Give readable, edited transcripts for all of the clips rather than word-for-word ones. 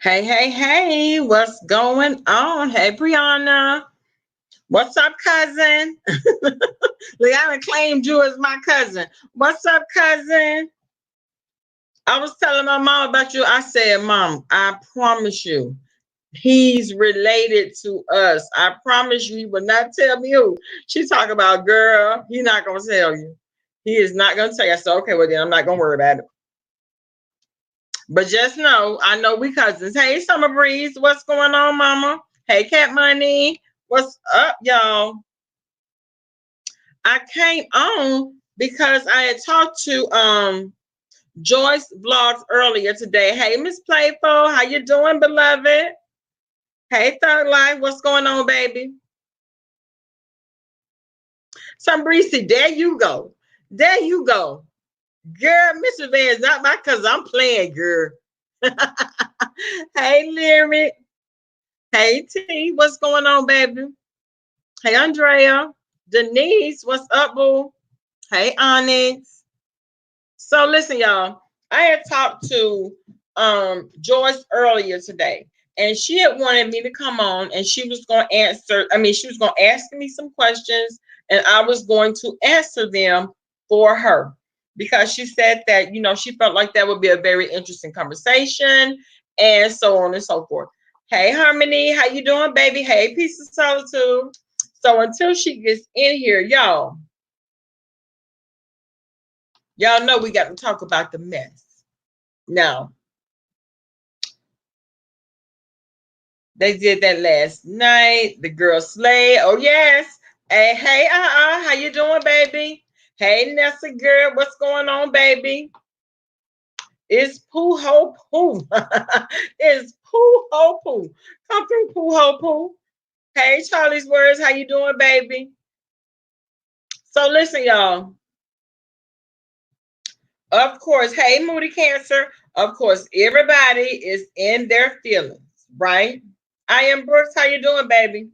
Hey, hey, hey, what's going on? Hey, Brianna. What's up, cousin? Look, I done claimed you as my cousin. What's up, cousin? I was telling my mom about you. I said, Mom, I promise you, he's related to us. I promise you, he will not tell me who. She talking about, girl, he's not going to tell you. He is not going to tell you. I said, okay, well, then I'm not going to worry about it. But just know, I know we cousins. Hey, Summer Breeze, what's going on, mama? Hey, Cat Money, what's up, y'all? I came on because I had talked to Joyce Vlogs earlier today. Hey, Miss Playful, how you doing, beloved? Hey, Third Life, what's going on, baby? Some Breeze, there you go. There you go. Girl, Mr. Van is not my cousin. I'm playing, girl. Hey, Lyric. Hey, T, what's going on, baby? Hey, Andrea. Denise, what's up, boo? Hey, Onyx. So listen, y'all. I had talked to Joyce earlier today, and she had wanted me to come on, and she was going to answer. I mean, she was going to ask me some questions, and I was going to answer them for her because she said that she felt like that would be a very interesting conversation, and so on and so forth. Hey, Harmony, how you doing, baby? Hey, Peace of Solitude. So until she gets in here, y'all know we got to talk about the mess. Now, they did that last night. The girl Slay. Oh, yes. Hey, hey, how you doing, baby? Hey, Nessa girl, what's going on, baby? It's Pooh Ho Pooh. It's Pooh Ho Pooh. Come through, Pooh Ho Pooh. Hey, Charlie's Words, how you doing, baby? So listen, y'all. Of course, hey, Moody Cancer. Of course, everybody is in their feelings, right? I am Brooks. How you doing, baby?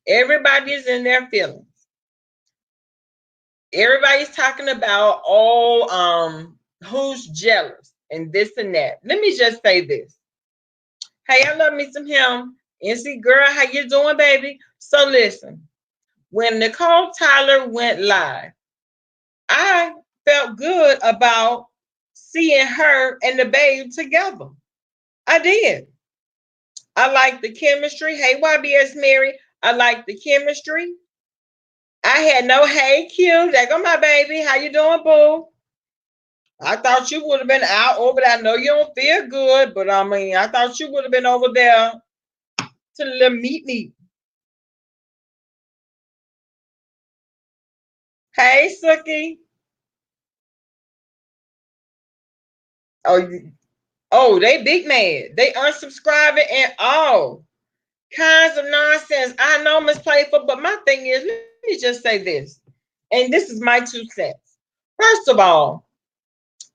Everybody is in their feelings. Everybody's talking about who's jealous and this and that. Let me just say this. Hey, I love me some him. NC girl, how you doing, baby? So listen, when Nicole Tyler went live, I felt good about seeing her and the babe together. I did. I like the chemistry. Hey, YBS Mary, I like the chemistry. I had no hey Q. There go my baby. How you doing, boo? I thought you would have been out over there. I know you don't feel good, but I mean, I thought you would have been over there to the meet me. Hey, Suki. Oh, they big mad. They unsubscribing and all kinds of nonsense. I know Miss Playful, but my thing is, let me just say this, and this is my 2 cents. First of all,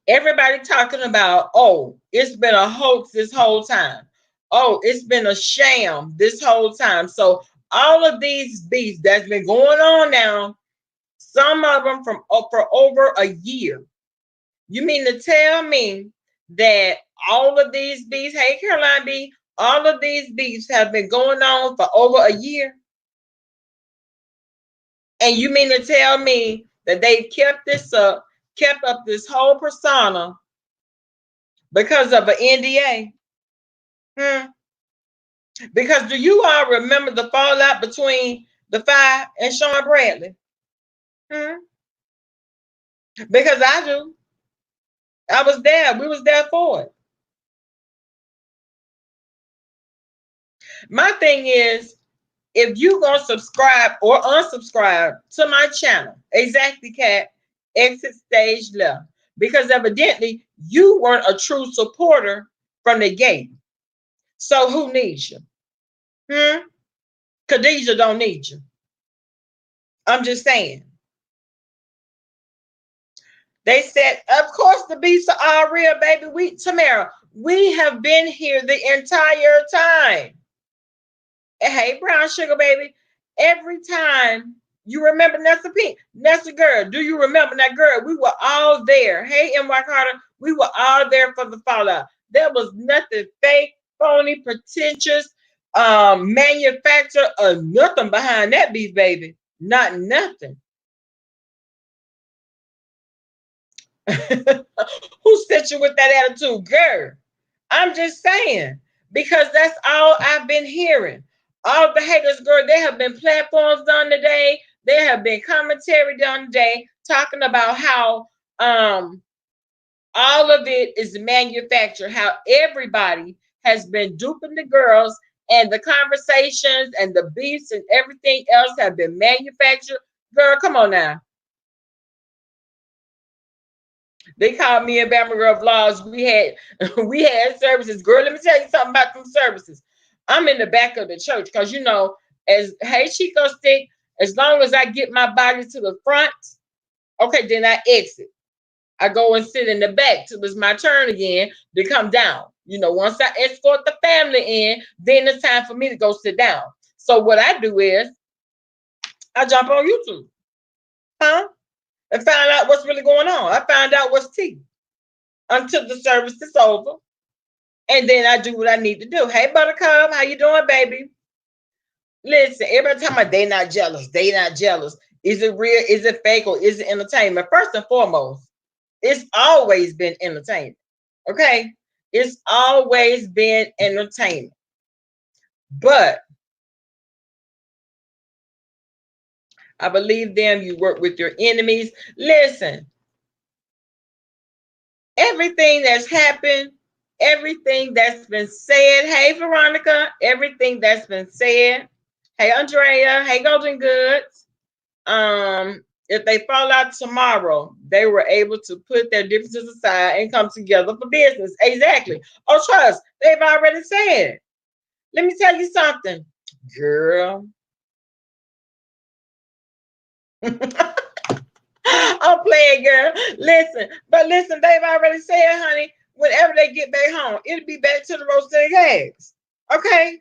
everybody talking about, oh, it's been a hoax this whole time. Oh, it's been a sham this whole time. So all of these beefs that's been going on now, some of them for over a year. You mean to tell me that all of these beefs, hey Caroline B, all of these beefs have been going on for over a year? And you mean to tell me that they've kept up this whole persona because of an NDA? Because do you all remember the fallout between the Five and Sean Bradley? Because I do. I was there. We was there for it. My thing is, if you gonna subscribe or unsubscribe to my channel, exactly, Cat, exit stage left. Because evidently you weren't a true supporter from the gate. So who needs you? Khadijah don't need you. I'm just saying. They said, of course, the beats are real, baby. Tamara, we have been here the entire time. Hey, brown sugar, baby. Every time you remember Nessa Pink, Nessa girl, do you remember that girl? We were all there. Hey, NY Carter, we were all there for the fallout. There was nothing fake phony, pretentious, manufacturer of nothing behind that beef, baby. Not nothing. Who sent you with that attitude, girl? I'm just saying, because that's all I've been hearing. All the haters, girl, there have been platforms done today. There have been commentary done today talking about how all of it is manufactured, how everybody has been duping the girls, and the conversations and the beefs and everything else have been manufactured. Girl, come on now. They called me and Bama Girl Vlogs. We had we had services. Girl, let me tell you something about them services. I'm in the back of the church because as hey Chico Stick, as long as I get my body to the front, okay, then I exit. I go and sit in the back till it's my turn again to come down. Once I escort the family in, then it's time for me to go sit down. So what I do is I jump on YouTube, and find out what's really going on. I find out what's tea until the service is over, and then I do what I need to do. Hey, Buttercup, how you doing, baby? Listen, everybody talking about they not jealous. They not jealous. Is it real? Is it fake? Or is it entertainment? First and foremost, it's always been entertainment. Okay? It's always been entertainment. But I believe them, you work with your enemies. Listen, everything that's happened, everything that's been said. Hey, Veronica, everything that's been said. Hey, Andrea. Hey, Golden Goods. If they fall out tomorrow, they were able to put their differences aside and come together for business. Exactly. Oh, trust, they've already said. Let me tell you something, girl. I'm playing, girl. Listen, they've already said, honey, whenever they get back home, it'll be back to the roasted eggs. Okay?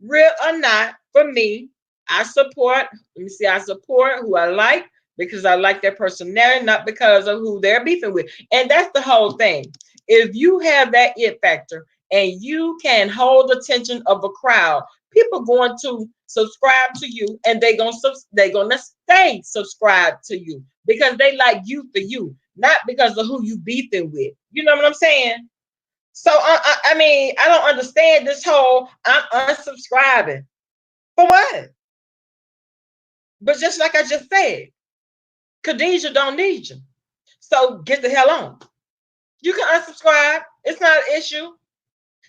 Real or not, for me, I support who I like because I like their personality, not because of who they're beefing with. And that's the whole thing. If you have that it factor and you can hold the attention of a crowd, people going to subscribe to you, and they're gonna stay subscribed to you because they like you for you, not because of who you beefing with. You know what I'm saying? So I mean, I don't understand this whole I'm unsubscribing for what? But just like I just said, Khadijah don't need you. So get the hell on. You can unsubscribe. It's not an issue.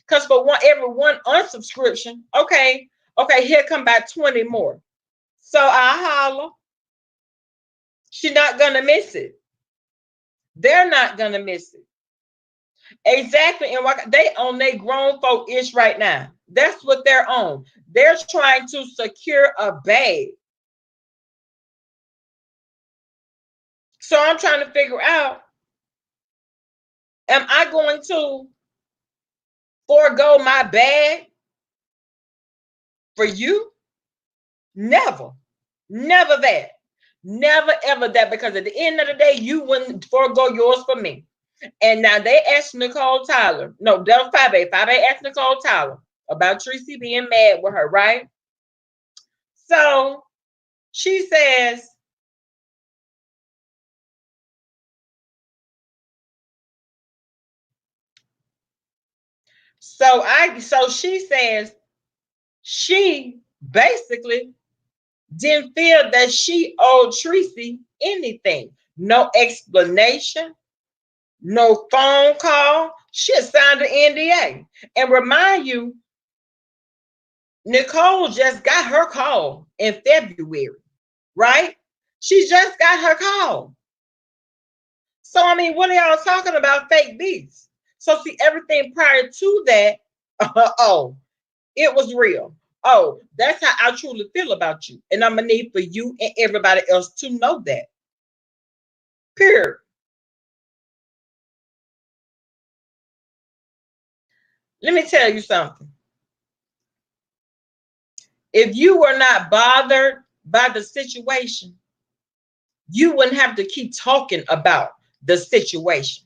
Because for every one unsubscription, okay, here come back 20 more. So I holler. She's not gonna miss it. They're not gonna miss it. Exactly. And they on their grown folk ish right now. That's what they're on. They're trying to secure a bag. So I'm trying to figure out, am I going to forego my bag for you? Never. Never that. Never ever that, because at the end of the day, you wouldn't forego yours for me. And now they asked Nicole Tyler. No, that was 5A. 5A asked Nicole Tyler about Tracy being mad with her, right? So she says, so she says she basically didn't feel that she owed Tracy anything. No explanation, no phone call. She signed an NDA. And remind you, Nicole just got her call in February, right? She just got her call. So, I mean, what are y'all talking about? Fake beefs. So, see, everything prior to that, oh, it was real. Oh, that's how I truly feel about you. And I'm going to need for you and everybody else to know that. Period. Let me tell you something. If you were not bothered by the situation, you wouldn't have to keep talking about the situation.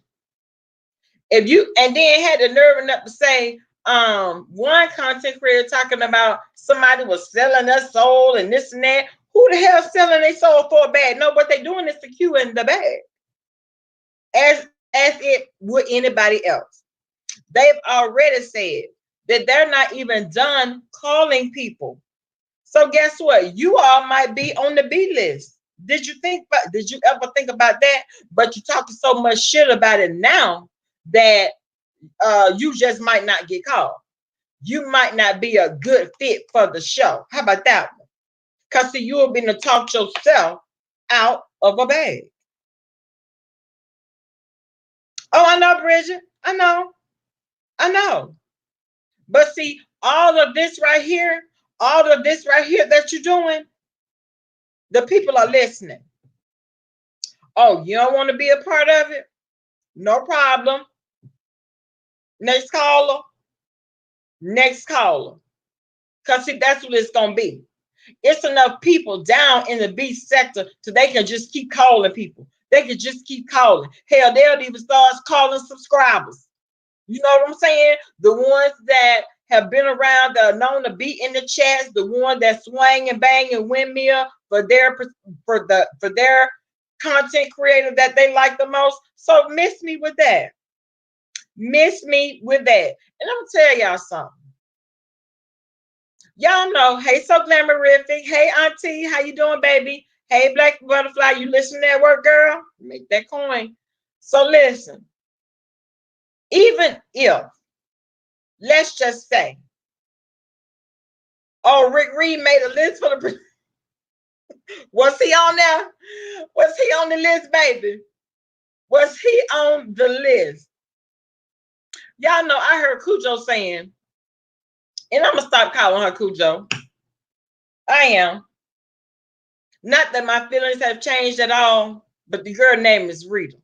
If you and then had the nerve enough to say, one content creator talking about somebody was selling their soul and this and that. Who the hell selling their soul for a bag? No, what they doing is securing the bag as it would anybody else. They've already said that they're not even done calling people. So guess what? You all might be on the B list. Did you ever think about that? But you're talking so much shit about it now that you just might not get called. You might not be a good fit for the show. How about that one? Because see, you have been to talk yourself out of a bag. Oh, I know, Bridget. I know. I know. But see, all of this right here that you're doing, the people are listening. Oh, you don't want to be a part of it? No problem. Next caller. Next caller. Because see, that's what it's going to be. It's enough people down in the B sector so they can just keep calling people. They can just keep calling. Hell, they'll even start calling subscribers. You know what I'm saying? The ones that have been around, that are known to be in the chats, the one that swang and bang and windmill for their content creator that they like the most. So miss me with that. Miss me with that. And I'm gonna tell y'all something. Y'all know, hey, so glamorific. Hey, auntie, how you doing, baby? Hey, black butterfly, you listen to that work, girl? Make that coin. So listen, even if, let's just say, oh, Rick Reed made a list for the. Was he on there? Was he on the list, baby? Was he on the list? Y'all know I heard Cujo saying, and I'm gonna stop calling her Cujo. I am. Not that my feelings have changed at all, but the girl name is Rita.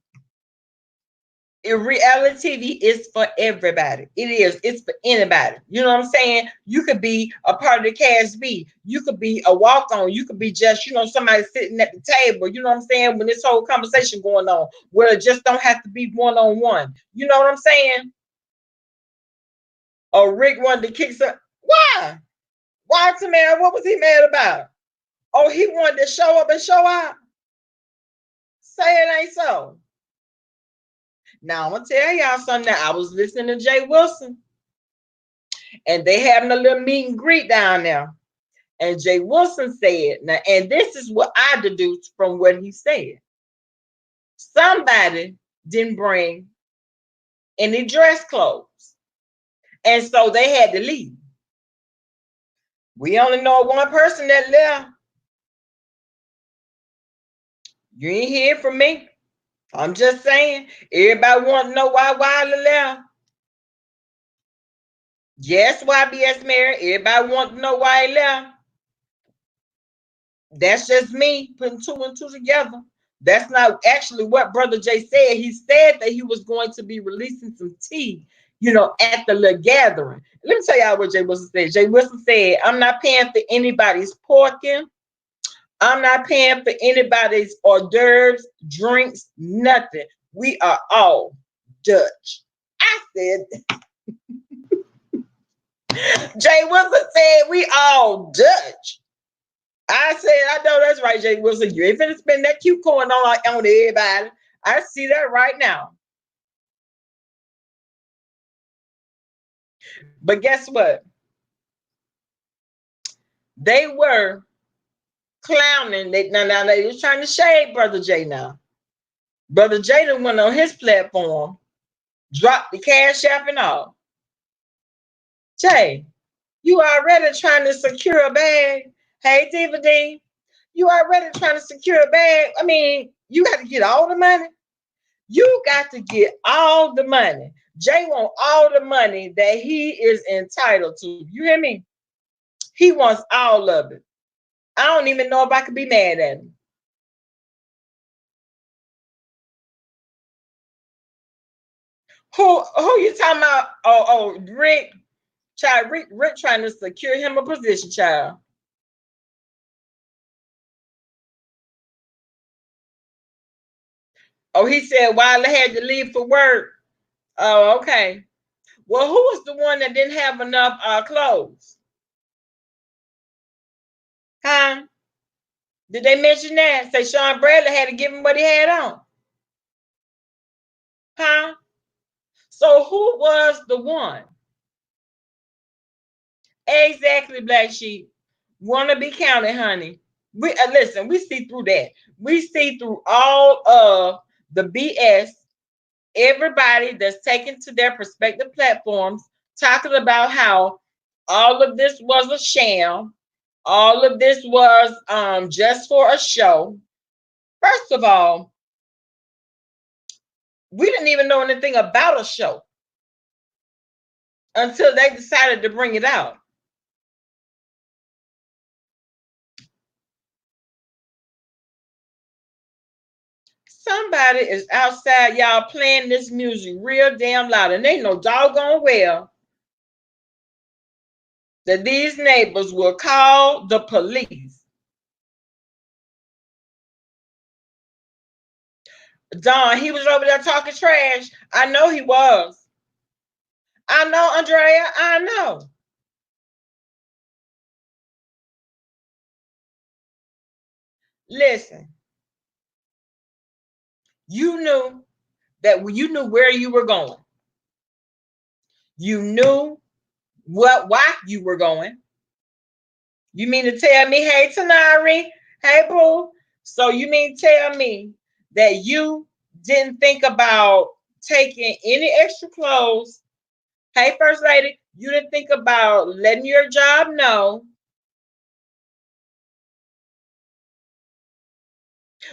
In reality TV is for everybody. It is. It's for anybody. You know what I'm saying? You could be a part of the cast B. You could be a walk on. You could be just, somebody sitting at the table. You know what I'm saying? When this whole conversation going on, where it just don't have to be one on one. You know what I'm saying? Or Rick wanted to kick some. Why? Why to man? What was he mad about? Oh, he wanted to show up and show out. Say it ain't so. Now I'm gonna tell y'all something. I was listening to Jay Wilson, and they having a little meet and greet down there. And Jay Wilson said, now, and this is what I deduced from what he said. Somebody didn't bring any dress clothes, and so they had to leave. We only know one person that left. You ain't hear from me. I'm just saying. Everybody want to know why Wiley left. Yes, YBS Mary. Everybody want to know why he left. That's just me putting two and two together. That's not actually what Brother Jay said. He said that he was going to be releasing some tea, at the little gathering. Let me tell y'all what Jay Wilson said. Jay Wilson said, I'm not paying for anybody's porking. I'm not paying for anybody's hors d'oeuvres, drinks, nothing. We are all Dutch. I said, Jay Wilson said, we all Dutch. I said, I know that's right, Jay Wilson. You ain't finna spend that cute coin on everybody. I see that right now. But guess what? They were clowning. They was trying to shade Brother Jay now. Brother Jay went on his platform, dropped the cash app and all. Jay, you already trying to secure a bag. Hey, Diva D, you already trying to secure a bag. I mean, you got to get all the money. You got to get all the money. Jay wants all the money that he is entitled to. You hear me? He wants all of it. I don't even know if I could be mad at him. Who you talking about? Oh, Rick. Child, Rick trying to secure him a position, child. Oh, he said Wiley had to leave for work. Oh, okay. Well, who was the one that didn't have enough clothes? Huh? Did they mention that? Say Sean Bradley had to give him what he had on. Huh? So who was the one? Exactly, Black Sheep. Wanna be counted, honey. We listen, we see through that. We see through all of the BS. Everybody that's taken to their respective platforms talking about how all of this was a sham. All of this was just for a show. First of all, we didn't even know anything about a show until they decided to bring it out. Somebody is outside, y'all, playing this music real damn loud, and they know doggone well that these neighbors will call the police. Don, he was over there talking trash. I know he was. I know, Andrea. I know. Listen, you knew that you knew where you were going. You knew why you were going. You mean to tell me, hey Tanari, hey boo. So you mean to tell me that you didn't think about taking any extra clothes? Hey, First Lady, you didn't think about letting your job know.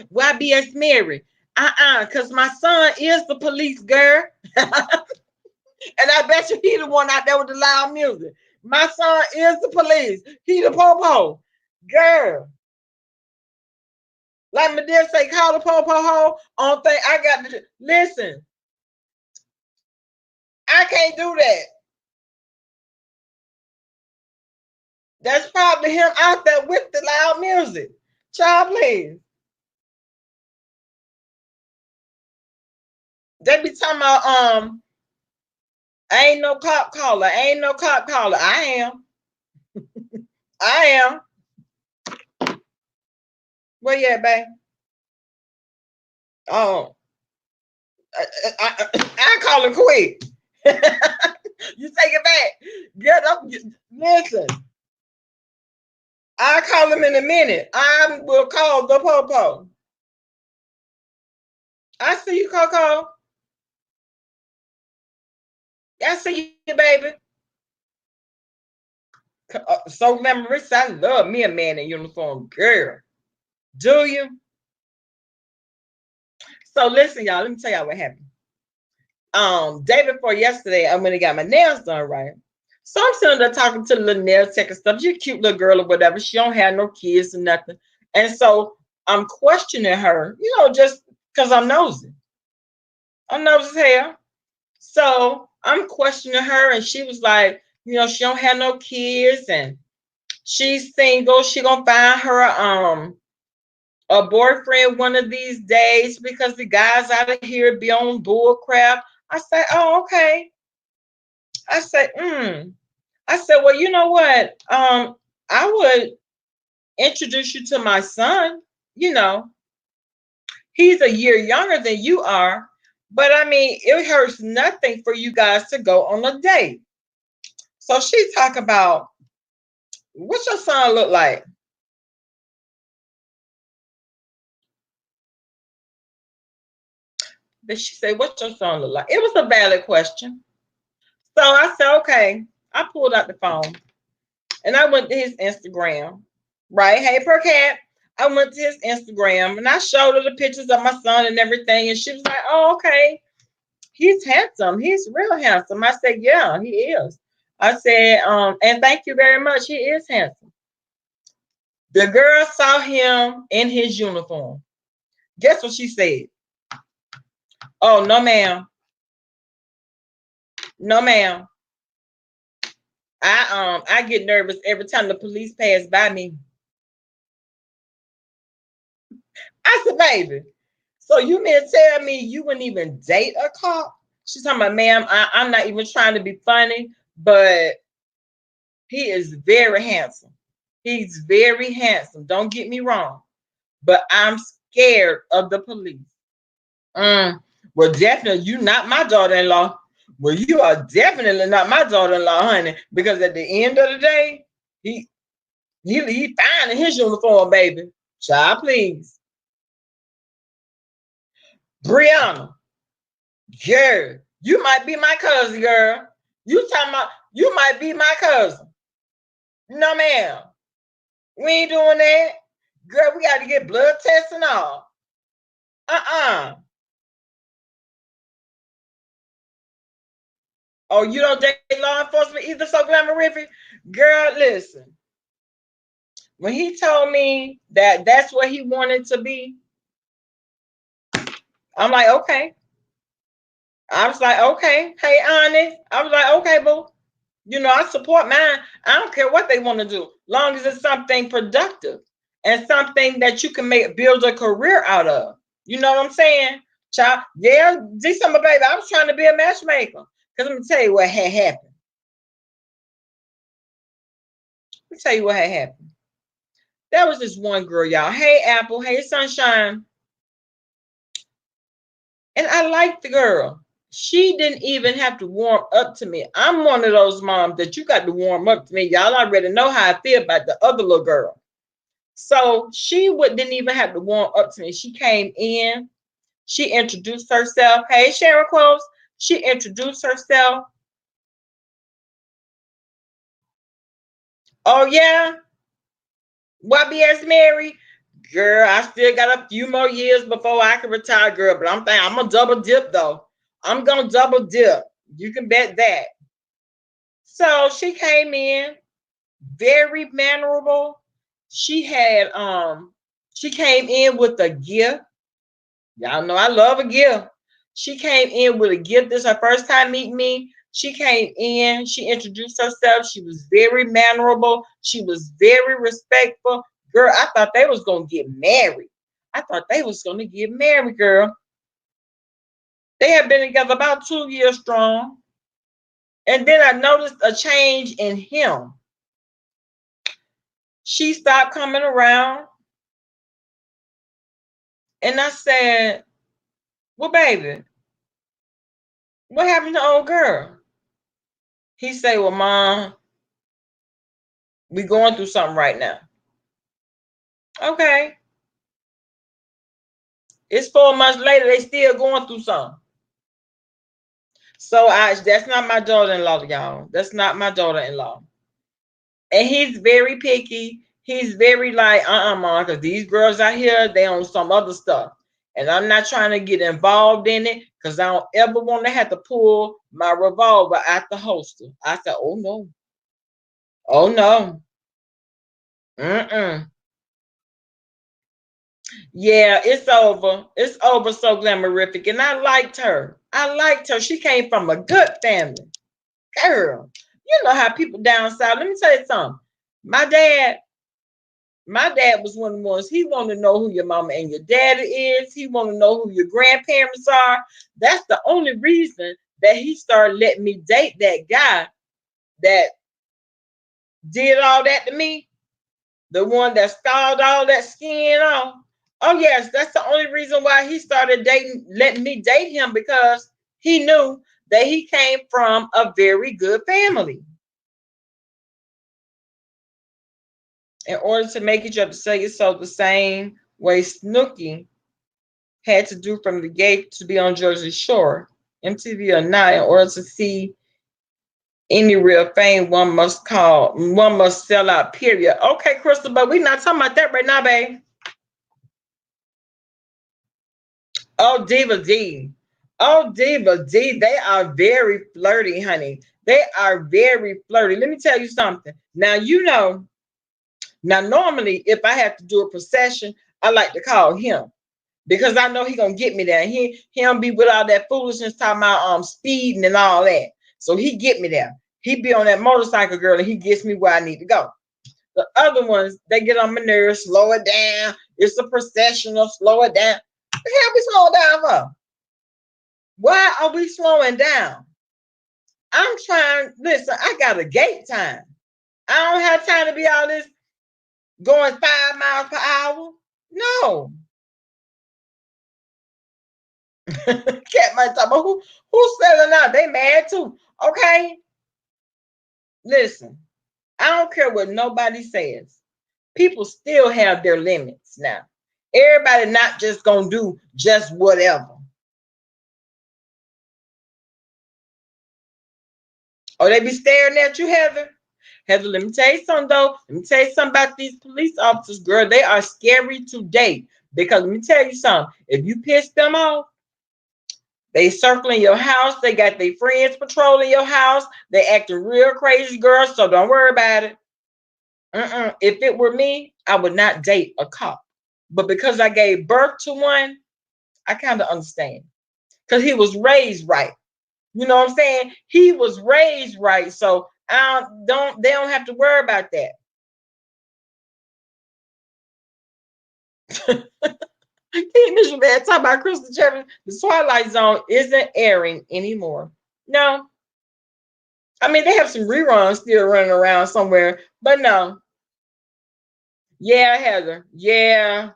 Why BS Mary? Because my son is the police girl. And I bet you he the one out there with the loud music. My son is the police. He the popo. Girl. Like my dear say, call the popo ho. On thing I got to do. Listen, I can't do that. That's probably him out there with the loud music. Child, please. They be talking about I ain't no cop caller. I ain't no cop caller. I am. I am. Where you at, babe? Oh, I call him quick. You take it back. Get up. Listen, I'll call him in a minute. I will call the popo. I see you, Coco. I see you, baby. So memories. I love me a man in uniform, girl. Do you? So listen, y'all. Let me tell y'all what happened. Day before yesterday, I went and got my nails done, right? So I'm sitting there talking to the little nail tech and stuff. She's a cute little girl or whatever. She don't have no kids or nothing. And so I'm questioning her, just because I'm nosy. I'm nosy as hell. So I'm questioning her, and she was like, she don't have no kids, and she's single. She gonna find her a boyfriend one of these days because the guys out of here be on bull crap. I said, oh, okay. I said, I said, well, you know what? I would introduce you to my son. You know, he's a year younger than you are, but I mean, it hurts nothing for you guys to go on a date. So she talk about what's your son look like? Then she said, what's your son look like? It was a valid question. So I said, okay. I pulled out the phone and I went to his Instagram. Right? Hey, Percat. I went to his Instagram and I showed her the pictures of my son and everything. And she was like, oh, okay. He's handsome. He's real handsome. I said, yeah, he is. I said, and thank you very much. He is handsome. The girl saw him in his uniform. Guess what she said? Oh, no, ma'am. No, ma'am. I get nervous every time the police pass by me. I said, baby, so you mean to tell me you wouldn't even date a cop? She's talking about, ma'am, I'm not even trying to be funny, but he is very handsome. He's very handsome. Don't get me wrong, but I'm scared of the police. Well, definitely, you not my daughter-in-law. Well, you are definitely not my daughter-in-law, honey, because at the end of the day, he he fine in his uniform, baby. Child, please. Brianna, girl, you might be my cousin, girl. You talking about you might be my cousin. No, ma'am. We ain't doing that. Girl, we got to get blood tests and all. Uh-uh. Oh, you don't date law enforcement either, so glamorific? Girl, listen. When he told me that that's what he wanted to be, I'm like, okay. I was like, okay. Hey, honey. I was like, okay, boo. You know, I support mine. I don't care what they want to do, long as it's something productive and something that you can build a career out of. You know what I'm saying? Child, yeah, December baby, I was trying to be a matchmaker. Because let me tell you what had happened. Let me tell you what had happened. There was this one girl, y'all. Hey, Apple. Hey, Sunshine. And I liked the girl. She didn't even have to warm up to me. I'm one of those moms that you got to warm up to me. Y'all already know how I feel about the other little girl. So she didn't even have to warm up to me. She came in. She introduced herself. Hey, Sharon Close. She introduced herself. Oh, yeah? YBS Mary? Girl, I still got a few more years before I can retire, girl. But I'm thinking I'm going to double dip, though. I'm going to double dip. You can bet that. So she came in, very mannerable. She came in with a gift. Y'all know I love a gift. She came in with a gift. This is her first time meeting me. She came in, she introduced herself. She was very mannerable. She was very respectful. Girl, I thought they was gonna get married. I thought they was gonna get married, girl. They had been together about 2 years strong. And then I noticed a change in him. She stopped coming around. And I said, well, baby, what happened to old girl? He said, well, Mom, we going through something right now. Okay. It's 4 months later, they still going through something. So that's not my daughter-in-law, y'all. That's not my daughter-in-law. And he's very picky. He's very like, Mom, because these girls out here, they on some other stuff. And I'm not trying to get involved in it because I don't ever want to have to pull my revolver out the holster. I said, oh, no. Oh, no. Mm-mm. Yeah, it's over. It's over so glamorific. And I liked her. I liked her. She came from a good family. Girl, you know how people down south. Let me tell you something. My dad was one of the ones. He wanted to know who your mama and your daddy is. He wanted to know who your grandparents are. That's the only reason that he started letting me date that guy that did all that to me. The one that scarred all that skin off. Oh, yes, that's the only reason why he started letting me date him, because he knew that he came from a very good family. In order to make it, you have to sell yourself the same way Snooki had to do from the gate to be on Jersey Shore. MTV or not, in order to see any real fame, one must sell out, period. Okay, Crystal, but we're not talking about that right now, babe. Oh, Diva D. Oh, Diva D. They are very flirty, honey. They are very flirty. Let me tell you something. Now, normally, if I have to do a procession, I like to call him because I know he gonna get me there. He don't be with all that foolishness talking about speeding and all that. So he get me there. He be on that motorcycle, girl, and he gets me where I need to go. The other ones, they get on my nerves. Slow it down. It's a processional. Slow it down. The hell we slow down for? Why are we slowing down? I'm trying, listen, I got a gate time. I don't have time to be all this going 5 miles per hour. No. Cat might talk about who's selling out. They mad too. Okay. Listen, I don't care what nobody says. People still have their limits now. Everybody not just gonna do just whatever. Or they be staring at you, Heather. Heather, let me tell you something though. Let me tell you something about these police officers, girl. They are scary today. Because let me tell you something. If you piss them off, they circling your house. They got their friends patrolling your house. They acting real crazy, girl. So don't worry about it. If it were me, I would not date a cop. But because I gave birth to one, I kind of understand. Because he was raised right. You know what I'm saying? He was raised right. So they don't have to worry about that. Mr. Man, talk about Crystal Chapman. The Twilight Zone isn't airing anymore. No. I mean, they have some reruns still running around somewhere, but no. Yeah, Heather. Yeah.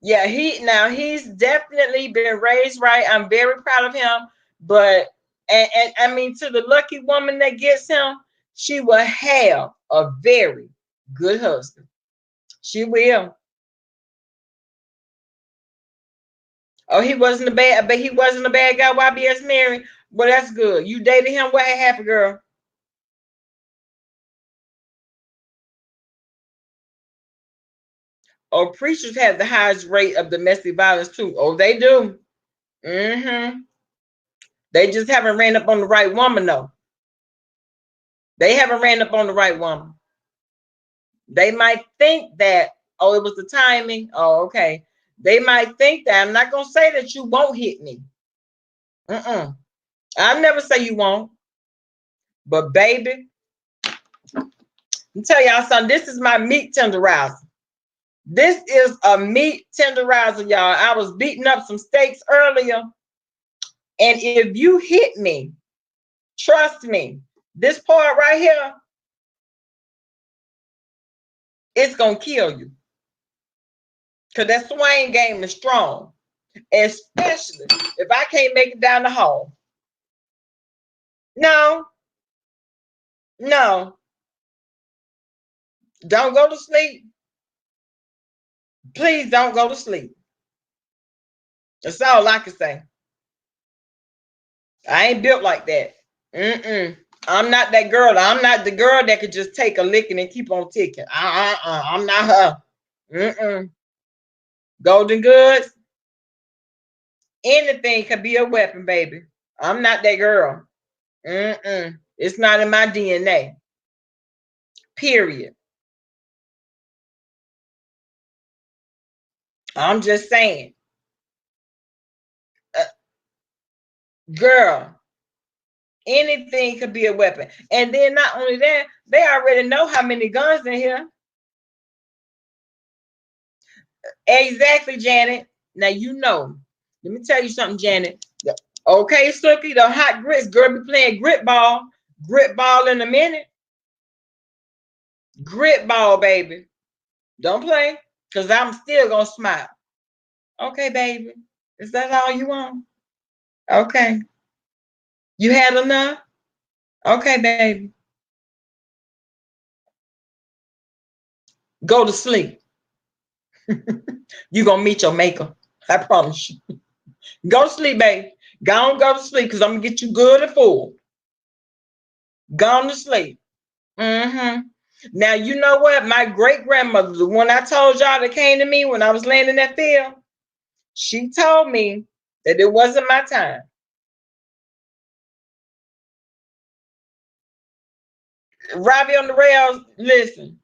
Yeah, he's definitely been raised right. I'm very proud of him. But and I mean, to the lucky woman that gets him, she will have a very good husband. She will. Oh, he wasn't a bad guy. YBS Mary. Well, that's good. You dated him. What happened, girl? Oh, preachers have the highest rate of domestic violence too. Oh, they do. Mm-hmm. They just haven't ran up on the right woman though. They haven't ran up on the right woman. They might think that, oh, it was the timing. Oh, okay. They might think that. I'm not gonna say that you won't hit me. I'll never say you won't. But baby, I'm tell y'all something. This is my meat tenderizer. This is a meat tenderizer, y'all. I was beating up some steaks earlier. And if you hit me, trust me, this part right here, it's gonna kill you. Because that swing game is strong. Especially if I can't make it down the hall. No, no. Don't go to sleep. Please don't go to sleep. That's all I can say. I ain't built like that. I'm not that girl. I'm not the girl that could just take a licking and keep on ticking. I'm not her. Golden goods. Anything could be a weapon, baby. I'm not that girl. It's not in my DNA. Period. I'm just saying. Uh, Girl, anything could be a weapon. And then not only that, they already know how many guns in here. Exactly, Janet. Now you know. Let me tell you something, Janet. Okay, Sookie, the hot grits, girl, be playing grit ball. Grit ball in a minute. Grit ball, baby. Don't play, because I'm still gonna smile. Okay, baby. Is that all you want? Okay. You had enough? Okay, baby. Go to sleep. You gonna meet your maker. I promise you. Go to sleep, baby. Go to sleep, because I'm gonna get you good and full. Gone to sleep. Now you know what? My great grandmother, the one I told y'all that came to me when I was laying in that field, she told me that it wasn't my time. Robbie on the rails, listen,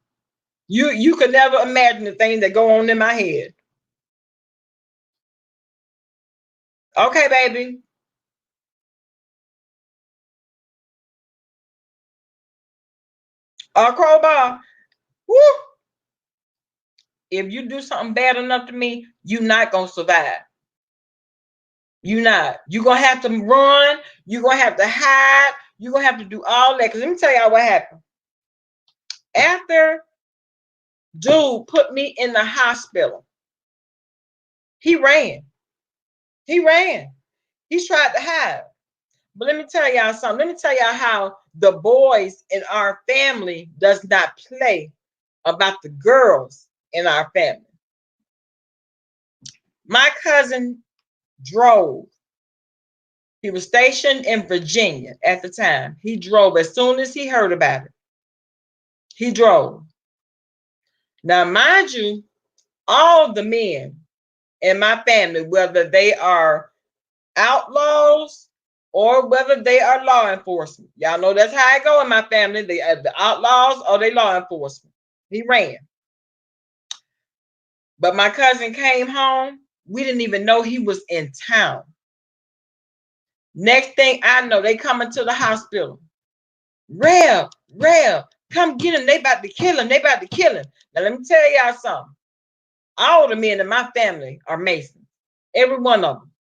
you could never imagine the things that go on in my head. Okay, baby. A crowbar. Woo! If you do something bad enough to me, you're not gonna survive. You not. You're gonna have to run. You're gonna have to hide. You're gonna have to do all that. Because let me tell y'all what happened. After dude put me in the hospital, he ran. He ran. He tried to hide. But let me tell y'all something. Let me tell y'all how the boys in our family does not play about the girls in our family. My cousin drove. He was stationed in Virginia at the time. He drove as soon as he heard about it. He drove. Now, mind you, all the men in my family, whether they are outlaws or whether they are law enforcement, y'all know that's how I go in my family. They are the outlaws or they law enforcement. He ran. But my cousin came home. We didn't even know he was in town. Next thing I know, they coming to the hospital. Rev, come get him. They about to kill him. They about to kill him. Now, let me tell y'all something. All the men in my family are Masons. Every one of them.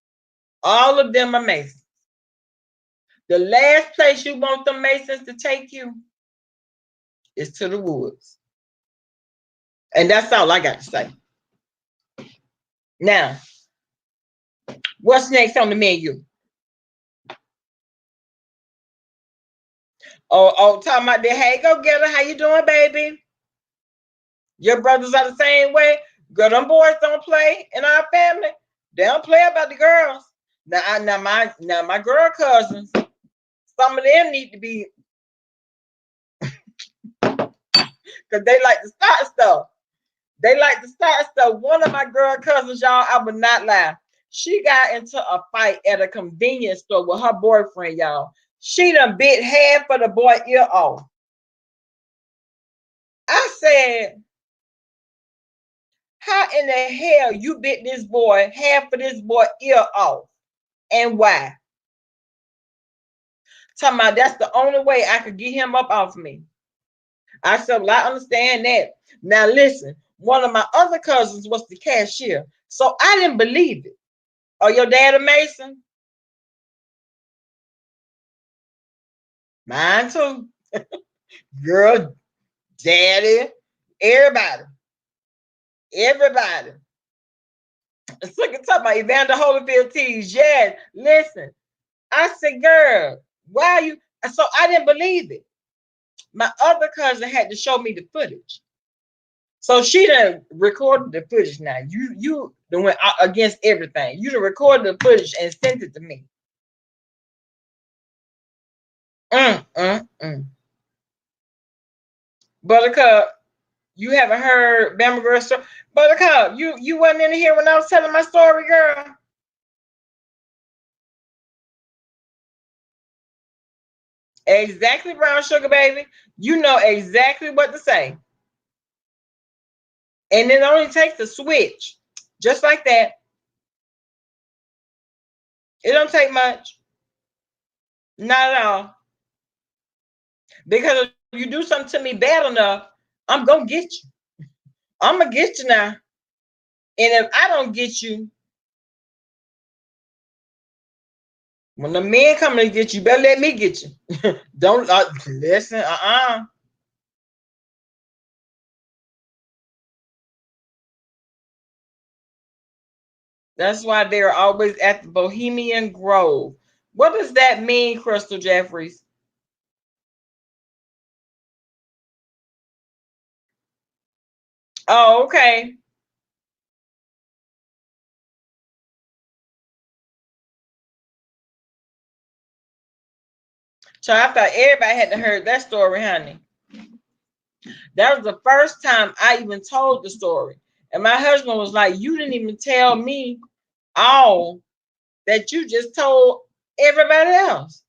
All of them are Masons. The last place you want the Masons to take you is to the woods. And that's all I got to say. Now, what's next on the menu? Oh, talking about the hey, go get her. How you doing, baby? Your brothers are the same way. Girl, them boys don't play in our family. They don't play about the girls. Now my girl cousins, some of them need to be, because they like to start stuff. They like to start stuff. One of my girl cousins, y'all, I would not lie. She got into a fight at a convenience store with her boyfriend, y'all. She done bit half of the boy ear off. I said, how in the hell you bit this boy, half of this boy ear off? And why? Talking about that's the only way I could get him up off me. I said, well, I understand that. Now listen, one of my other cousins was the cashier. So I didn't believe it. Oh, your dad a Mason? Mine too. Girl, daddy, everybody. Everybody. Look at talking about Evander Holyfield tease. Yeah, listen. I said, girl, why are you? So I didn't believe it. My other cousin had to show me the footage. So she done recorded the footage now. You done went against everything. You done recorded the footage and sent it to me. Buttercup, you haven't heard Bama Girl's story. Buttercup, you wasn't in here when I was telling my story, girl. Exactly, brown sugar baby. You know exactly what to say. And it only takes a switch. Just like that. It don't take much. Not at all. Because if you do something to me bad enough, I'm gonna get you. I'm gonna get you now. And if I don't get you, when the men come to get you, better let me get you. Don't listen. That's why they're always at the Bohemian Grove. What does that mean, Crystal Jeffries? Oh, okay. So I thought everybody had to heard that story, honey. That was the first time I even told the story. And my husband was like, you didn't even tell me all that you just told everybody else.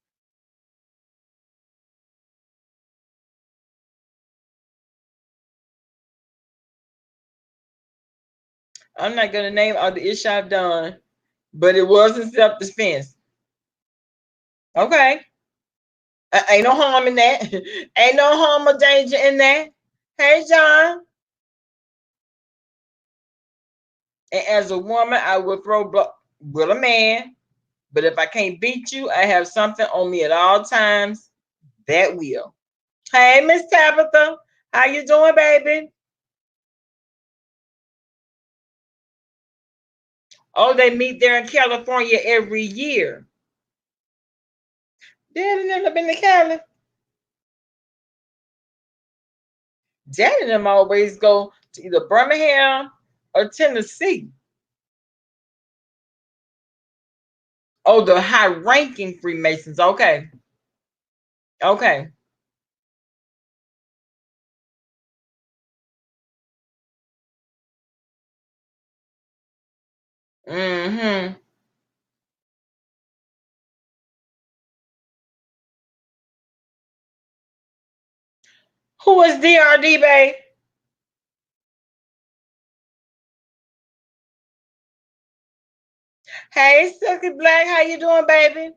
I'm not going to name all the ish I've done, but it wasn't self-defense. Okay. Ain't no harm in that. Ain't no harm or danger in that. Hey, John. And as a woman, I would throw blood with a man. But if I can't beat you, I have something on me at all times that will. Hey, Miss Tabitha, how you doing, baby? Oh, they meet there in California every year. Daddy never been to Cali. Daddy and them always go to either Birmingham or Tennessee. Oh, the high-ranking Freemasons. Okay, okay. Mm-hmm. Who is DRD, babe? Hey, Silky Black, how you doing, baby?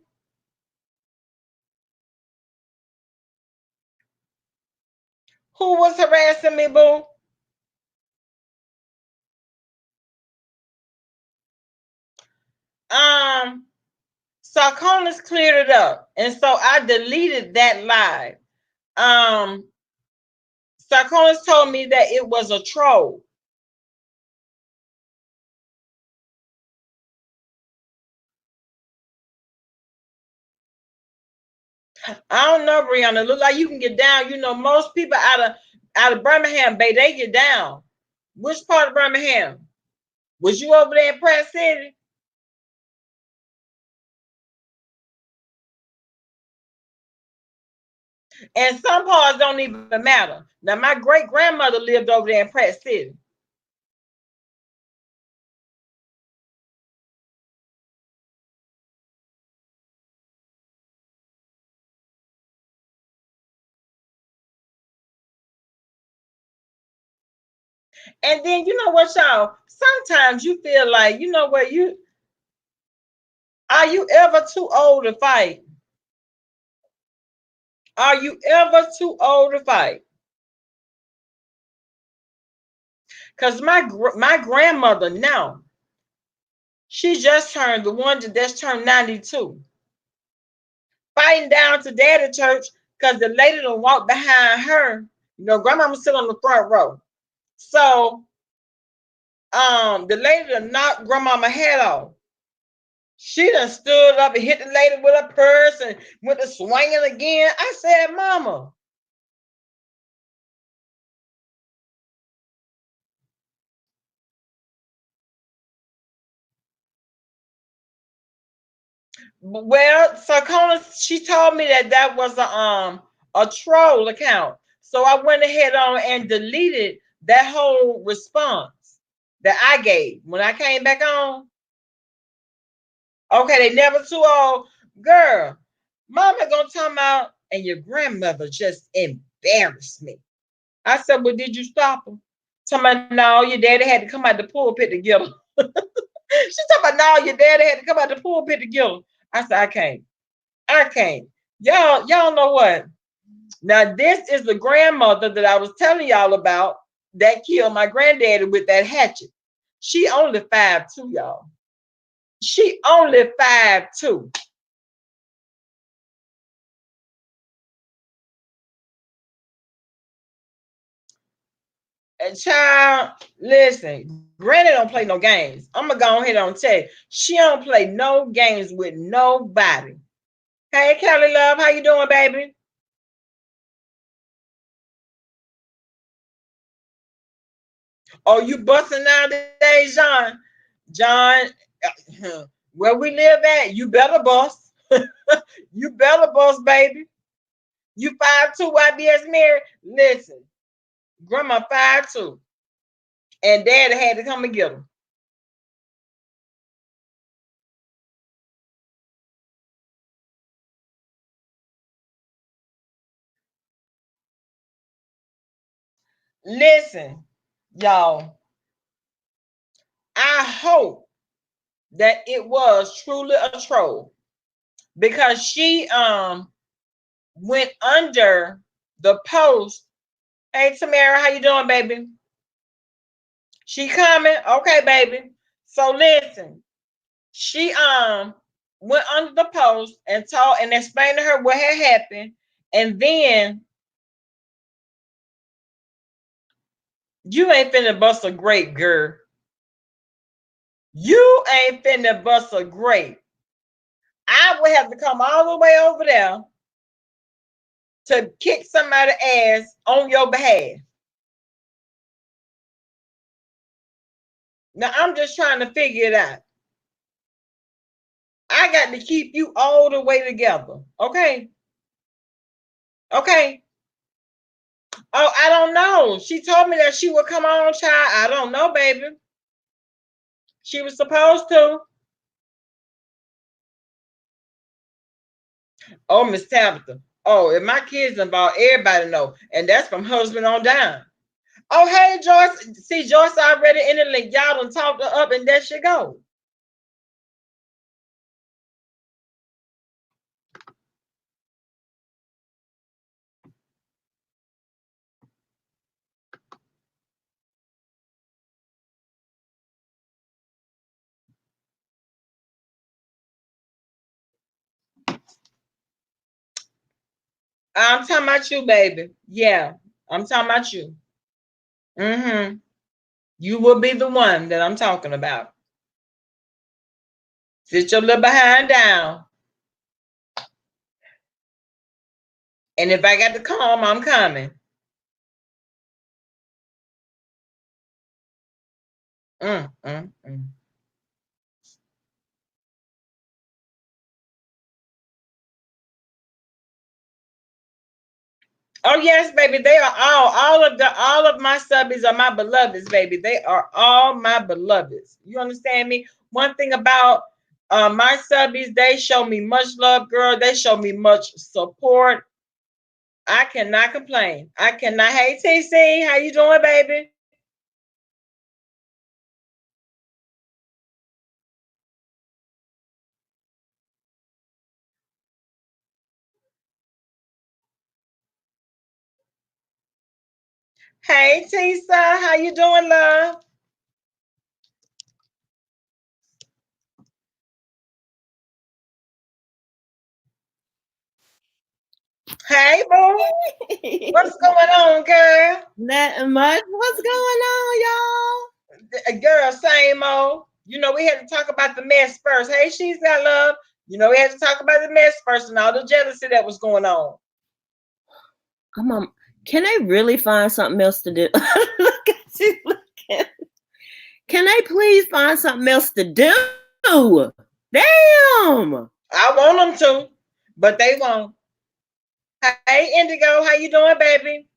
Who was harassing me, boo? Um, Sarkonis cleared it up, and so I deleted that live. Um, Sarkonis told me that it was a troll. I don't know, Brianna. Look like you can get down. You know, most people out of Birmingham Bay, they get down. Which part of Birmingham? Was you over there in Pratt City? And some parts don't even matter. Now, my great grandmother lived over there in Pratt City. And then you know what, y'all? Sometimes you feel like, you know what, you are you ever too old to fight? Are you ever too old to fight? Because my grandmother now, she just turned the one that just turned 92. Fighting down to daddy church because the lady that walked behind her, you know, grandma was sitting on the front row. So the lady that knocked grandmama head off. She done stood up and hit the lady with a purse and went to swinging again. I said, Mama. Well, Sarkona, she told me that that was a troll account. So I went ahead on and deleted that whole response that I gave when I came back on. Okay, they never too old. Girl, mama gonna talk about, and your grandmother just embarrassed me. I said, well, did you stop her? Talking about, no, your daddy had to come out the pulpit to get her. She talking about, no, your daddy had to come out the pulpit to get her. I said, I can't. I can't. Y'all know what? Now, this is the grandmother that I was telling y'all about that killed my granddaddy with that hatchet. She only 5'2", y'all. She only 5'2". And child, listen, Granny don't play no games. I'm gonna go ahead and tell you, she don't play no games with nobody. Hey, Kelly Love, how you doing, baby? Oh, you busting nowadays, John? John, where we live at, you better bust. You better bust, baby. You 5'2", YBS Mary. Listen, grandma 5'2", and daddy had to come and get her. Listen, y'all, I hope that it was truly a troll because she went under the post. Hey Tamara, how you doing, baby? She coming? Okay, baby. So listen, she went under the post and told and explained to her what had happened. And then you ain't finna bust a grape, girl. You ain't finna bust a grape. I would have to come all the way over there to kick somebody's ass on your behalf. Now I'm just trying to figure it out. I got to keep you all the way together. Okay. Okay. Oh, I don't know. She told me that she would come on, child. I don't know, baby. She was supposed to. Oh, Miss Tabitha. Oh, if my kids involved, everybody know. And that's from husband on down. Oh, hey, Joyce. See, Joyce already in the link. Y'all done talked her up and there she go. I'm talking about you, baby. Yeah, I'm talking about you. Mm-hmm. You will be the one that I'm talking about. Sit your little behind down. And if I got to come, I'm coming. Mm, mm, mm. Oh yes, baby. They are all of my subbies are my beloveds, baby. They are all my beloveds. You understand me? One thing about my subbies, they show me much love, girl. They show me much support. I cannot complain. I cannot. Hey TC, how you doing, baby? Hey Tisa, how you doing, love? Hey, boo. What's going on, girl? Nothing much. What's going on, y'all? Girl, same old. You know, we had to talk about the mess first. Hey, she's got love. You know, we had to talk about the mess first and all the jealousy that was going on. Come on. Can I really find something else to do? Look at you looking. Can they please find something else to do? Damn. I want them to, but they won't. Hey, Indigo, how you doing, baby?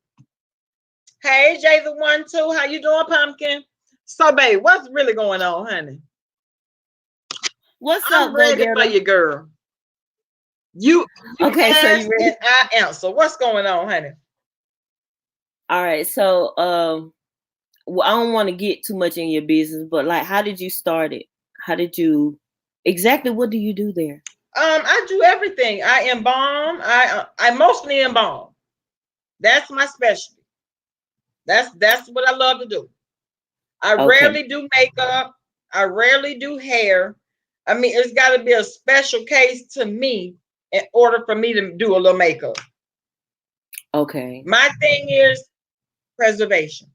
Hey, Jay the one too. How you doing, Pumpkin? So, babe, what's really going on, honey? What's I'm up, go ready for getter? you, girl. You Okay, so you asked ready? and I answer. What's going on, honey? All right, so well, I don't want to get too much in your business, but like, how did you start it? How did you exactly? What do you do there? I do everything. I embalm. I mostly embalm. That's my specialty. That's what I love to do. I Okay, rarely do makeup. I rarely do hair. I mean, it's got to be a special case to me in order for me to do a little makeup. okay. My thing is preservation.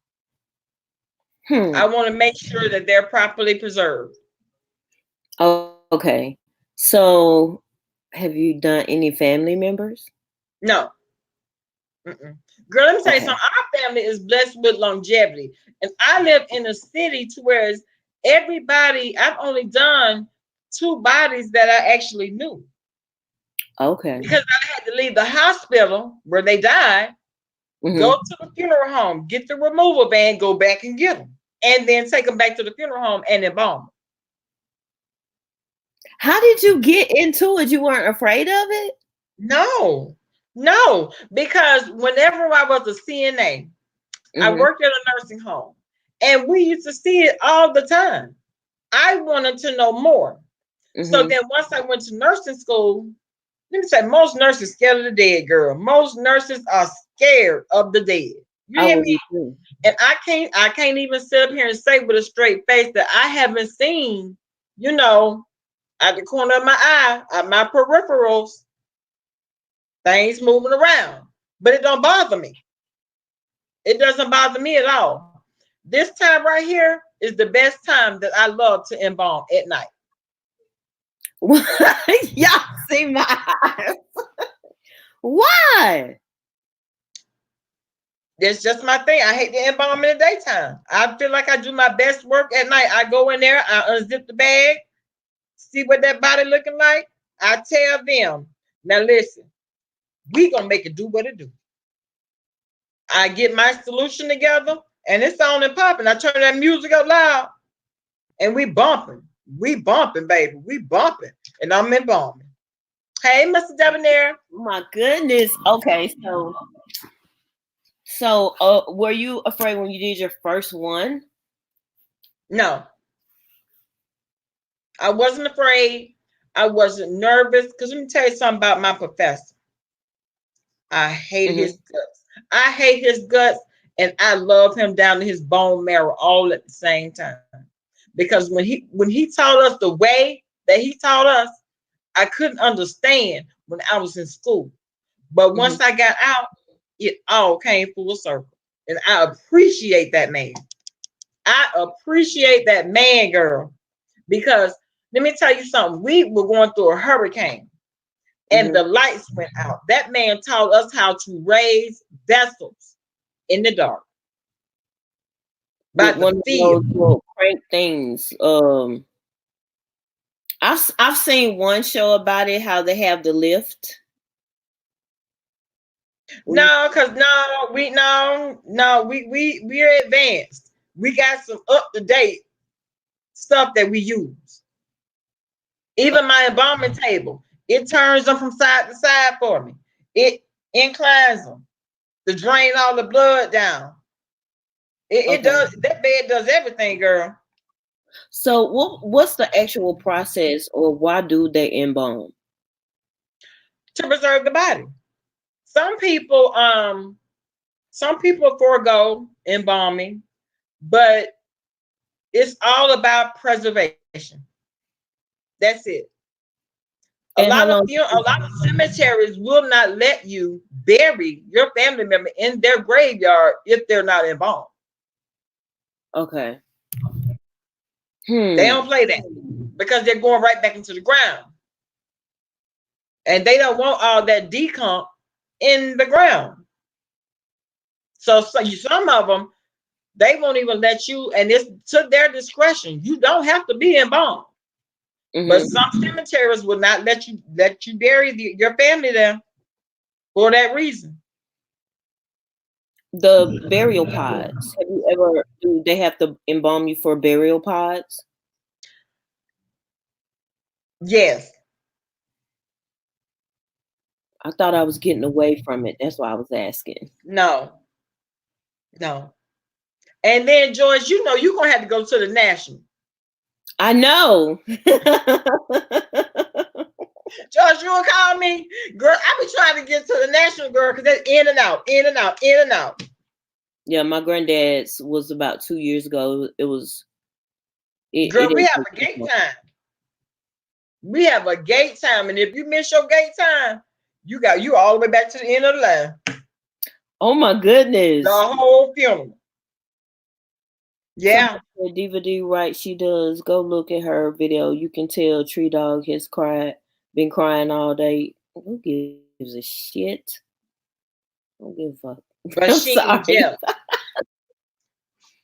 Hmm. I want to make sure that they're properly preserved. Okay. So, have you done any family members? No. Mm-mm. Girl, let me tell you Okay. something. Our family is blessed with longevity. And I live in a city to where everybody, I've only done two bodies that I actually knew Okay. because I had to leave the hospital where they died, go Hmm. to the funeral home, get the removal van, go back and get them, and then take them back to the funeral home and embalm them. How did you get into it? You weren't afraid of it? No, no, because whenever I was a CNA, I Hmm. worked at a nursing home and we used to see it all the time. I wanted to know more. So Hmm. then once I went to nursing school, let me say most nurses scared of the dead, girl. Most nurses are scared of the dead. You I hear would me? be too. And I can't even sit up here and say with a straight face that I haven't seen, you know, At the corner of my eye, at my peripherals, things moving around. But it don't bother me. It doesn't bother me at all. This time right here is the best time that I love to embalm at night. Y'all see my eyes. Why? That's just my thing. I hate to embalm in the daytime. I feel like I do my best work at night. I go in there, I unzip the bag, see what that body looking like. I tell them, now listen, we gonna make it do what it do. I get my solution together, and it's on and popping. I turn that music up loud, and we bumping. We bumping, baby. We bumping, and I'm embalming. Hey, Mr. Debonair. My goodness. Okay, so were you afraid when you did your first one? No, I wasn't afraid. I wasn't nervous. Because let me tell you something about my professor. I hate his guts. I hate his guts, and I love him down to his bone marrow all at the same time. Because when he taught us the way that he taught us, I couldn't understand when I was in school. But once I got out, it all came full circle. And I appreciate that man. I appreciate that man, girl. Because let me tell you something. We were going through a hurricane and the lights went out. That man taught us how to raise vessels in the dark. By One the of field. those little crank things. I've seen one show about it, how they have the lift. No, because we're advanced. We got some up to date stuff that we use. Even my embalming table, it turns them from side to side for me. It inclines them to drain all the blood down. It does. That bed does everything, girl. So what's the actual process, or why do they embalm? To preserve the body. Some people forego embalming, but it's all about preservation. That's it. And how long? A lot of cemeteries will not let you bury your family member in their graveyard if they're not embalmed. Okay. They don't play that because they're going right back into the ground. And they don't want all that decomp in the ground. So some of them, they won't even let you, and it's to their discretion. You don't have to be embalmed. But some cemeteries will not let you bury your family there for that reason. The burial pods. Have you ever? Do they have to embalm you for burial pods? Yes. I thought I was getting away from it. That's why I was asking. No. And then Joyce, you know you're gonna have to go to the national. I know. Joyce, you will call me, girl. I be trying to get to the national, girl, because that's in and out, in and out, in and out. Yeah, my granddad's was about 2 years ago. It was. Girl, we have a gate time. We have a gate time, and if you miss your gate time, you all the way back to the end of the line. Oh my goodness! The whole funeral. Yeah. DVD, right? She does. Go look at her video. You can tell Tree Dog has been crying all day. Who gives a shit? I don't give a fuck. But she ain't jealous.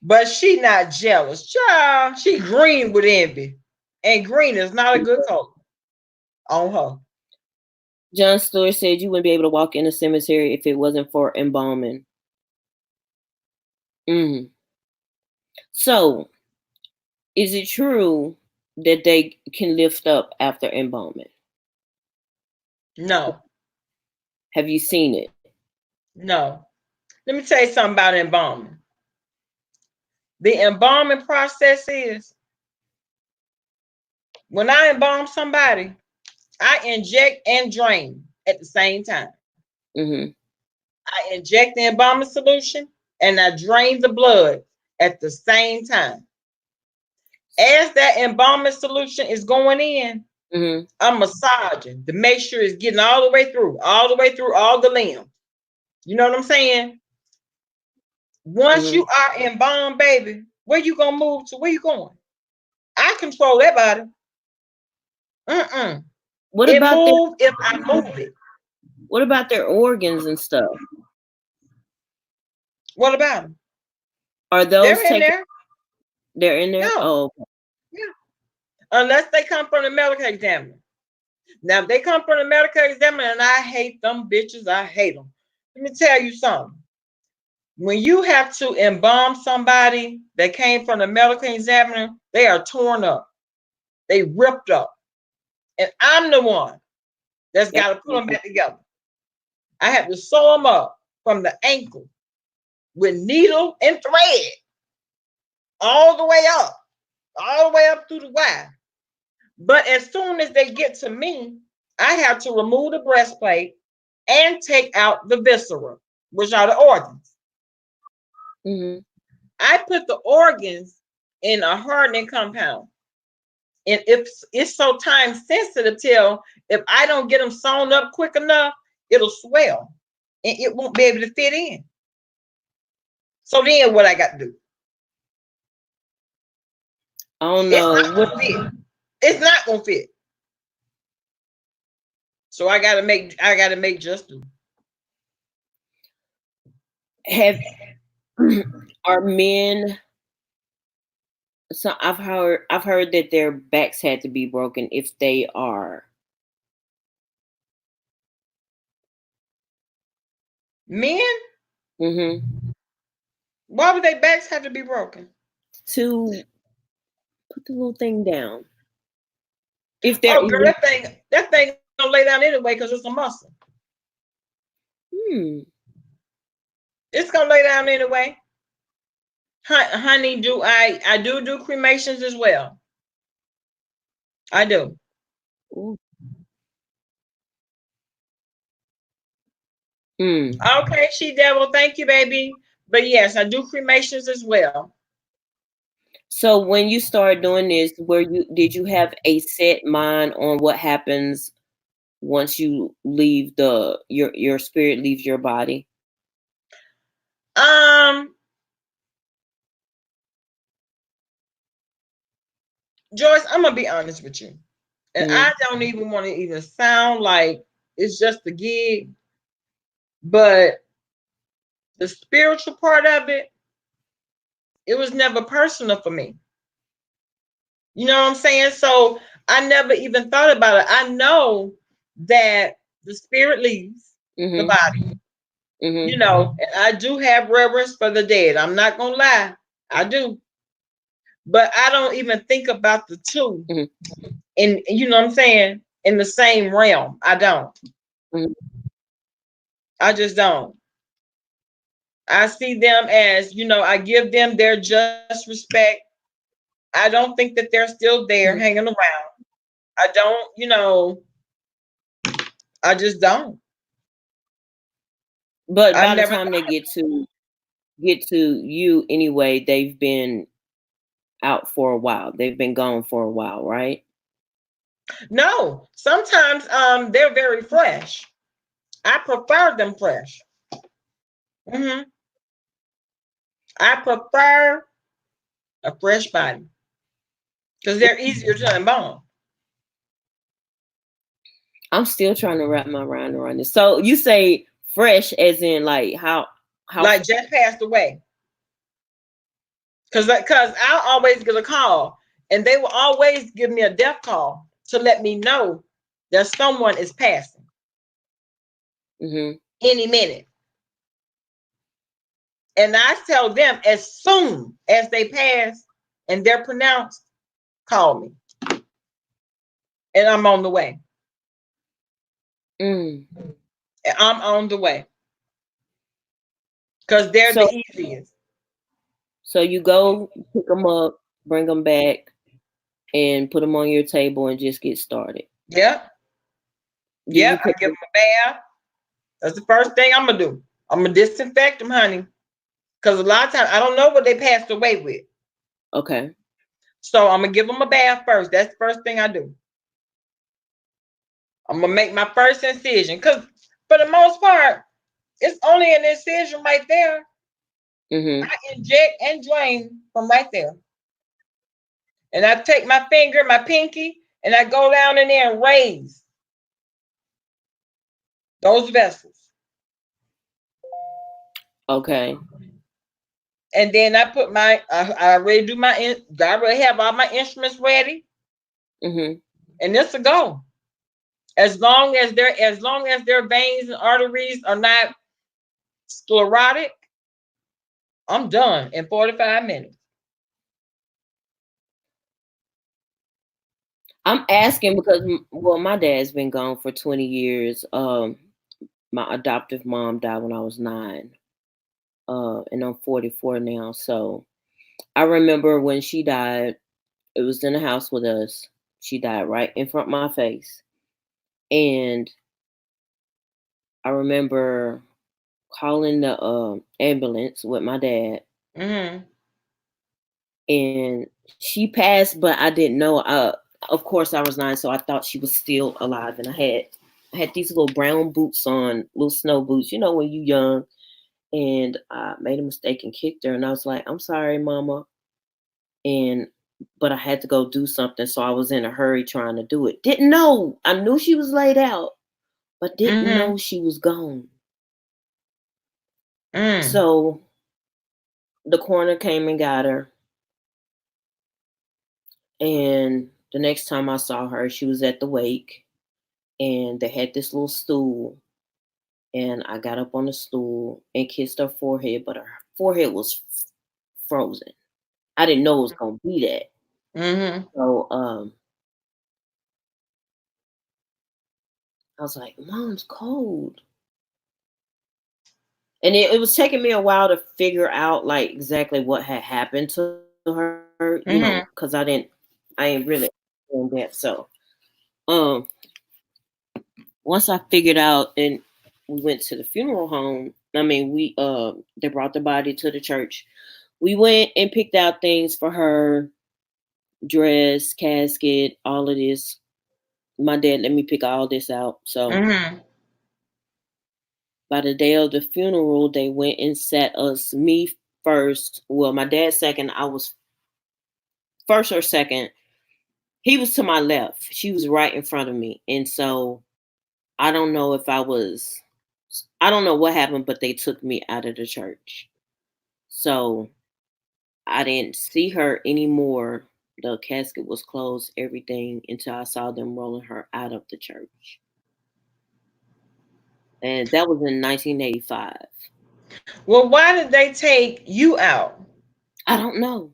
But she not jealous. Child, she green with envy. And green is not a good color on her. John Stewart said you wouldn't be able to walk in a cemetery if it wasn't for embalming. So, is it true that they can lift up after embalming? No. Have you seen it? No. Let me tell you something about embalming. The embalming process is when I embalm somebody, I inject and drain at the same time. I inject the embalming solution and I drain the blood at the same time. As that embalming solution is going in, Mm-hmm. I'm massaging to make sure it's getting all the way through all the limbs. You know what I'm saying? Once you Mm-hmm. are in bond, baby, where you gonna move to? Where you going? I control that body. Mm-mm. What It about their move if I move it. what about their organs and stuff? What about them? Are those They're in taken? there. They're in there? No, Oh, yeah. Unless they come from the medical examiner. Now, if they come from the medical examiner, and I hate them bitches, I hate them. Let me tell you something. When you have to embalm somebody that came from the medical examiner, they are torn up. They ripped up. And I'm the one that's okay. got to put them back together. I had to sew them up from the ankle with needle and thread all the way up, all the way up through the wire. But as soon as they get to me, I have to remove the breastplate and take out the viscera, which are the organs. Mm-hmm. I put the organs in a hardening compound. And if it's so time sensitive, till if I don't get them sewn up quick enough, it'll swell and it won't be able to fit in. So then what I got to do? I don't It's know not gonna fit. It's not gonna fit. So I gotta make just do. have are men. So I've heard that their backs had to be broken if they are. Men, Mm-hmm. why would their backs have to be broken? To put the little thing down. If they're Oh, girl, elite. that thing gonna lay down anyway because it's a muscle. Hmm. It's gonna lay down anyway. Honey, I do cremations as well. I do. Ooh. Hmm. Okay, she devil. Thank you, baby. But yes, I do cremations as well. So when you started doing this, did you have a set mind on what happens once you leave your spirit leaves your body? Um, Joyce, I'm gonna be honest with you, and Mm-hmm. I don't even want to even sound like it's just a gig, but the spiritual part of it, it was never personal for me. You know what I'm saying? So I never even thought about it. I know that the spirit leaves the Mm-hmm. body, Mm-hmm. and I do have reverence for the dead. I'm not gonna lie, I do, but I don't even think about the two, Mm-hmm. and you know what I'm saying, in the same realm. I don't. Mm-hmm. I just don't. I see them as, I give them their just respect. I don't think that they're still there Mm-hmm. hanging around. I don't, I just don't. But I've by the never time they get to you anyway, they've been out for a while. They've been gone for a while, right? no. Sometimes they're very fresh. I prefer them fresh. hmm I prefer a fresh body because they're easier to embalm. I'm still trying to wrap my mind around this. So you say fresh as in like how Like just passed away. Because I'll always get a call, and they will always give me a death call to let me know that someone is passing mm-hmm. any minute. And I tell them as soon as they pass and they're pronounced, call me, and I'm on the way. Mm. I'm on the way because they're So the easiest. so you go pick them up, bring them back, and put them on your table and just get started. Yep, Do you yep. I put give them a bath. That's the first thing I'm gonna do. I'm gonna disinfect them, honey, because a lot of times I don't know what they passed away with. okay? So I'm gonna give them a bath first. That's the first thing I do. I'm gonna make my first incision because, for the most part, it's only an incision right there. Mm-hmm. I inject and drain from right there, and I take my finger, my pinky, and I go down in there and raise those vessels, Okay. and then I put I already do I already have all my instruments ready, Mm-hmm. and this will go. As long as their veins and arteries are not sclerotic, I'm done in 45 minutes. I'm asking because, well, my dad's been gone for 20 years. My adoptive mom died when I was 9. And I'm 44 now. So I remember when she died, it was in the house with us. She died right in front of my face. And I remember calling the ambulance with my dad. Mm-hmm. And she passed, but I didn't know. Of course, I was 9, so I thought she was still alive. And I had these little brown boots on, little snow boots. You know, when you young. And I made a mistake and kicked her. And I was like, "I'm sorry, Mama." And but I had to go do something, so I was in a hurry trying to do it. Didn't know. I knew she was laid out, but didn't Mm-hmm. know she was gone. Mm. So the coroner came and got her. And the next time I saw her, she was at the wake, and they had this little stool. And I got up on the stool and kissed her forehead, but her forehead was frozen. I didn't know it was gonna be that. Mm-hmm. So I was like, "Mom's cold." And it was taking me a while to figure out like exactly what had happened to her, because Mm-hmm. I ain't really in that. So um once I figured out, and we went to the funeral home. I mean, we they brought the body to the church. We went and picked out things for her, dress, casket, all of this. My dad let me pick all this out. So Mm-hmm. by the day of the funeral, they went and sat us, me first. Well, my dad second. I was first or second. He was to my left. She was right in front of me. And so I don't know if I don't know what happened, but they took me out of the church. So I didn't see her anymore. The casket was closed, everything, until I saw them rolling her out of the church. And that was in 1985. Well, why did they take you out? I don't know.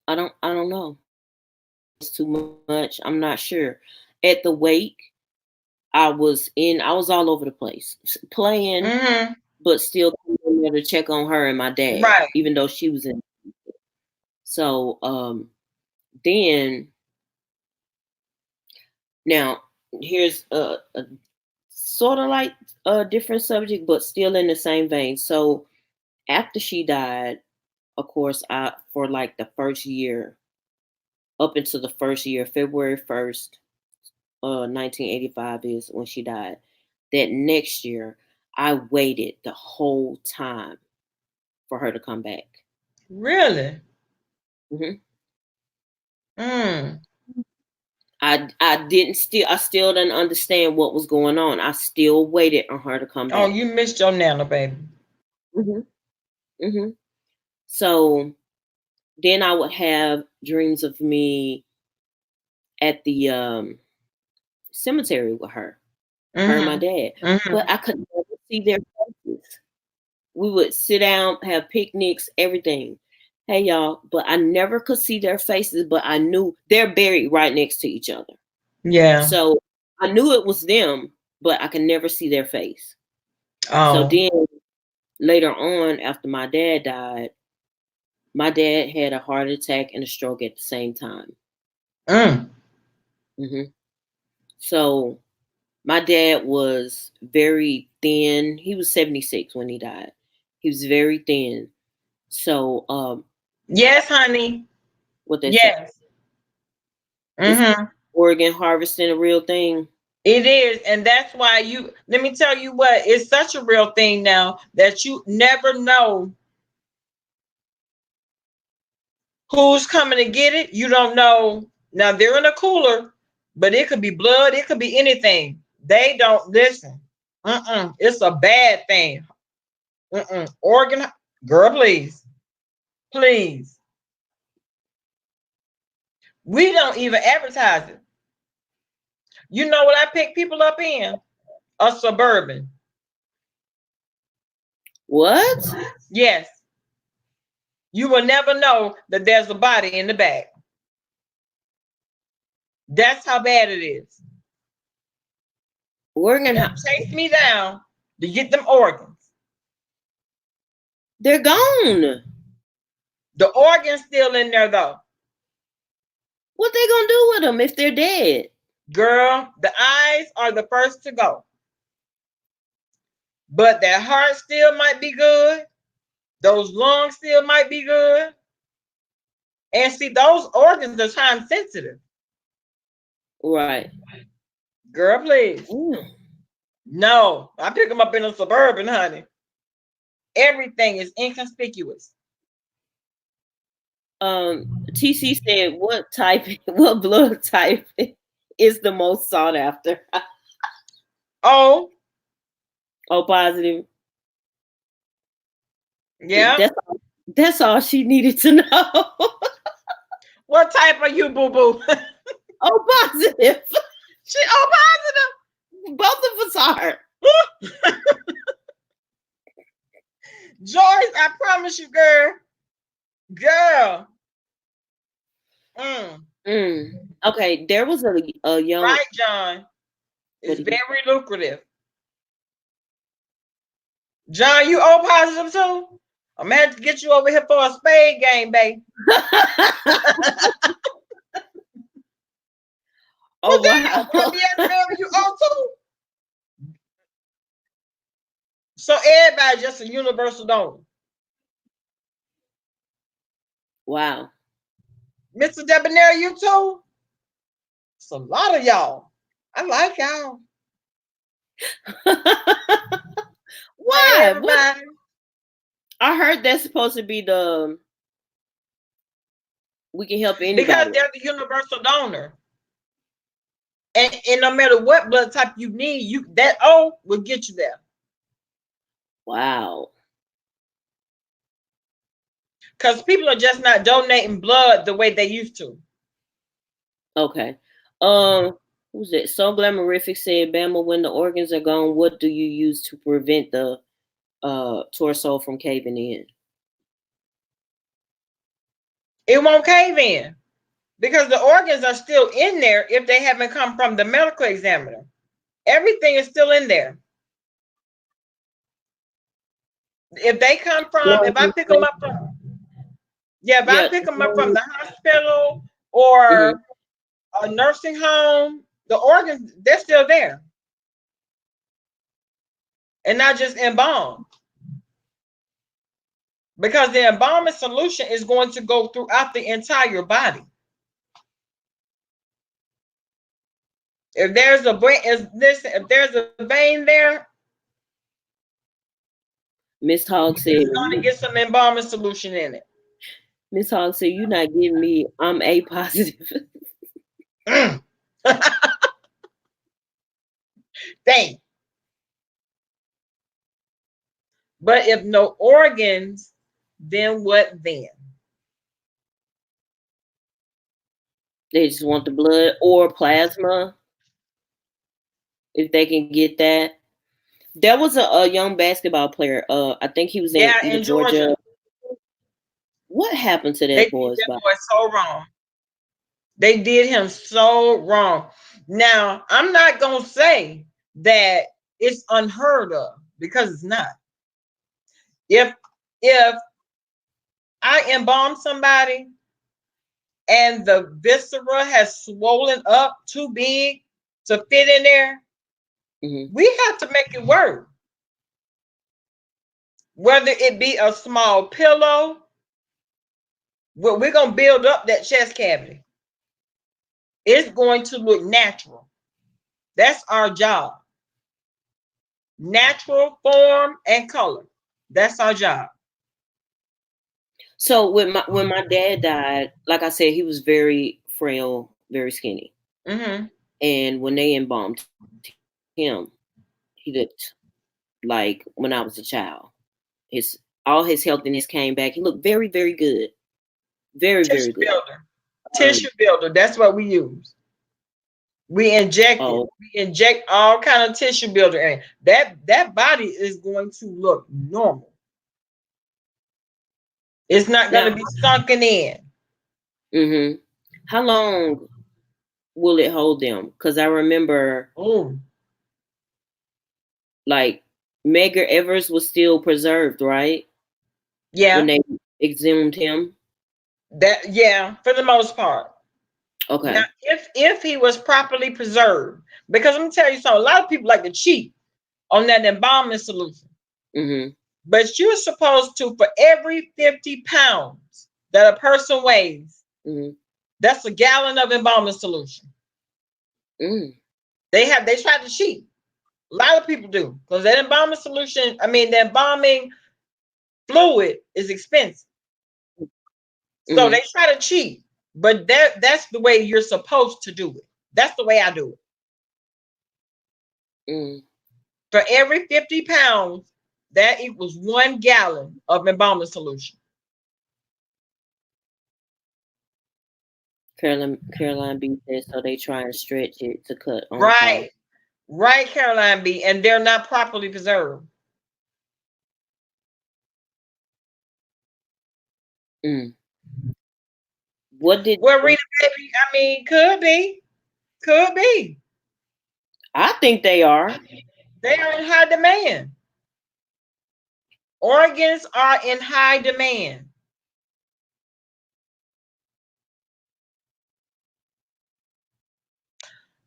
I don't know. It's too much. I'm not sure. At the wake, I was all over the place playing, Mm-hmm. but still coming in there to check on her and my dad, Right. even though she was in. So then now here's a sort of like a different subject, but still in the same vein. So after she died, of course, I for like the first year, up until the first year, February 1st, 1985 is when she died. That next year, I waited the whole time for her to come back. Really? hmm Mm. I still didn't understand what was going on. I still waited on her to come Oh, back. you missed your nana, baby. hmm hmm So then I would have dreams of me at the cemetery with her and my Mm-hmm. dad, Mm-hmm. but I could never see their faces. We would sit down, have picnics, everything. Hey y'all, but I never could see their faces, but I knew they're buried right next to each other. Yeah. So I knew it was them, but I could never see their face. So Oh. then later on, after my dad died, my dad had a heart attack and a stroke at the same time. Mm. hmm So my dad was very thin. He was 76 when he died. He was very thin. So Yes, honey. what they say, Yes. it's Mm-hmm. organ harvesting a real thing? It is, and that's why let me tell you what, it's such a real thing now that you never know who's coming to get it. You don't know. Now they're in a cooler, but it could be blood, it could be anything. They don't listen. It's a bad thing. Organ, girl, please. Please. We don't even advertise it. You know what I pick people up in? A Suburban. What? Yes. You will never know that there's a body in the back. That's how bad it is. Organ chase me down to get them organs. They're gone. The organ's still in there though. What they gonna do with them if they're dead? Girl, the eyes are the first to go. But that heart still might be good. Those lungs still might be good. And see, those organs are time sensitive. Right. Girl, please. No, I pick them up in a Suburban, honey. Everything is inconspicuous. TC said, what blood type is the most sought after? Oh, positive. Yeah. That's all she needed to know. What type are you, boo-boo? Positive. She positive. Both of us are. Joyce, I promise you, girl. Okay, there was a young... Right, John. It's very lucrative. John, you O positive too? I'm gonna have to get you over here for a spade game, babe. Oh, wow. You O too? So everybody just a universal donor. Wow. Mr. Debonair, you too? It's a lot of y'all. I like y'all. Why? What? I heard that's supposed to be we can help anybody. Because they're the universal donor. And no matter what blood type you need, that O will get you there. Wow. Because people are just not donating blood the way they used to. Okay. Who's it? So Glamorific said, Bama, when the organs are gone, what do you use to prevent the torso from caving in? It won't cave in because the organs are still in there if they haven't come from the medical examiner. Everything is still in there. If they come from, if I pick them up from, I pick them up from the hospital or a nursing home, the organs, they're still there. And not just embalmed. Because the embalming solution is going to go throughout the entire body. If there's a brain, if there's a vein there, Miss Hogg said, it's going to get some embalming solution in it. Miss Hogg said, you're not giving me, I'm A positive. Dang. But if no organs, then what then? They just want the blood or plasma. If they can get that. There was a young basketball player. I think he was in Georgia. What happened to that boy's body? Boy so wrong. They did him so wrong. Now, I'm not going to say that it's unheard of because it's not. If I embalm somebody and the viscera has swollen up too big to fit in there, we have to make it work. Whether it be a small pillow, we're going to build up that chest cavity. It's going to look natural. That's our job. Natural form and color. That's our job. So when my dad died, like I said, he was very frail, very skinny. Mm-hmm. And when they embalmed him, he looked like when I was a child. His all his healthiness came back. He looked very, very good. Very, very Tissue good. builder. Tissue builder. That's what we use. We inject it. Oh, We inject all kind of tissue builder in. That body is going to look normal. It's not going to now, be sunken in. how long will it hold them? Because I remember, Oh, like, Medgar Evers was still preserved, right? When yeah. they exhumed him. Yeah, for the most part. Now, Okay. if he was properly preserved, because let me tell you something, a lot of people like to cheat on that embalming solution. Mm-hmm. But you're supposed to, for every 50 pounds that a person weighs, Mm-hmm. that's a gallon of embalming solution. Mm. They try to cheat. A lot of people do, because that embalming solution, I mean, the embalming fluid is expensive. So Mm-hmm. they try to cheat, but that's the way you're supposed to do it. That's the way I do it. Mm. For every 50 pounds, that equals 1 gallon of embalming solution. Caroline B said so they try and stretch it to cut on Right, cost. right, Caroline B. And they're not properly preserved. Mm. What did Well, Rita, baby, I mean, could be. I think they are? They are in high demand. Organs are in high demand.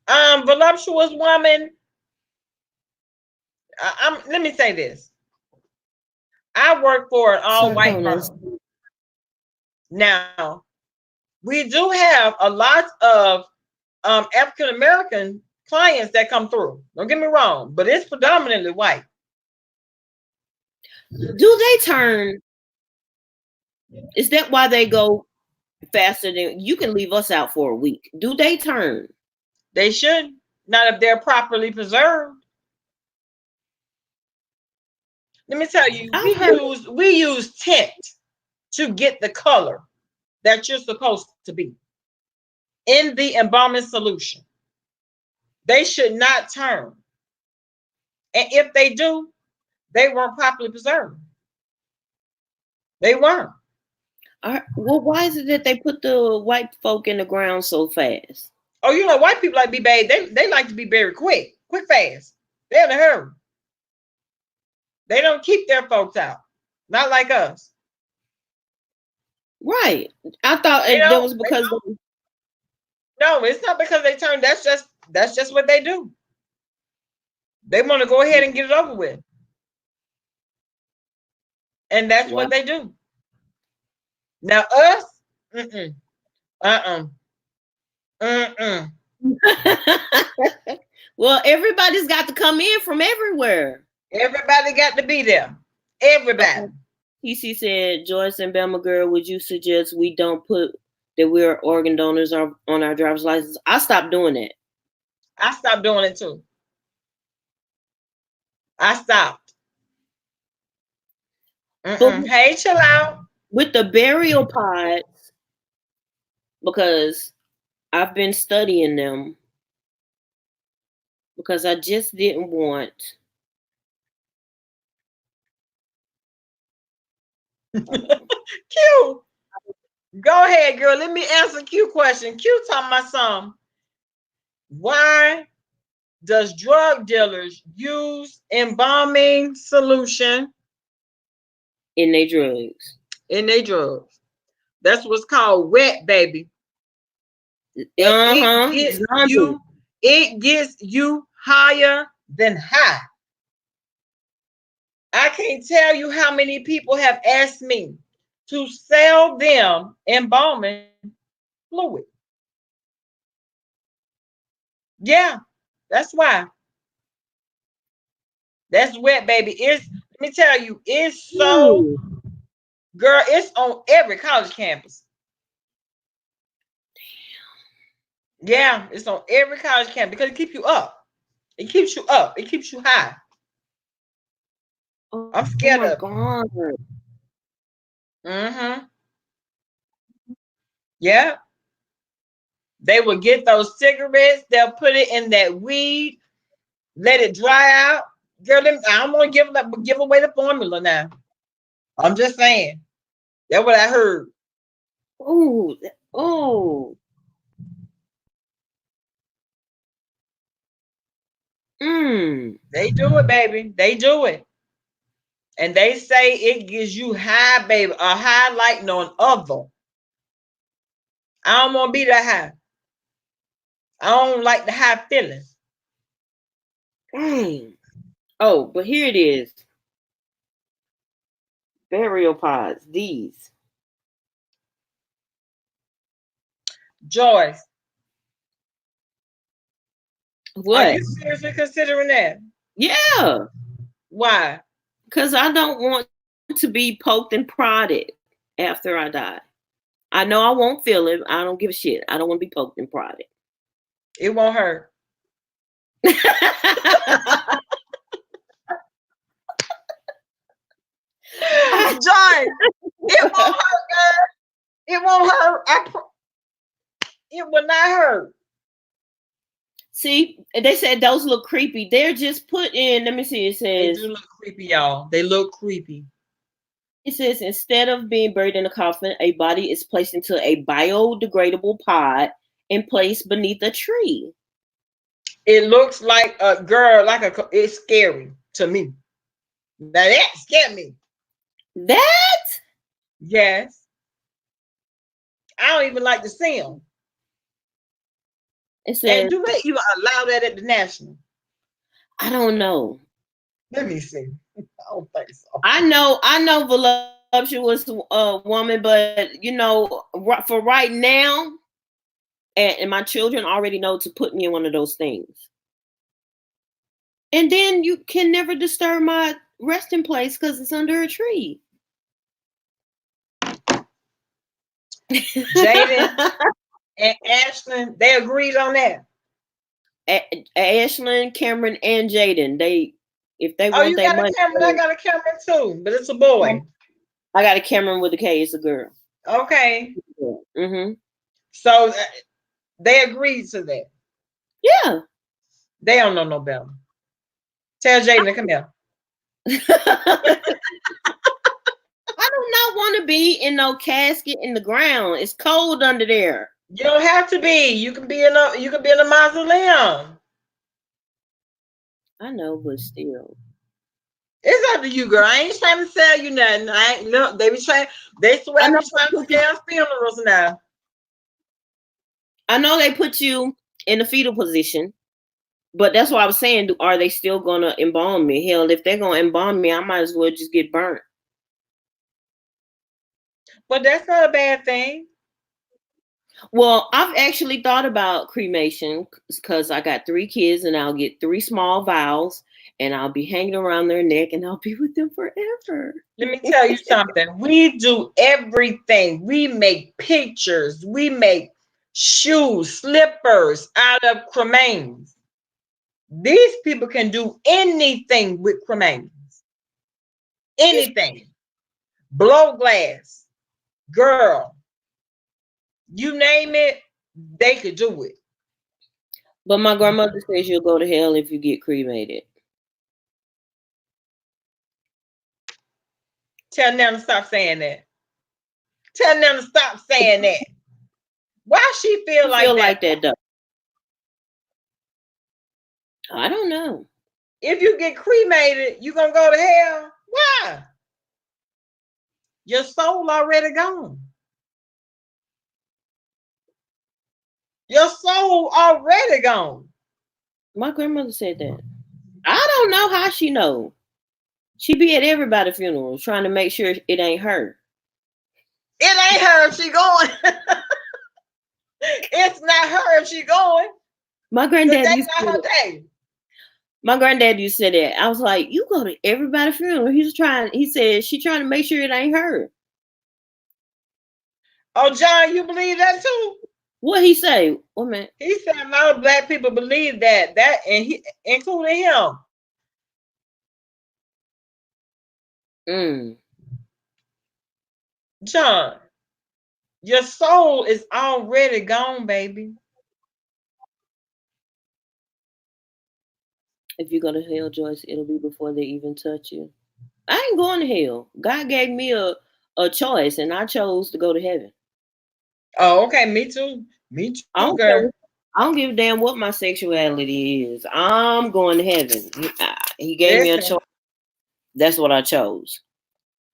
Voluptuous woman. Let me say this. I work for an all-white Sarconas. firm. Now, we do have a lot of African American clients that come through. Don't get me wrong, but it's predominantly white. Do they turn? Is that why they go faster than you can leave us out for a week? Do they turn? They should not if they're properly preserved. Let me tell you, I've heard. we use tint to get the color that you're supposed to be in the embalming solution. They should not turn, and if they do, they weren't properly preserved. They weren't. Well, why is it that they put the white folk in the ground so fast? Oh, you know, white people like to be buried. They like to be buried quick, fast. They're in a hurry. They don't keep their folks out. Not like us. Right. I thought They that don't. was because they, No, it's not because they turn. That's just what they do. They want to go ahead and get it over with, and that's wow. what they do. Now us, uh, mm. Well, everybody's got to come in from everywhere. Everybody got to be there. Everybody. Okay. TC said, Joyce and Bama Girl, would you suggest we don't put that we're organ donors on our driver's license? I stopped doing that. I stopped doing it too. I stopped. But Hey, chill out. with the burial pods, because I've been studying them, because I just didn't want. Q, go ahead, girl. Let me answer Q question. Q talking about some. Why does drug dealers use embalming solution In their drugs. in their drugs? That's what's called wet, baby. And Zombie. it gets you higher than high. I can't tell you how many people have asked me to sell them embalming fluid. Yeah, that's why. That's wet, baby. It's let me tell you, it's so Ooh. girl, it's on every college campus. Yeah, it's on every college campus because it keeps you up. It keeps you up. It keeps you high. I'm Oh scared my of it. God. Mm-hmm. Yeah. They will get those cigarettes, they'll put it in that weed, let it dry out. Girl, I don't want to give away the formula now. I'm just saying. That's what I heard. Oh, oh. Mm. They do it, baby. They do it. And they say it gives you high, baby, a high like no other. I don't want to be that high. I don't like the high feeling. Dang. Oh, but here it is. Burial pods. These. Joyce, are What? you seriously considering that? Yeah. Why? Because I don't want to be poked and prodded after I die. I know I won't feel it. I don't give a shit. I don't want to be poked and prodded. It won't hurt. Joyce, it won't hurt, girl. It won't hurt. It will not hurt. See, they said those look creepy. They're just put in. Let me see. They do look creepy, y'all. They look creepy. It says instead of being buried in a coffin, a body is placed into a biodegradable pod and placed beneath a tree. It looks like a girl, it's scary to me. Now that scared me. That? Yes. I don't even like to see them. It And says, do they even allow that at the National? I don't know. Let me see. I don't think so. I know voluptuous woman, but for right now, and my children already know to put me in one of those things. And then you can never disturb my resting place because it's under a tree. Jaden and Ashlyn, they agreed on that. Ashlyn, Cameron, and Jaden, if they Oh, want you their got a money, Cameron. I got a Cameron too, but it's a boy. I got a Cameron with a K. It's a girl. Okay. Mm-hmm. So they agreed to that. Yeah. They don't know no better. Tell Jaden to come here. I do not want to be in no casket in the ground. It's cold under there. You don't have to be. You can be in a mausoleum. I know, but still. It's up to you, girl. I ain't trying to sell you nothing. I ain't look. They swear I know be trying to scale funerals now. I know they put you in the fetal position, but that's what I was saying. Are they still gonna embalm me? Hell, if they're gonna embalm me, I might as well just get burnt. But that's not a bad thing. Well, I've actually thought about cremation because I got 3 kids and I'll get 3 small vials and I'll be hanging around their neck and I'll be with them forever. Let me tell you something. We do everything. We make pictures. We make shoes, slippers out of cremains. These people can do anything with cremains. Anything. Blow glass. Girl. You name it, they could do it. But my grandmother says you'll go to hell if you get cremated. Tell them to stop saying that. Tell them to stop saying that. Why she feel like that? Though? I don't know. If you get cremated, you gonna go to hell? Why? Your soul already gone. Your soul already gone. My grandmother said that. I don't know how she know. She be at everybody's funeral trying to make sure it ain't her. It ain't her if she going. It's not her if she going. My Because granddad that's used not to her day. My granddad used to say that. I was like, you go to everybody's funeral. He said, she trying to make sure it ain't her. Oh, John, you believe that too? What he say? What man? He said a lot of black people believe that. And he, including him. Mm. John, your soul is already gone, baby. If you go to hell, Joyce, it'll be before they even touch you. I ain't going to hell. God gave me a choice, and I chose to go to heaven. Oh, okay. Me too. Me I too, don't care. girl. I don't give a damn what my sexuality is. I'm going to heaven. He gave me a Listen, choice. That's what I chose.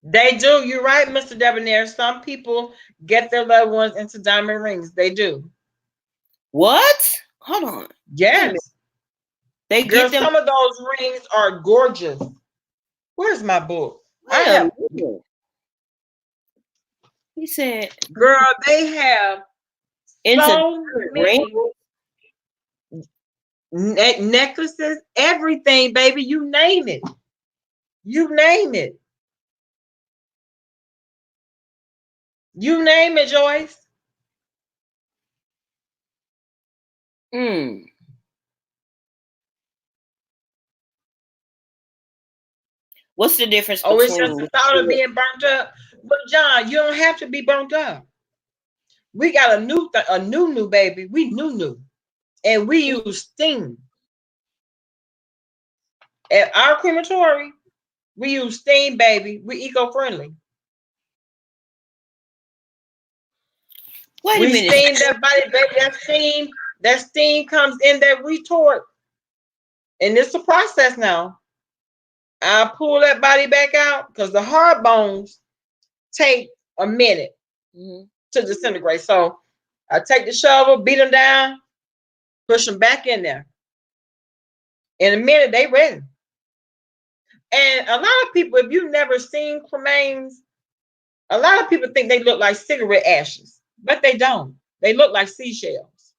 they do. You're right, Mr. Debonair. Some people get their loved ones into diamond rings. They do. What? Hold on. Wait a minute. Yes. They Girl, get them. some of those rings are gorgeous. Where's my book? I Wait a have, minute. He said, girl, they have into so ring. many necklaces, everything, baby. You name it. You name it. You name it, Joyce. Mm. What's the difference Oh, it's just between? the thought of being burnt up. But John, you don't have to be burnt up. We got a new baby. We new, and we use steam at our crematory. We use steam, baby. We eco-friendly. Wait a We minute. steam that body, baby. That steam comes in that retort, and it's a process now. I pull that body back out because the hard bones take a minute to disintegrate. So I take the shovel, beat them down, push them back in there. In a minute, they ready. And a lot of people, if you've never seen cremains, a lot of people think they look like cigarette ashes, but they don't. They look like seashells.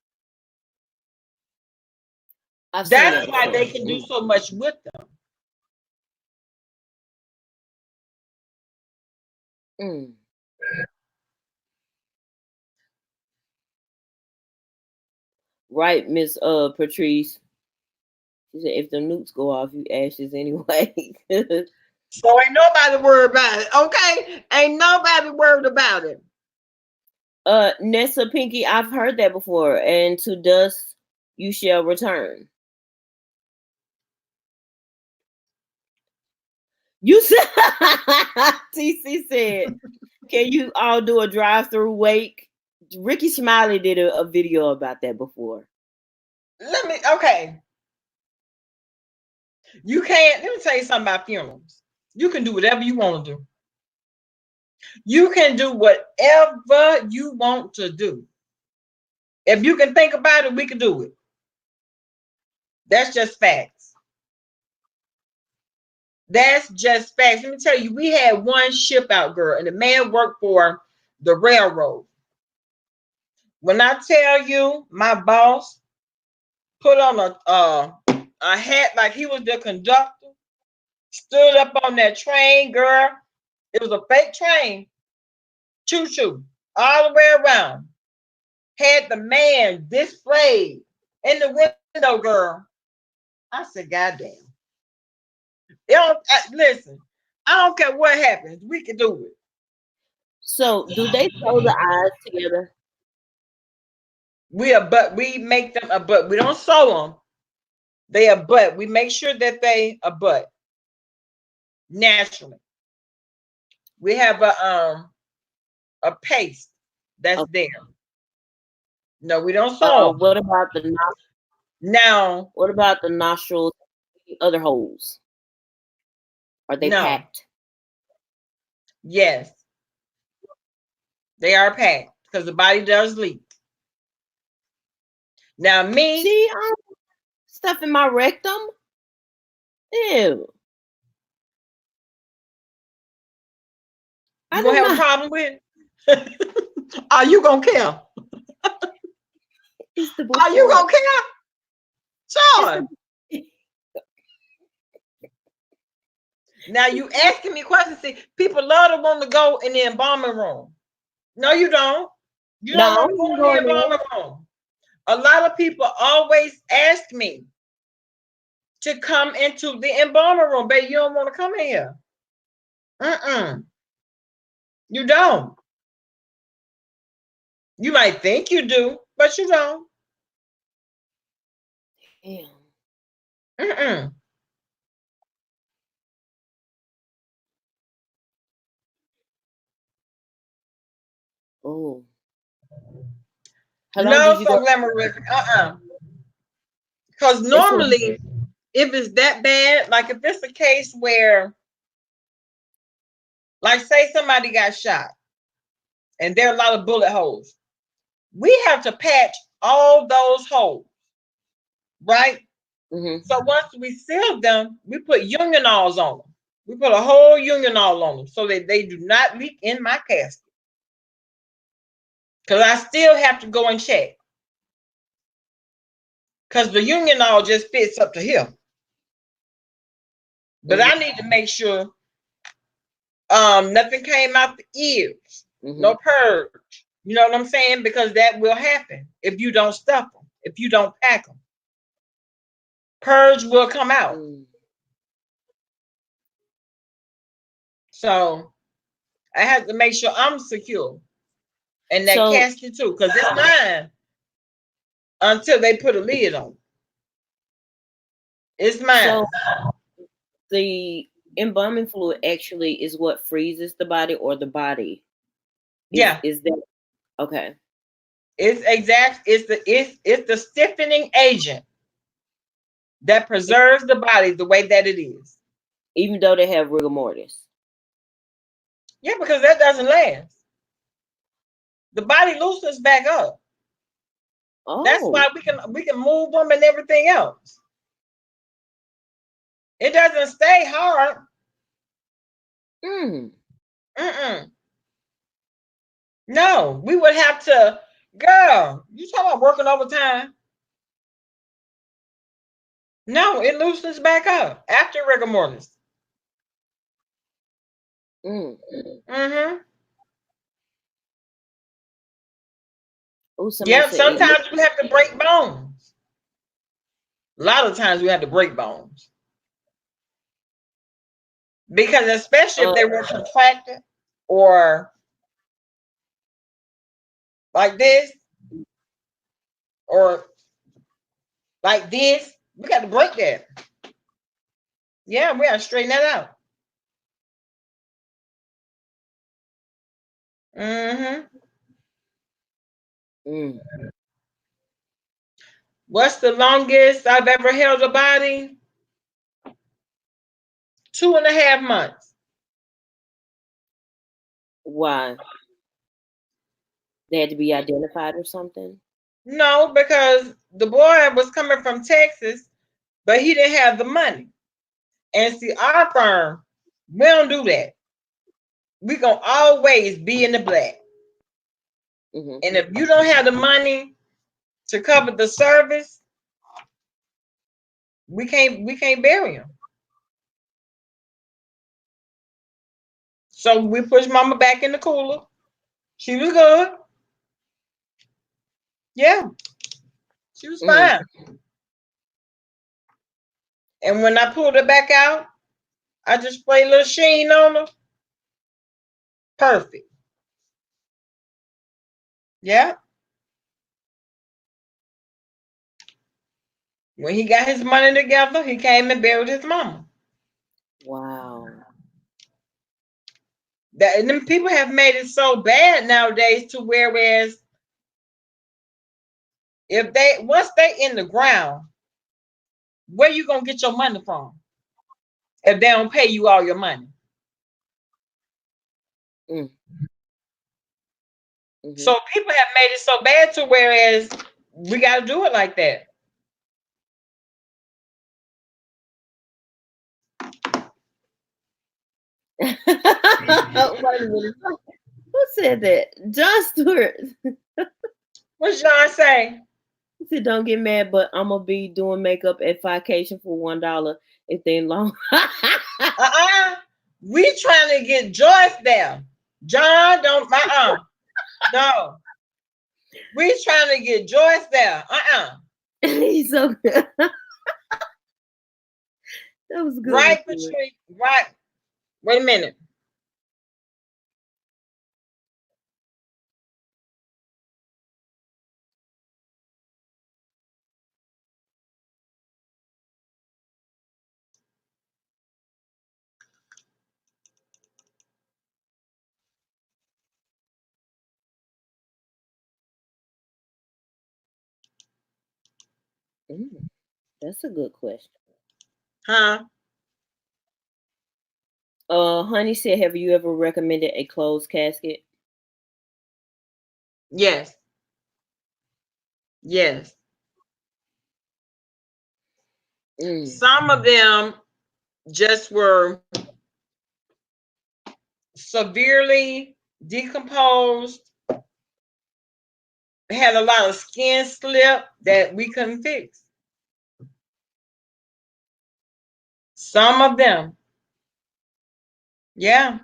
I've seen That's that why they before. can do so much with them. Mm. Right, Miss Patrice. She said, if the nukes go off, you ashes anyway. So ain't nobody worried about it. Okay? Ain't nobody worried about it. Nessa Pinky, I've heard that before. And to dust you shall return. You said TC said, can you all do a drive-through wake? Ricky Smiley did a video about that before. Okay. You can't, let me tell you something about funerals. You can do whatever you want to do. You can do whatever you want to do. If you can think about it, we can do it. That's just facts. That's just facts. Let me tell you, we had one ship out girl, and the man worked for the railroad. When I tell you, my boss put on a hat like he was the conductor, stood up on that train, girl. It was a fake train, choo choo, all the way around. Had the man displayed in the window, girl. I said, God damn. Listen, I don't care what happens. We can do it. So do they sew the eyes together? We make them a butt. We don't sew them. They are butt. We make sure that they are butt naturally. We have a paste that's there. No, we don't sew them. What about the Now, what about the nostrils, other holes? Are they no, packed? yes, they are packed because the body does leak. Now, me, See, I'm stuff in my rectum. Ew. you gonna have a problem with it? Are you gonna care? It's the Are you gonna care? It's Sure. the Now you asking me questions. See, people love to want to go in the embalming room. No, you don't. You don't no, want to you go can in the go in there. embalming room. A lot of people always ask me to come into the embalming room, baby. You don't want to come in here. Mm-mm. You don't. You might think you do, but you don't. Damn. Mm-mm. Oh, how long No, did you so go? glamorous. Because It's a normally, if it's that bad, like if it's a case where, like, say somebody got shot and there are a lot of bullet holes, we have to patch all those holes, right? So once we seal them, we put unionals on them. We put a whole unionol on them so that they do not leak in my casket. Because I still have to go and check. Because the unionol just fits up to here. But I need to make sure nothing came out the ears, no purge. You know what I'm saying? Because that will happen if you don't stuff them, if you don't pack them. Purge will come out. So I have to make sure I'm secure. And that So, casket too, because it's mine until they put a lid on it. It's mine. so the embalming fluid actually is what freezes the body, or the body Yeah. is that okay? It's exact, it's the stiffening agent that preserves the body the way that it is. Even though they have rigor mortis. Yeah, because that doesn't last. The body loosens back up. That's Oh, why we can move them and everything else. It doesn't stay hard. mm. Mm-mm. No, we would have to, girl, you talking about working overtime? No, it loosens back up after rigor mortis. Mm. Mm-hmm. Oh, somebody Yep, said it looks. sometimes we have to break bones. A lot of times we have to break bones. Because especially if Uh, they were contracted or like this or like this, we got to break that. Yeah, we got to straighten that out. Mm-hmm. mm. What's the longest I've ever held a body? 2.5 months. Why? They had to be identified or something? No, because the boy was coming from Texas, but he didn't have the money. And see, our firm, we don't do that. We gonna always be in the black. And if you don't have the money to cover the service, we can't bury him. So we pushed mama back in the cooler. She was good. Yeah, she was fine. And when I pulled her back out, I just sprayed a little sheen on her. Perfect. Yeah. When he got his money together, he came and buried his mama. Wow. That and them people have made it so bad nowadays to whereas if they once they in the ground, where you gonna get your money from if they don't pay you all your money? Mm. So people have made it so bad to whereas we got to do it like that. Wait a minute. Who said that? John Stewart. What's John say? He said, "Don't get mad, but I'm gonna be doing makeup at Vacation for $1 if they ain't long." We trying to get Joyce there. John, don't. No. We trying to get Joyce there. He's so good. That was good. Right, Patrice. Right. Wait a minute. That's a good question. Huh? Honey said, "Have you ever recommended a closed casket?" Yes. Yes. Some of them just were severely decomposed, had a lot of skin slip that we couldn't fix. Some of them. Yeah.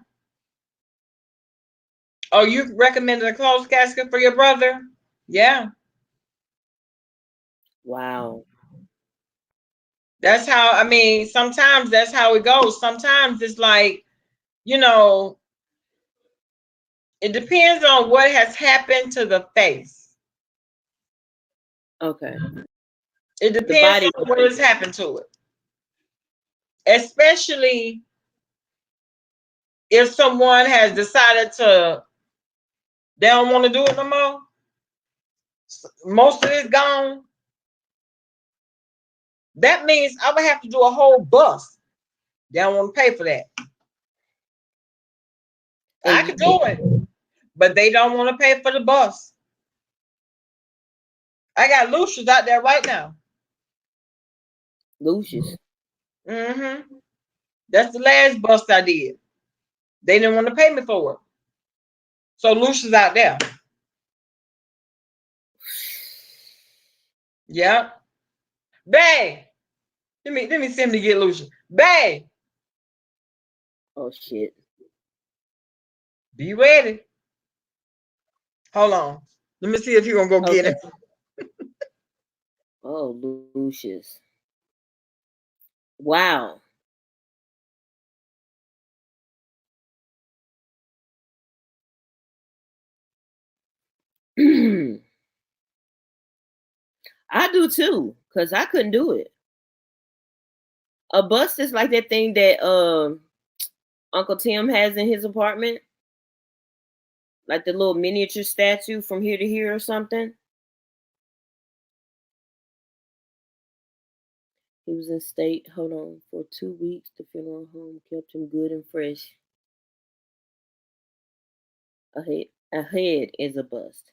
Oh, you recommended a closed casket for your brother? Yeah. Wow. That's how, I mean, sometimes that's how it goes. Sometimes it's like, you know, it depends on what has happened to the face. Okay. It depends on what has happened to it. Especially if someone has decided they don't want to do it no more. Most of it's gone. That means I would have to do a whole bust. They don't want to pay for that. I could do it, but they don't want to pay for the bus. I got Lucius out there right now. Lucius. Mm-hmm. That's the last bust I did. They didn't want to pay me for it. So Lucius out there. Yep. Bae. Let me send him to get Lucius. Bae. Oh shit. Be ready. Hold on. Let me see if you're gonna go get him. Oh, Lucius. Wow. I do too, because I couldn't do it. A bust is like that thing that Uncle Tim has in his apartment. Like the little miniature statue from here to here or something. He was in state, hold on, for 2 weeks. The funeral home kept him good and fresh. A head is a bust.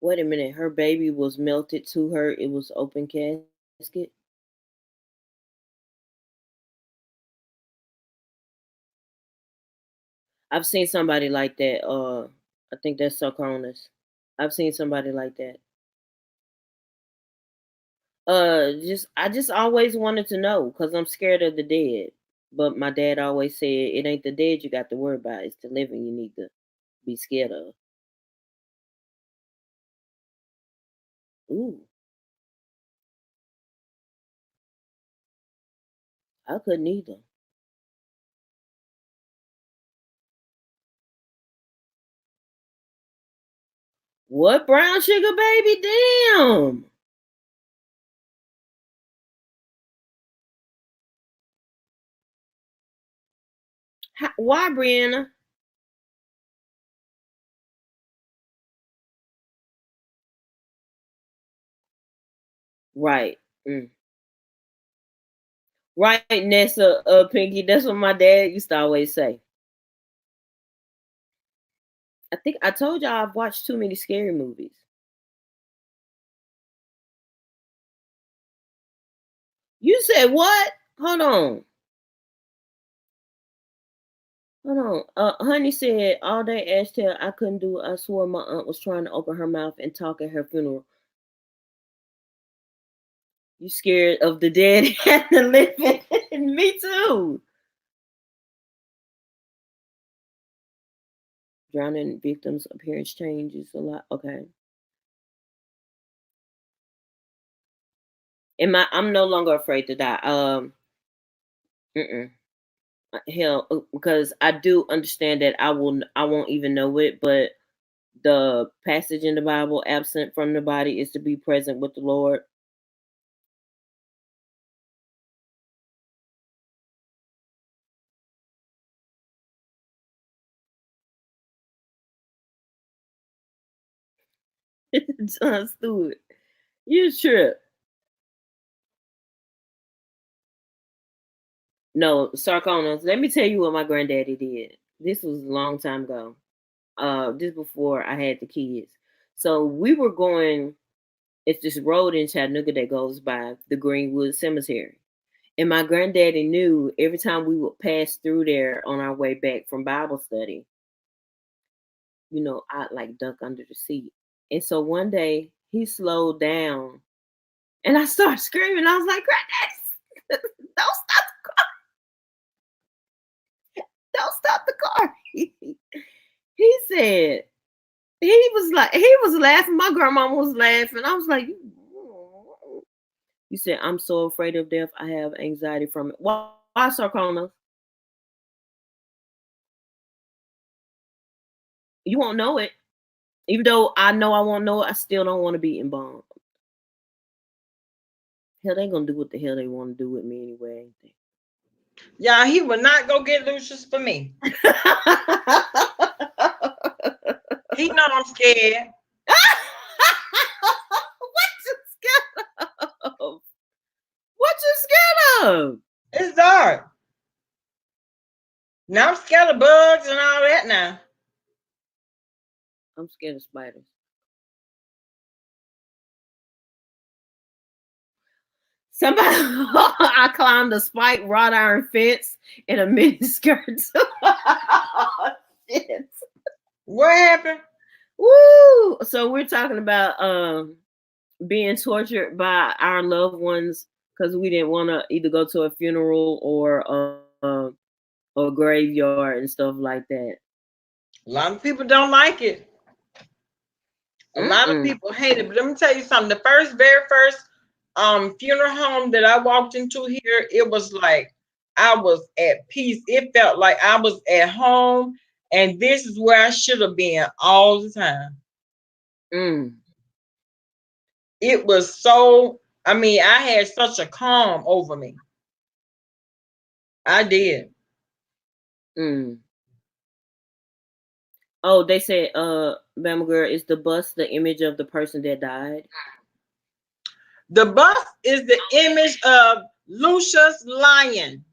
Wait a minute, her baby was melted to her. It was open casket. I've seen somebody like that. I think that's Sarconis. I've seen somebody like that. Just I just always wanted to know because I'm scared of the dead. But my dad always said it ain't the dead you got to worry about; it's the living you need to be scared of. Ooh, I couldn't either. What brown sugar baby? Damn. Why, Brianna? Right. Mm. Right, Nessa, Pinky. That's what my dad used to always say. I think I told y'all I've watched too many scary movies. You said what? Hold on. Hold on. Honey said all day Ashtel I couldn't do it. I swore my aunt was trying to open her mouth and talk at her funeral. You scared of the dead and the living? Me too. Drowning victims' appearance changes a lot. Okay. I'm no longer afraid to die. Mm-mm. Hell, because I do understand that I won't even know it, but the passage in the Bible, absent from the body is to be present with the Lord. John Stewart, you trip. No, Sarconas. Let me tell you what my granddaddy did. This was a long time ago. This before I had the kids. So we were going. It's this road in Chattanooga that goes by the Greenwood Cemetery, and my granddaddy knew every time we would pass through there on our way back from Bible study, I'd like duck under the seat. And so one day he slowed down, and I started screaming. I was like, "Granddaddy, don't stop the car! Don't stop the car!" He said he was laughing. My grandma was laughing. I was like, "You said I'm so afraid of death. I have anxiety from it. Why Sarcona? You won't know it. Even though I know I won't know it, I still don't want to be embalmed. Hell, they gonna do what the hell they want to do with me anyway, ain't they?" Yeah, he will not go get Lucius for me. He know I'm scared. What you scared of? What you scared of? It's dark. Now I'm scared of bugs and all that now. I'm scared of spiders. Somebody, I climbed a spiked wrought iron fence in a mini skirt. Shit. What happened? Woo! So we're talking about being tortured by our loved ones because we didn't want to either go to a funeral or graveyard and stuff like that. A lot of people don't like it. A lot of people hate it. But let me tell you something. The very first funeral home that I walked into here, it was like I was at peace. It felt like I was at home, and this is where I should have been all the time. It was so, I mean, I had such a calm over me. I did. Oh, they said, Bama Girl, is the bust the image of the person that died? The bust is the image of Lucius Lion.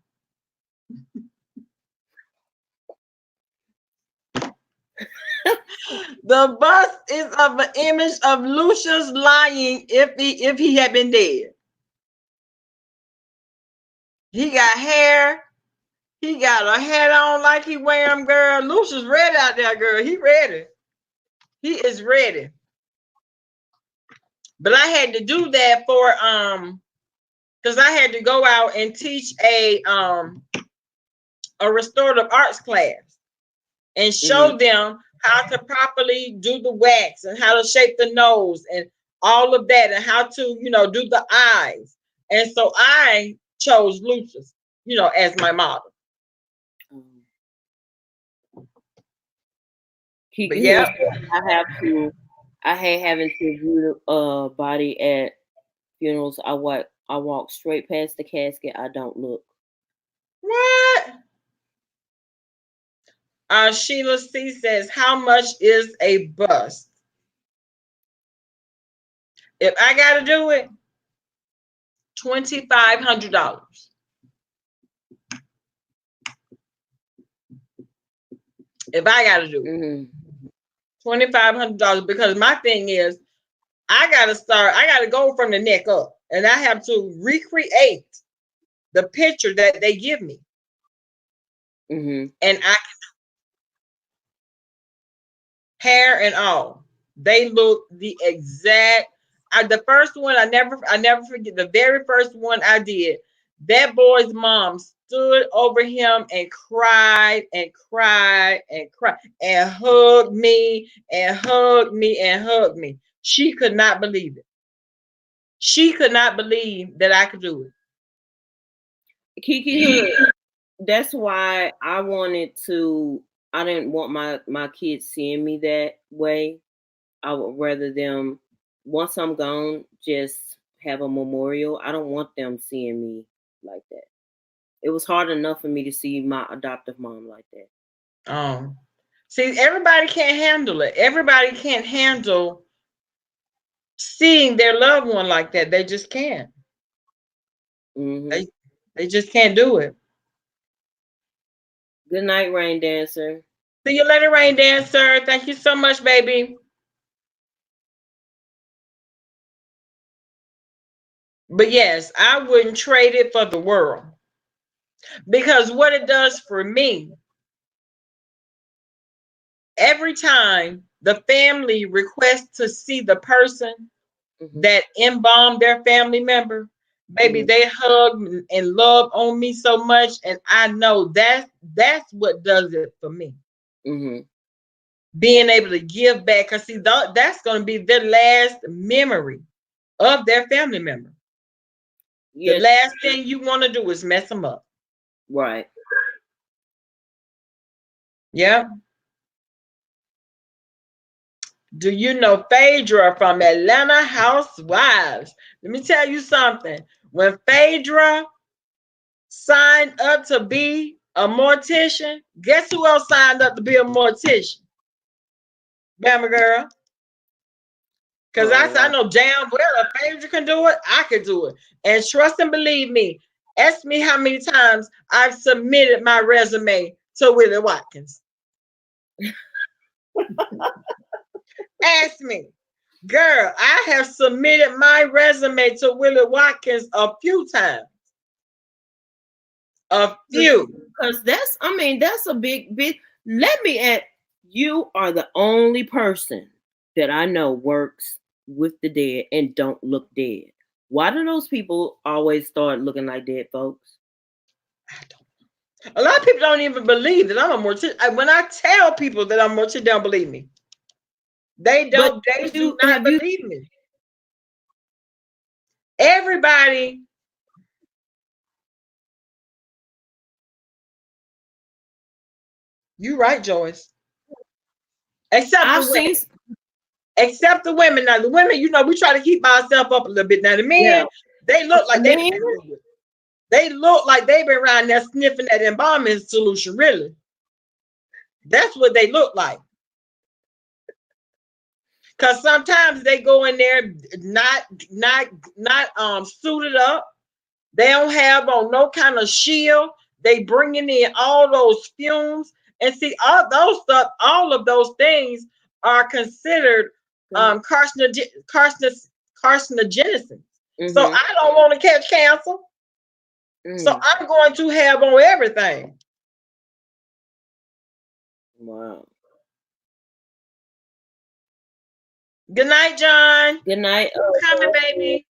The bust is of an image of Lucius Lion if he had been dead. He got hair. He got a hat on like he wearing, girl. Lucius ready out there, girl. He ready. He is ready. But I had to do that for because I had to go out and teach a restorative arts class and show them how to properly do the wax and how to shape the nose and all of that and how to, do the eyes. And so I chose Lucius, as my model. But yeah, I hate having to view the body at funerals. I walk straight past the casket. I don't look. What? Sheila C says, how much is a bust? If I got to do it, $2,500. If I got to do it, $2,500, because my thing is, I got to go from the neck up, and I have to recreate the picture that they give me. Mm-hmm. And I hair and all. They look the exact. The first one I never forget. The very first one I did. That boy's mom stood over him and cried and cried and cried and hugged me and hugged me and hugged me. She could not believe it. She could not believe that I could do it. Kiki Hood. That's why I wanted to. I didn't want my kids seeing me that way. I would rather them, once I'm gone, just have a memorial. I don't want them seeing me like that. It was hard enough for me to see my adoptive mom like that. Um, See, everybody can't handle it. Everybody can't handle seeing their loved one like that. They just can't. Hmm. They they just can't do it. Good night, Rain Dancer. See you later, Rain Dancer. Thank you so much, baby. But yes, I wouldn't trade it for the world because what it does for me, every time the family requests to see the person Mm-hmm. that embalmed their family member, baby, Mm-hmm. they hug and love on me so much, and I know that's what does it for me. Mm-hmm. Being able to give back, because see, that's going to be their last memory of their family member. The Yes. last thing you want to do is mess them up. Right. Yeah. Do you know Phaedra from Atlanta Housewives? Let me tell you something. When Phaedra signed up to be a mortician, guess who else signed up to be a mortician? Bama girl. Because I Oh, know damn well if Phaedra can do it, I can do it. And trust and believe me, ask me how many times I've submitted my resume to Willie Watkins. Ask me. Girl, I have submitted my resume to Willie Watkins a few times. A few. because that's a big. Let me add. You are the only person that I know works with the dead and don't look dead. Why do those people always start looking like dead folks? A lot of people don't even believe that I'm a mortician. When I tell people that I'm a mortician, they don't believe me. They But don't, they do you not have you believe me. Everybody, you right, Joyce. Except the I've women. seen Except the women. Now the women, we try to keep ourselves up a little bit. Now the men, yeah. they look like they've Man, been through it. They look like they've been around there sniffing that embalming solution, really. That's what they look like. Cause sometimes they go in there not suited up. They don't have on no kind of shield. They bringing in all those fumes and see all those stuff. All of those things are considered carcinogenesis. So mm-hmm. I don't want to catch cancer. So Mm. I'm going to have on everything. Wow. Good night, John. Good night. Coming, baby.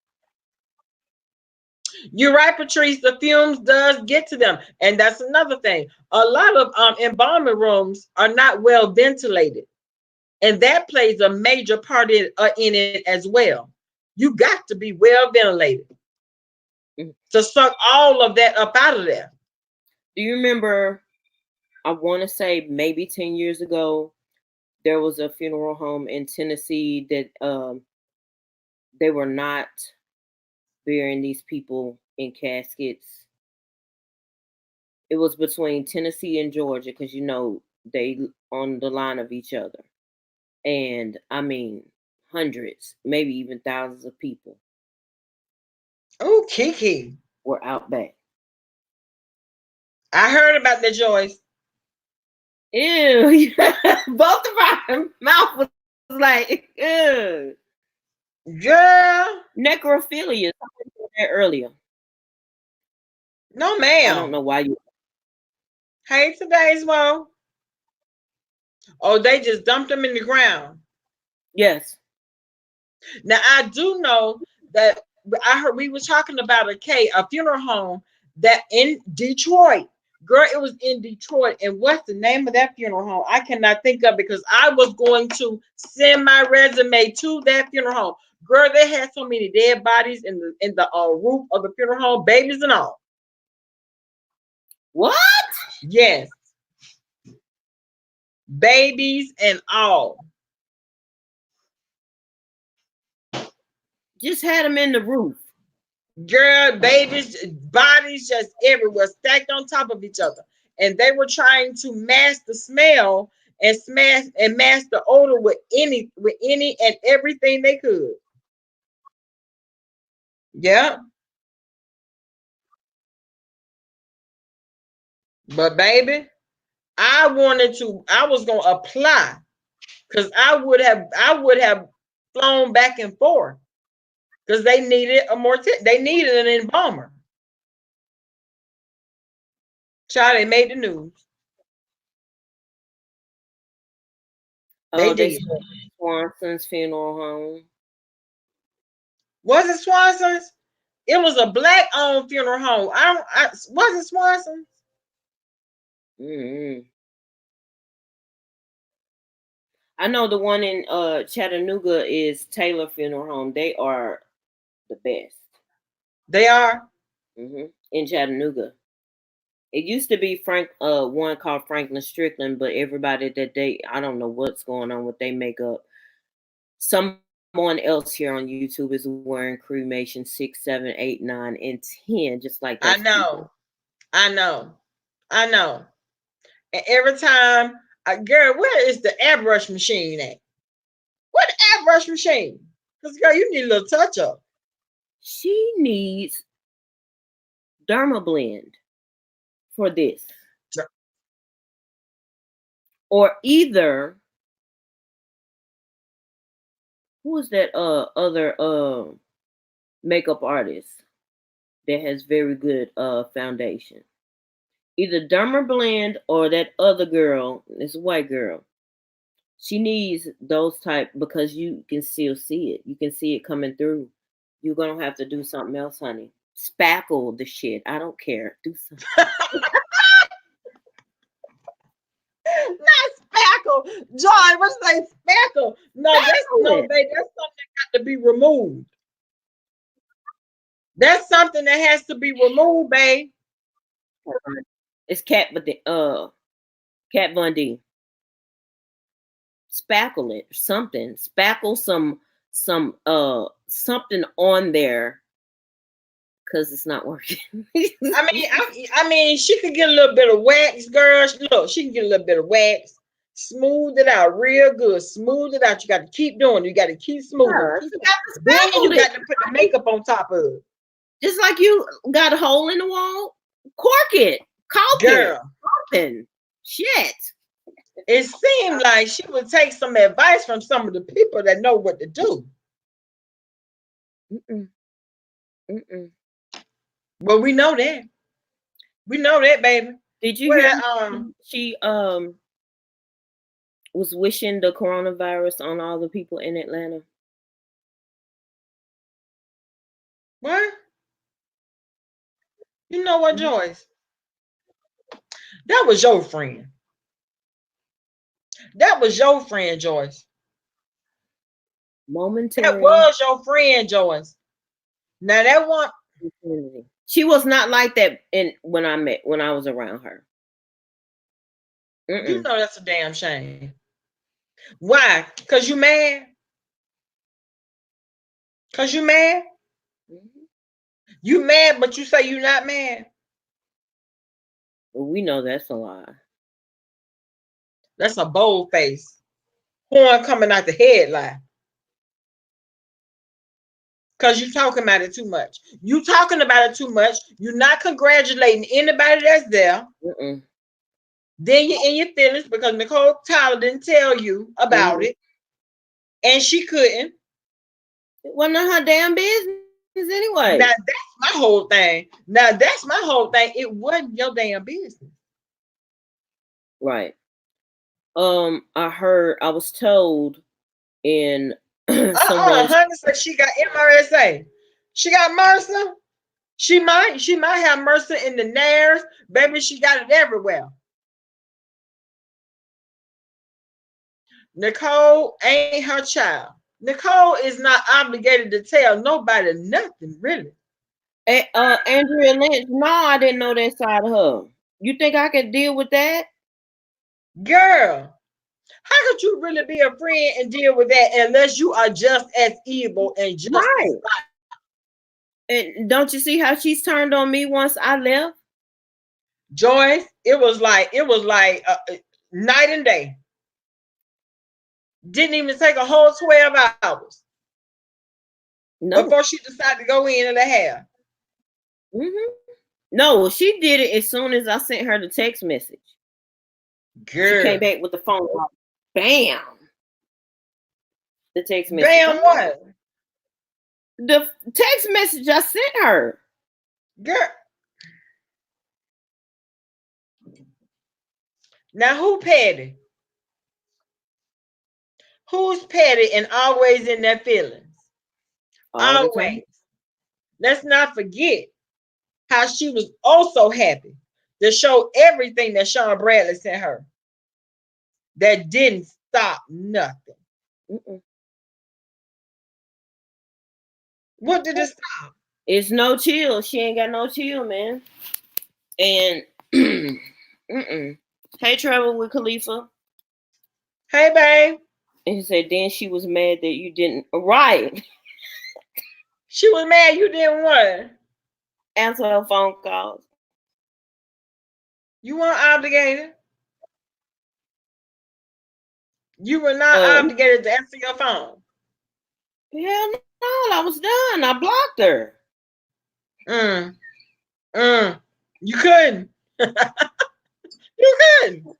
You're right, Patrice. The fumes does get to them, and that's another thing. A lot of embalming rooms are not well ventilated, and that plays a major part in it as well. You got to be well ventilated to suck all of that up out of there. Do you remember? I want to say maybe 10 years ago, there was a funeral home in Tennessee that they were not burying these people in caskets. It was between Tennessee and Georgia because they on the line of each other, and hundreds, maybe even thousands of people Oh, Kiki. were out back. I heard about the Joyce. Ew! Both of our mouth was like, ew. Girl. Necrophilia. Something there earlier. No, I don't ma'am. know why you. Hey, today's Mo. Oh, they just dumped him in the ground. Yes. Now I do know that I heard we were talking about a funeral home that in Detroit. Girl, it was in Detroit. And what's the name of that funeral home? I cannot think of, because I was going to send my resume to that funeral home. Girl, they had so many dead bodies in the roof of the funeral home, babies and all. What? Yes, babies and all. Just had them in the roof. Girl, babies, bodies just everywhere, stacked on top of each other. And they were trying to mask the smell and mask the odor with any and everything they could. Yeah. But baby, I was gonna apply, because I would have flown back and forth, because they needed an embalmer. Child, they made the news. They Oh, they did. said Swanson's funeral home. Was it Swanson's? It was a black owned funeral home. Was it Swanson's? Mm-hmm. I know the one in Chattanooga is Taylor Funeral Home. They are the best. They are. In Chattanooga. It used to be one called Franklin Strickland, but everybody I don't know what's going on with their makeup. Someone else here on YouTube is wearing cremation 6, 7, 8, 9, and 10, just like those I people. know. I know. I know. And every time, girl, where is the airbrush machine at? What the airbrush machine? Because girl, you need a little touch up. She needs Dermablend for this. Or either, who is that other makeup artist that has very good foundation? Either Dermablend or that other girl, this white girl. She needs those type, because you can still see it. You can see it coming through. You're gonna have to do something else, honey. Spackle the shit. I don't care. Do something. Not spackle. Joy, what's that spackle? No, Spackle babe, that's something that got to be removed. That's something that has to be removed, babe. It's Cat Von D. Spackle it. Something. Spackle something on there, because it's not working. I mean, she could get a little bit of wax, girl. Look, she can get a little bit of wax, smooth it out real good, smooth it out. You got to keep doing it. You got to keep smoothing. Yeah, you got to Then spackle you got to put the makeup on top of it. Just like you got a hole in the wall, cork it, caulk it, something. Shit. It seemed like she would take some advice from some of the people that know what to do. Well, we know that. We know that, baby. Did you hear she was wishing the coronavirus on all the people in Atlanta? What? You know what, Joyce? That was your friend. That was your friend, Joyce. Momentary. That was your friend, Joyce. Now that one, she was not like that when I was around her. You know that's a damn shame. Why? Because you mad? Because you mad? You mad, but you say you not mad? Well, we know that's a lie. That's a bold face. Horn coming out the headline. Because you talking about it too much. You talking about it too much. You're not congratulating anybody that's there. Then you're in your feelings because Nicole Tyler didn't tell you about it. And she couldn't. It wasn't her damn business anyway. Now that's my whole thing. It wasn't your damn business. Right. I was told in someone's Honey said she got MRSA. She got MRSA. She might have MRSA in the nares. Baby, she got it everywhere. Nicole ain't her child. Nicole is not obligated to tell nobody nothing, really. Andrea Lynch. No, I didn't know that side of her. You think I could deal with that? Girl, how could you really be a friend and deal with that unless you are just as evil and just Right. as bad? And don't you see how she's turned on me once I left? Joyce, it was like night and day. Didn't even take a whole 12 hours No. before she decided to go in and a half. Mm-hmm. No, she did it as soon as I sent her the text message. Girl. She came back with the phone call. Bam. The text message. Bam what? The text message I sent her. Girl. Now who petty? Who's petty and always in their feelings? Always. Let's not forget how she was also happy to show everything that Sean Bradley sent her. That didn't stop nothing. Mm-mm. What did it stop? It's no chill. She ain't got no chill, man. And hey, Travel with Khalifa. Hey, babe. And he said, then she was mad that you didn't. Right. She was mad you didn't what? Answer her phone calls. You weren't obligated. You were not obligated to answer your phone. Hell no, I was done. I blocked her. You couldn't. You couldn't.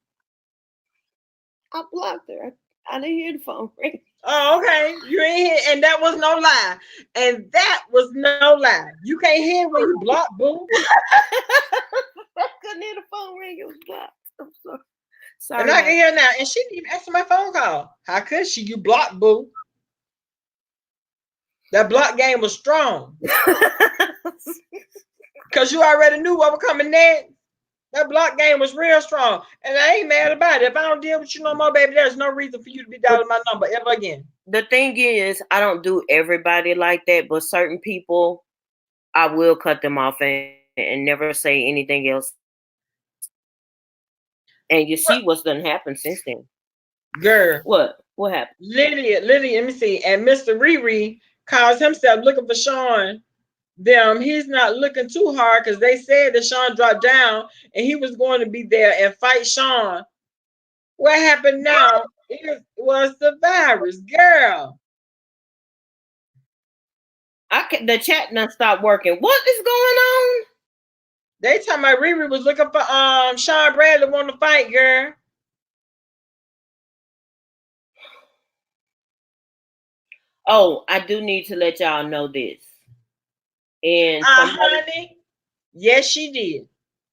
I blocked her. I didn't hear the phone ring. Oh, okay. You ain't hear, and that was no lie. And that was no lie. You can't hear when you block, boo. I couldn't hear the phone ring. It was blocked. I'm sorry. Sorry. And I can hear now. And she didn't even answer my phone call. How could she? You blocked, boo. That block game was strong. Because you already knew what was coming next. That block game was real strong. And I ain't mad about it. If I don't deal with you no more, baby, there's no reason for you to be dialing my number ever again. The thing is, I don't do everybody like that, but certain people, I will cut them off and never say anything else. And you see what's done happened since then. Girl. What happened? Lydia, let me see. And Mr. Riri calls himself looking for Sean. He's not looking too hard because they said that Sean dropped down and he was going to be there and fight Sean. What happened now? It was the virus, girl. The chat done stopped working. What is going on? They talking about Riri was looking for Sean Bradley want to fight, girl. Oh, I do need to let y'all know this. And honey, yes, she did.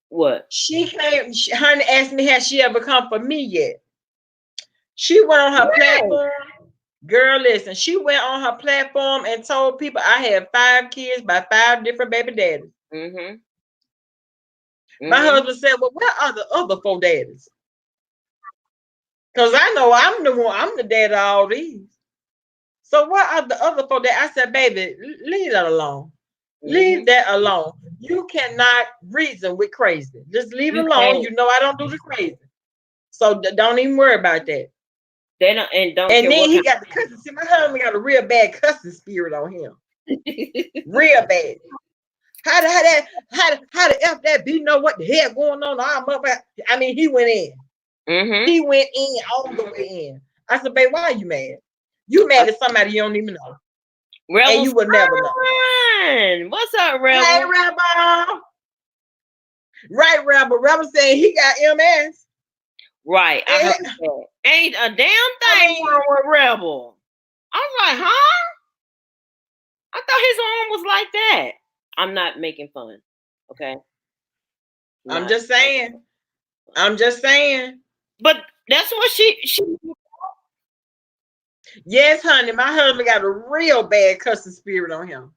What? She came. Honey asked me, has she ever come for me yet? She went on her platform. Girl, listen, she went on her platform and told people I had 5 kids by 5 different baby daddies. My husband said, well, where are the other 4 daddies? Because I know I'm the dad of all these. So what are the other 4 daddies? I said, baby, leave that alone. Leave that alone. You cannot reason with crazy. Just leave it alone. You know I don't do the crazy. So don't even worry about that. They don't and don't. And then he got the cussing. See, my husband got a real bad cussing spirit on him. Real bad. How the F that B know what the hell going on? I mean, he went in. He went in all the way in. I said, babe, why are you mad? You mad at somebody you don't even know. Rebel, and you would never know. What's up, Rebel? Hey, Rebel. Right, Rebel. Rebel said he got MS. Right. I heard that. Ain't a damn thing wrong with Rebel. I was like, huh? I thought his arm was like that. I'm not making fun. Okay. I'm just saying. I'm just saying. But that's what she Yes, honey, my husband got a real bad cussing spirit on him.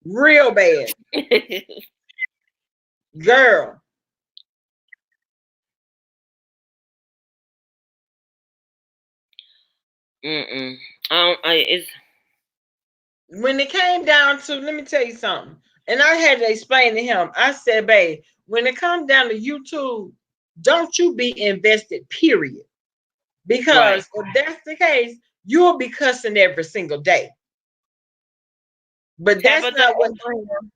Real bad. Girl. Mm-mm. It's When it came down to, let me tell you something. And I had to explain to him. I said, babe, when it comes down to YouTube, don't you be invested, period. right. Because if that's the case, you'll be cussing every single day. But that's Tabitha not what, Abraham.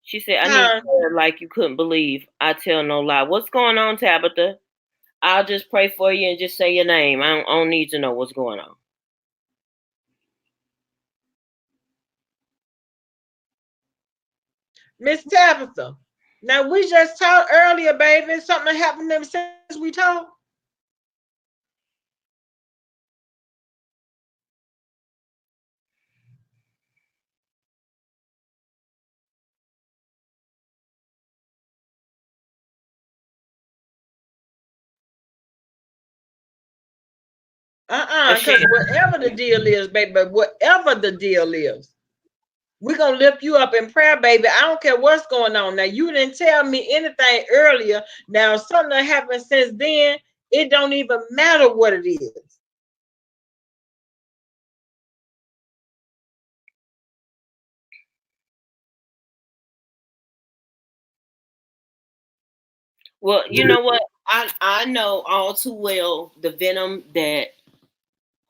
She said, I need huh? prayer like you couldn't believe. I tell no lie. What's going on, Tabitha? I'll just pray for you and just say your name. I don't need to know what's going on. Miss Tabitha. Now we just talked earlier, baby. Something happened to them since we talked. Because Ashan. whatever the deal is, baby, but whatever the deal is, we're gonna lift you up in prayer, baby. I don't care what's going on. Now, you didn't tell me anything earlier. Now, something that happened since then, it don't even matter what it is. Well, you know what? I know all too well the venom that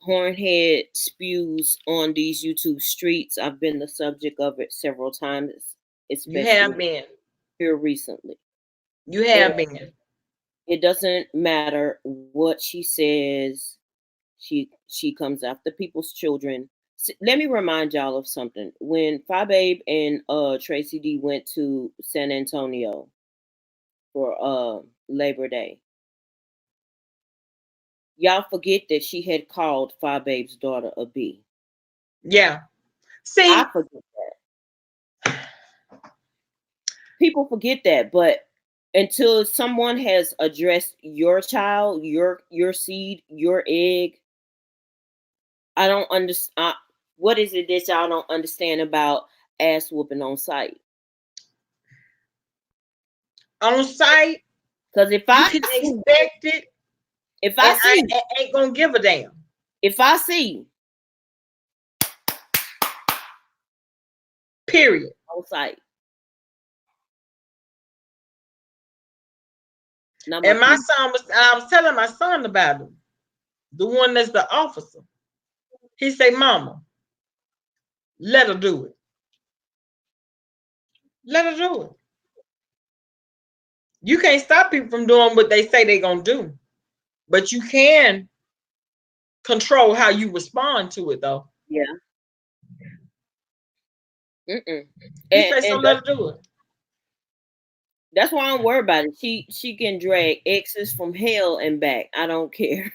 Hornhead spews on these YouTube streets. I've been the subject of it several times, You have especially been. here recently. You And have been. it doesn't matter what she says. She comes after people's children. Let me remind y'all of something. When Fababe and Tracy D went to San Antonio for Labor Day, y'all forget that she had called Fababe's daughter a B. Yeah. I See, forget that. People forget that, but until someone has addressed your child, your seed, your egg, I don't understand. What is it that y'all don't understand about ass whooping on site? on site, Because if you I can see, expect it, if and I see, I ain't gonna give a damn. if I see Period. on site, not my And my kid. son was, I was telling my son about him, the one that's the officer. He say, Mama, let her do it. Let her do it. You can't stop people from doing what they say they're gonna do, but you can control how you respond to it, though. Yeah. Mm-mm. He say, so And let her do it. that's why I don't worry about it. She can drag exes from hell and back. I don't care.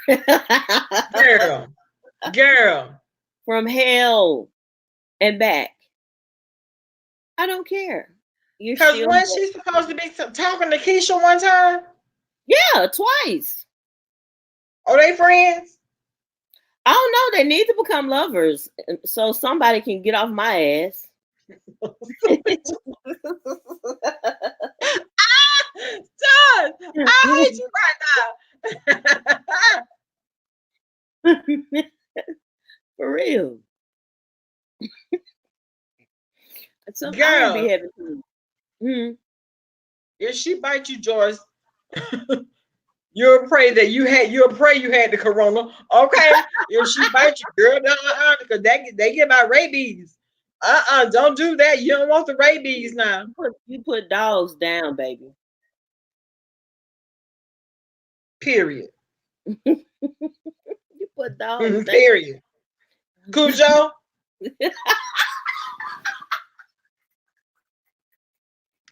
Girl, girl. From hell and back. I don't care. You're Because still when she's supposed to be talking to Keisha one time, yeah, twice. are they friends? I don't know. They need to become lovers so somebody can get off my ass. John, I hate you right now. For real. Some iron be Girl, having to. Mm. if she bite you, Joyce, you'll pray that you had the corona. Okay. If she bite you, girl, because they give out rabies. Don't do that. You don't want the rabies now. You put dogs down, baby. Period. You put dogs down. Period. Cujo,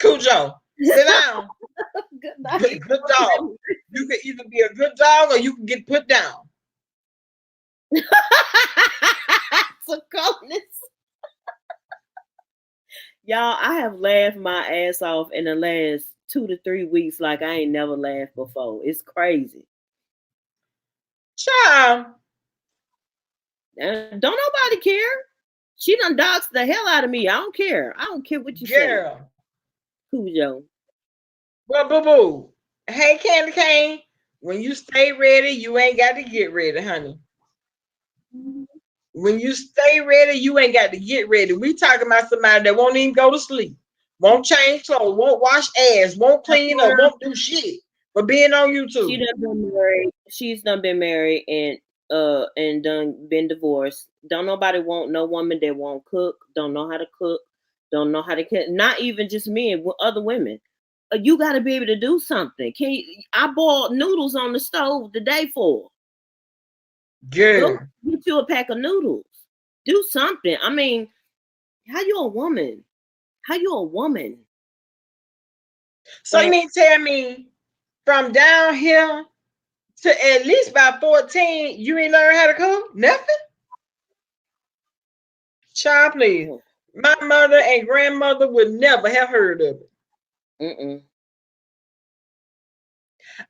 Cujo, sit down. Good Good, night. good dog. You can either be a good dog or you can get put down. So coldness. Y'all, I have laughed my ass off in the last 2 to 3 weeks like I ain't never laughed before. It's crazy. Child. Don't nobody care. She done doxed the hell out of me. I don't care. I don't care what you say. Girl. Cujo. Well, boo boo. Hey, Candy Cane. When you stay ready, you ain't got to get ready, honey. When you stay ready, you ain't got to get ready. We talking about somebody that won't even go to sleep, won't change clothes, won't wash ass, won't clean up, won't do shit for being on She YouTube. done been married. She's done been married and done been divorced. Don't nobody want no woman that won't cook, don't know how to cook, don't know how to cook. Not even just men, with other women. You got to be able to do something. Can you, I boiled noodles on the stove the day for. Go Girl. get you a pack of noodles. Do something. I mean, how you a woman? How you a woman? So you mean tell me from down here to at least by 14, you ain't learn how to cook? Nothing? Child, please. My mother and grandmother would never have heard of it. Mm-mm.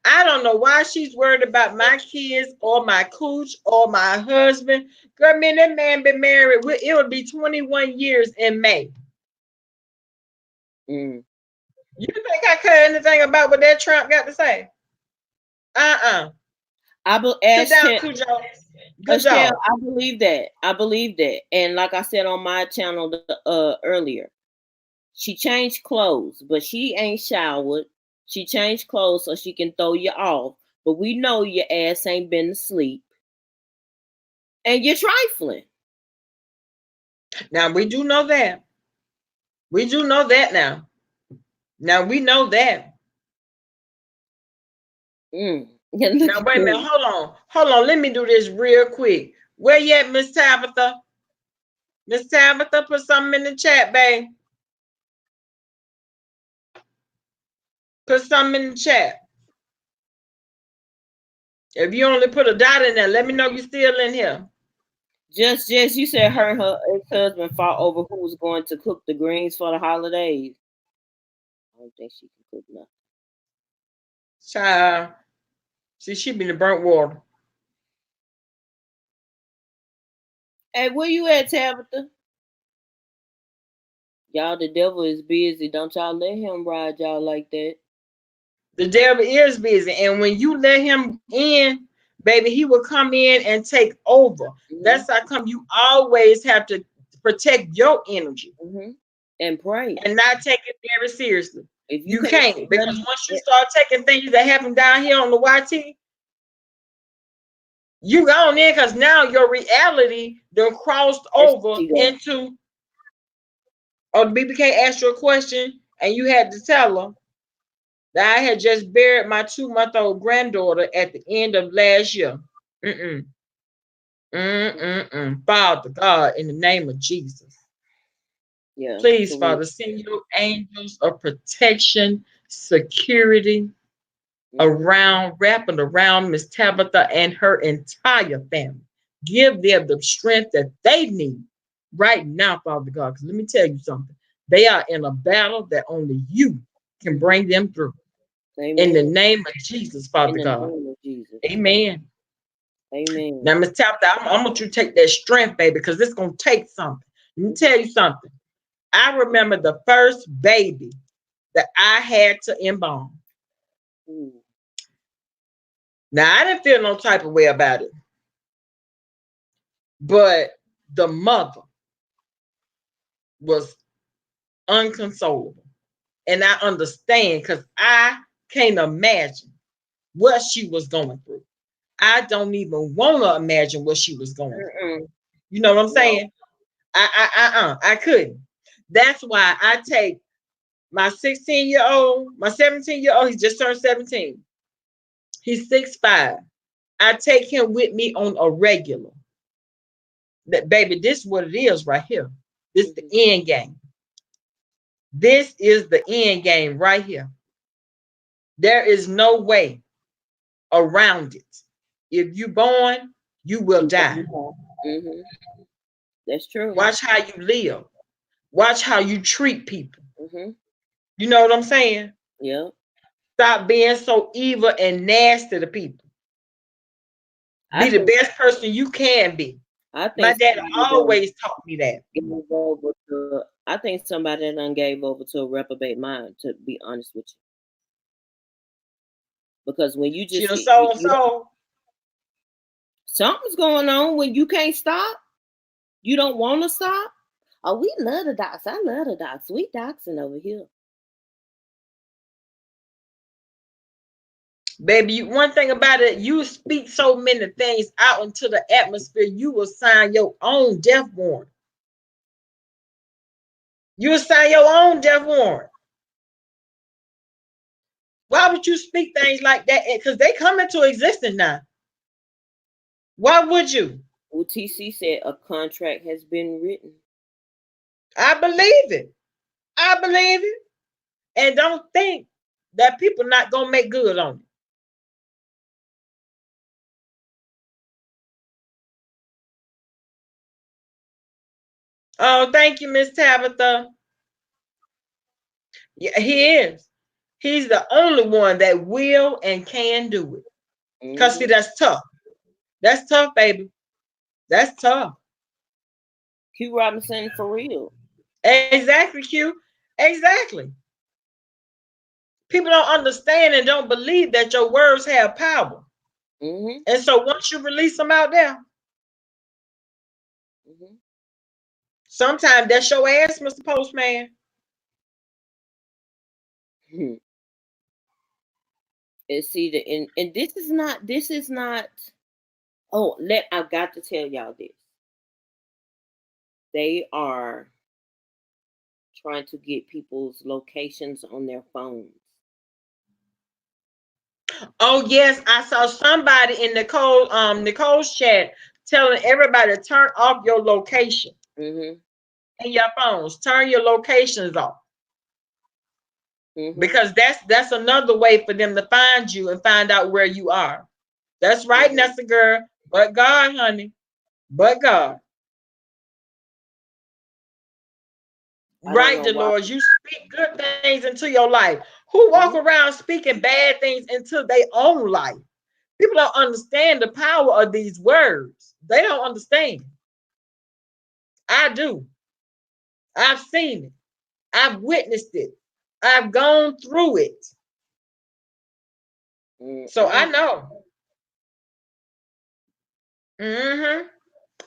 I don't know why she's worried about my kids or my cooch or my husband. Girl, man, that man been married. It would be 21 years in May. Mm. You think I care anything about what that Trump got to say? Sit down, Cujo. Good job. I believe that. I believe that. And like I said on my channel earlier, she changed clothes, but she ain't showered. She changed clothes so she can throw you off. But we know your ass ain't been to sleep. And you're trifling. Now we do know that. We do know that now. Now we know that. Mm. Now wait a minute. Hold on. Hold on. Let me do this real quick. Where you at, Miss Tabitha? Miss Tabitha, put something in the chat, babe. Put something in the chat. If you only put a dot in there, let me know you're still in here. Just you said her and her ex-husband fought over who was going to cook the greens for the holidays. I don't think she can cook nothing. Child. See, she been in burnt water. Hey, where you at, Tabitha? Y'all, the devil is busy. Don't y'all let him ride y'all like that. The devil is busy. And when you let him in, baby, he will come in and take over. Mm-hmm. That's how come you always have to protect your energy. Mm-hmm. And pray. And not take it very seriously. If you can't, because once you start taking things that happen down here on the YT, you gone in because now your reality done crossed over into, or BBK asked you a question and you had to tell her that I had just buried my 2-month-old granddaughter at the end of last year. Father God, in the name of Jesus. Yeah. Please, Father, send your angels of protection, security wrapping around Miss Tabitha and her entire family. Give them the strength that they need right now, Father God. Because let me tell you something. They are in a battle that only you can bring them through. Amen. In the name of Jesus, Father God. Jesus. Amen. Amen. Now, Miss Tabitha, I want you to take that strength, baby, because it's going to take something. Let me tell you something. I remember the first baby that I had to embalm. Now, I didn't feel no type of way about it. But the mother was unconsolable. And I understand because I can't imagine what she was going through. I don't even want to imagine what she was going through. You know what I'm saying? I couldn't. That's why I take my 16-year-old, my 17-year-old, he just turned 17. He's 6'5". I take him with me on a regular. That baby, this is what it is right here. This is the end game. This is the end game right here. There is no way around it. If you born, you will die. Mm-hmm. That's true. Watch how you live. Watch how you treat people. Mm-hmm. You know what I'm saying? Yeah. Stop being so evil and nasty to people. I Be the think best person you can be. I My think dad somebody done always taught me that. gave over to. I think somebody done gave over to a reprobate mind. To be honest with you, because when you She just done see you, so and you don't, so. something's going on when you can't stop. You don't want to stop. Oh, we love the docs. I love the docs. We doxing over here. Baby, one thing about it, you speak so many things out into the atmosphere, you will sign your own death warrant. You will sign your own death warrant. Why would you speak things like that? Because they come into existence now. Why would you? UTC said a contract has been written. I believe it. I believe it. And don't think that people not gonna make good on it. Oh, thank you, Miss Tabitha. Yeah, he is. He's the only one that will and can do it. Because see, Mm-hmm. that's tough. That's tough, baby. That's tough. Q Robinson for real. Exactly, Q. Exactly. People don't understand and don't believe that your words have power. Mm-hmm. And so once you release them out there, Mm-hmm. sometimes that's your ass, Mr. Postman. It's either and this is not oh let I've got to tell y'all this. They are trying to get people's locations on their phones. Oh yes, I saw somebody in Nicole's chat telling everybody to turn off your location Mm-hmm. in your phones. Turn your locations off. Mm-hmm. Because that's another way for them to find you and find out where you are. That's right, Mm-hmm. Nessa girl. But God, honey. But God. I don't Right, know why. Dolores. You speak good things into your life. Who walk Mm-hmm. around speaking bad things into their own life? People don't understand the power of these words. They don't understand. I do. I've seen it. I've witnessed it. I've gone through it. So I Mm-mm. know. Mm-hmm.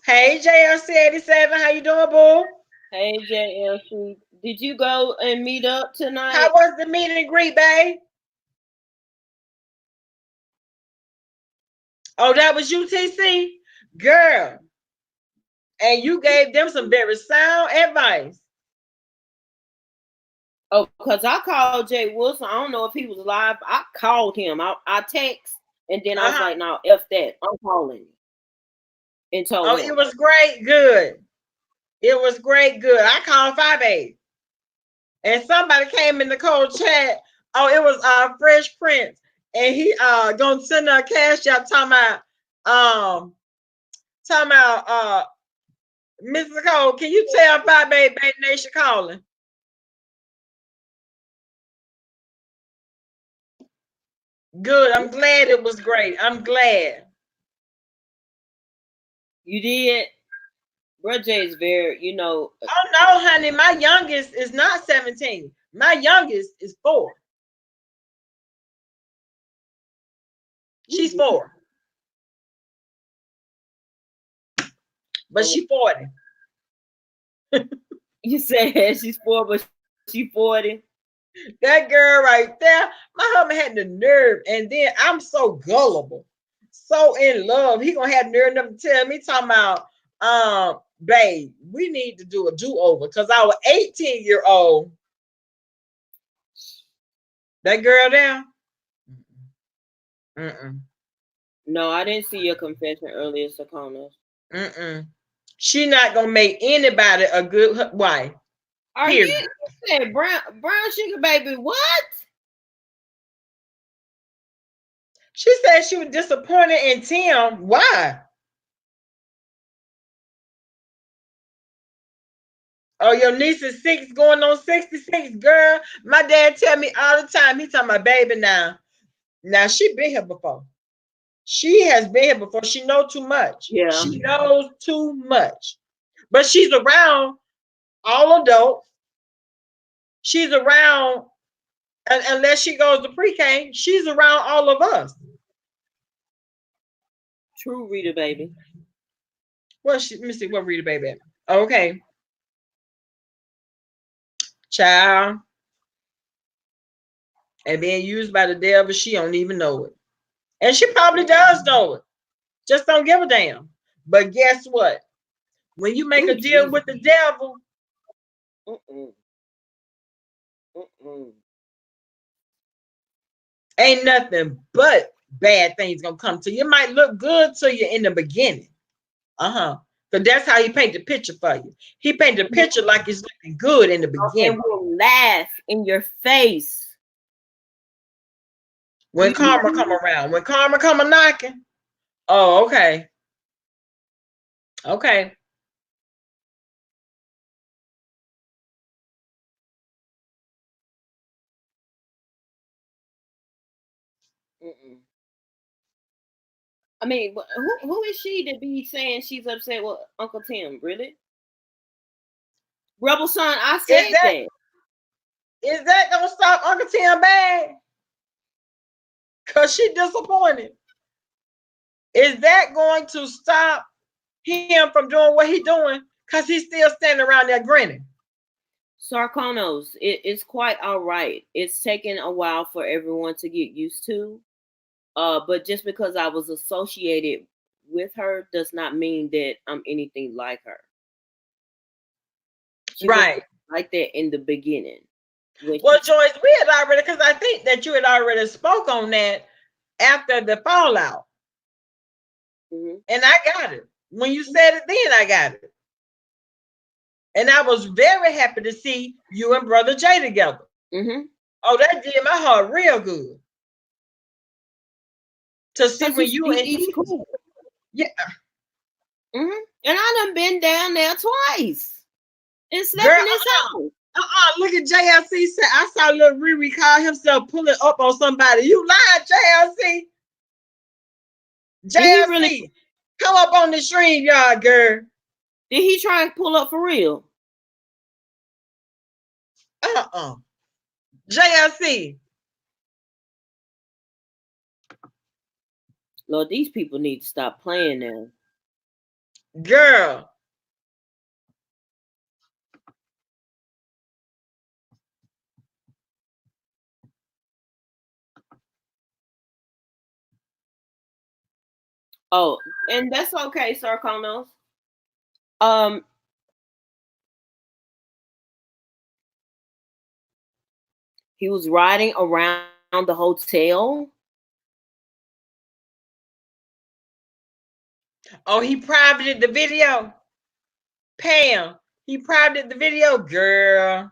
Hey, JLC87, how you doing, boo? Hey JLC, did you go and meet up How tonight? was the meet and greet, babe? Oh, that was UTC? Girl. And you gave them some very sound advice. Oh, because I called Jay Wilson. I don't know if he was live. I called him. I text and then I was Uh-huh. like, "No, f that. I'm calling you," and told Oh, it him. was great. Good. It was great. Good. I called 5A. And somebody came in the cold chat. Oh, it was Fresh Prince. And he gonna send her a cash out talking about Mrs. Cole, can you tell 5A Baby Nation calling? Good. I'm glad it was great. I'm glad. You did. Bro Jay is very, Oh no, honey, my youngest is not 17. My youngest is 4. She's 4, but so she 40. you said she's 4, but she 40. That girl right there, my husband had the nerve, and then I'm so gullible, so in love. He gonna have nerve enough to tell me, talking about, babe, we need to do a do-over because our 18-year-old, that girl there, mm-mm, No, I didn't see your confession earlier, Sakona. mm-mm. She not gonna make anybody a good wife. Are you, Period. you said brown sugar baby? What? She said she was disappointed in Tim. Why? Oh, your niece is 6 going on 66, girl. My dad tell me all the time, he talking about baby now. Now she been here before. She has been here before. She knows too much. Yeah. She knows too much. But she's around all adults. She's around, unless she goes to pre-K, she's around all of us. True, Rita baby. Let me see what Rita baby. Okay. Child. And being used by the devil, she don't even know it. And she probably does know it. Just don't give a damn. But guess what? When you make a deal with the devil, ain't nothing but bad things gonna come to you. It might look good to you in the beginning. Because that's how he paint the picture for you. He paint the picture like it's looking good in the beginning. And will laugh in your face. When karma come around. When karma come a knocking. Oh, okay. Okay. I mean, who is she to be saying she's upset with Uncle Tim? Really? Rebel Son, I said that. Is that gonna stop Uncle Tim bad? Cause she disappointed. Is that going to stop him from doing what he's doing? Cause he's still standing around there grinning. Sarkonos, it's quite all right. It's taken a while for everyone to get used to. But just because I was associated with her does not mean that I'm anything like her. She right. Like that in the beginning. Well, Joyce, we had already, because I think that you had already spoke on that after the fallout. And I got it. When you said it then, I got it. And I was very happy to see you and Brother Jay together. Oh, that did my heart real good. To see when you and he, cool. Yeah. And I done been down there twice. And slept in his house. Look at JLC said, I saw little Riri call himself pulling up on somebody. You lied, JLC. JLC, really come up on the stream, y'all, girl. Did he try and pull up for real? JLC. Lord, these people need to stop playing now. Girl. Oh, and that's okay, Sarkonos. He was riding around the hotel. Oh, he privated the video. Pam, he privated the video, girl.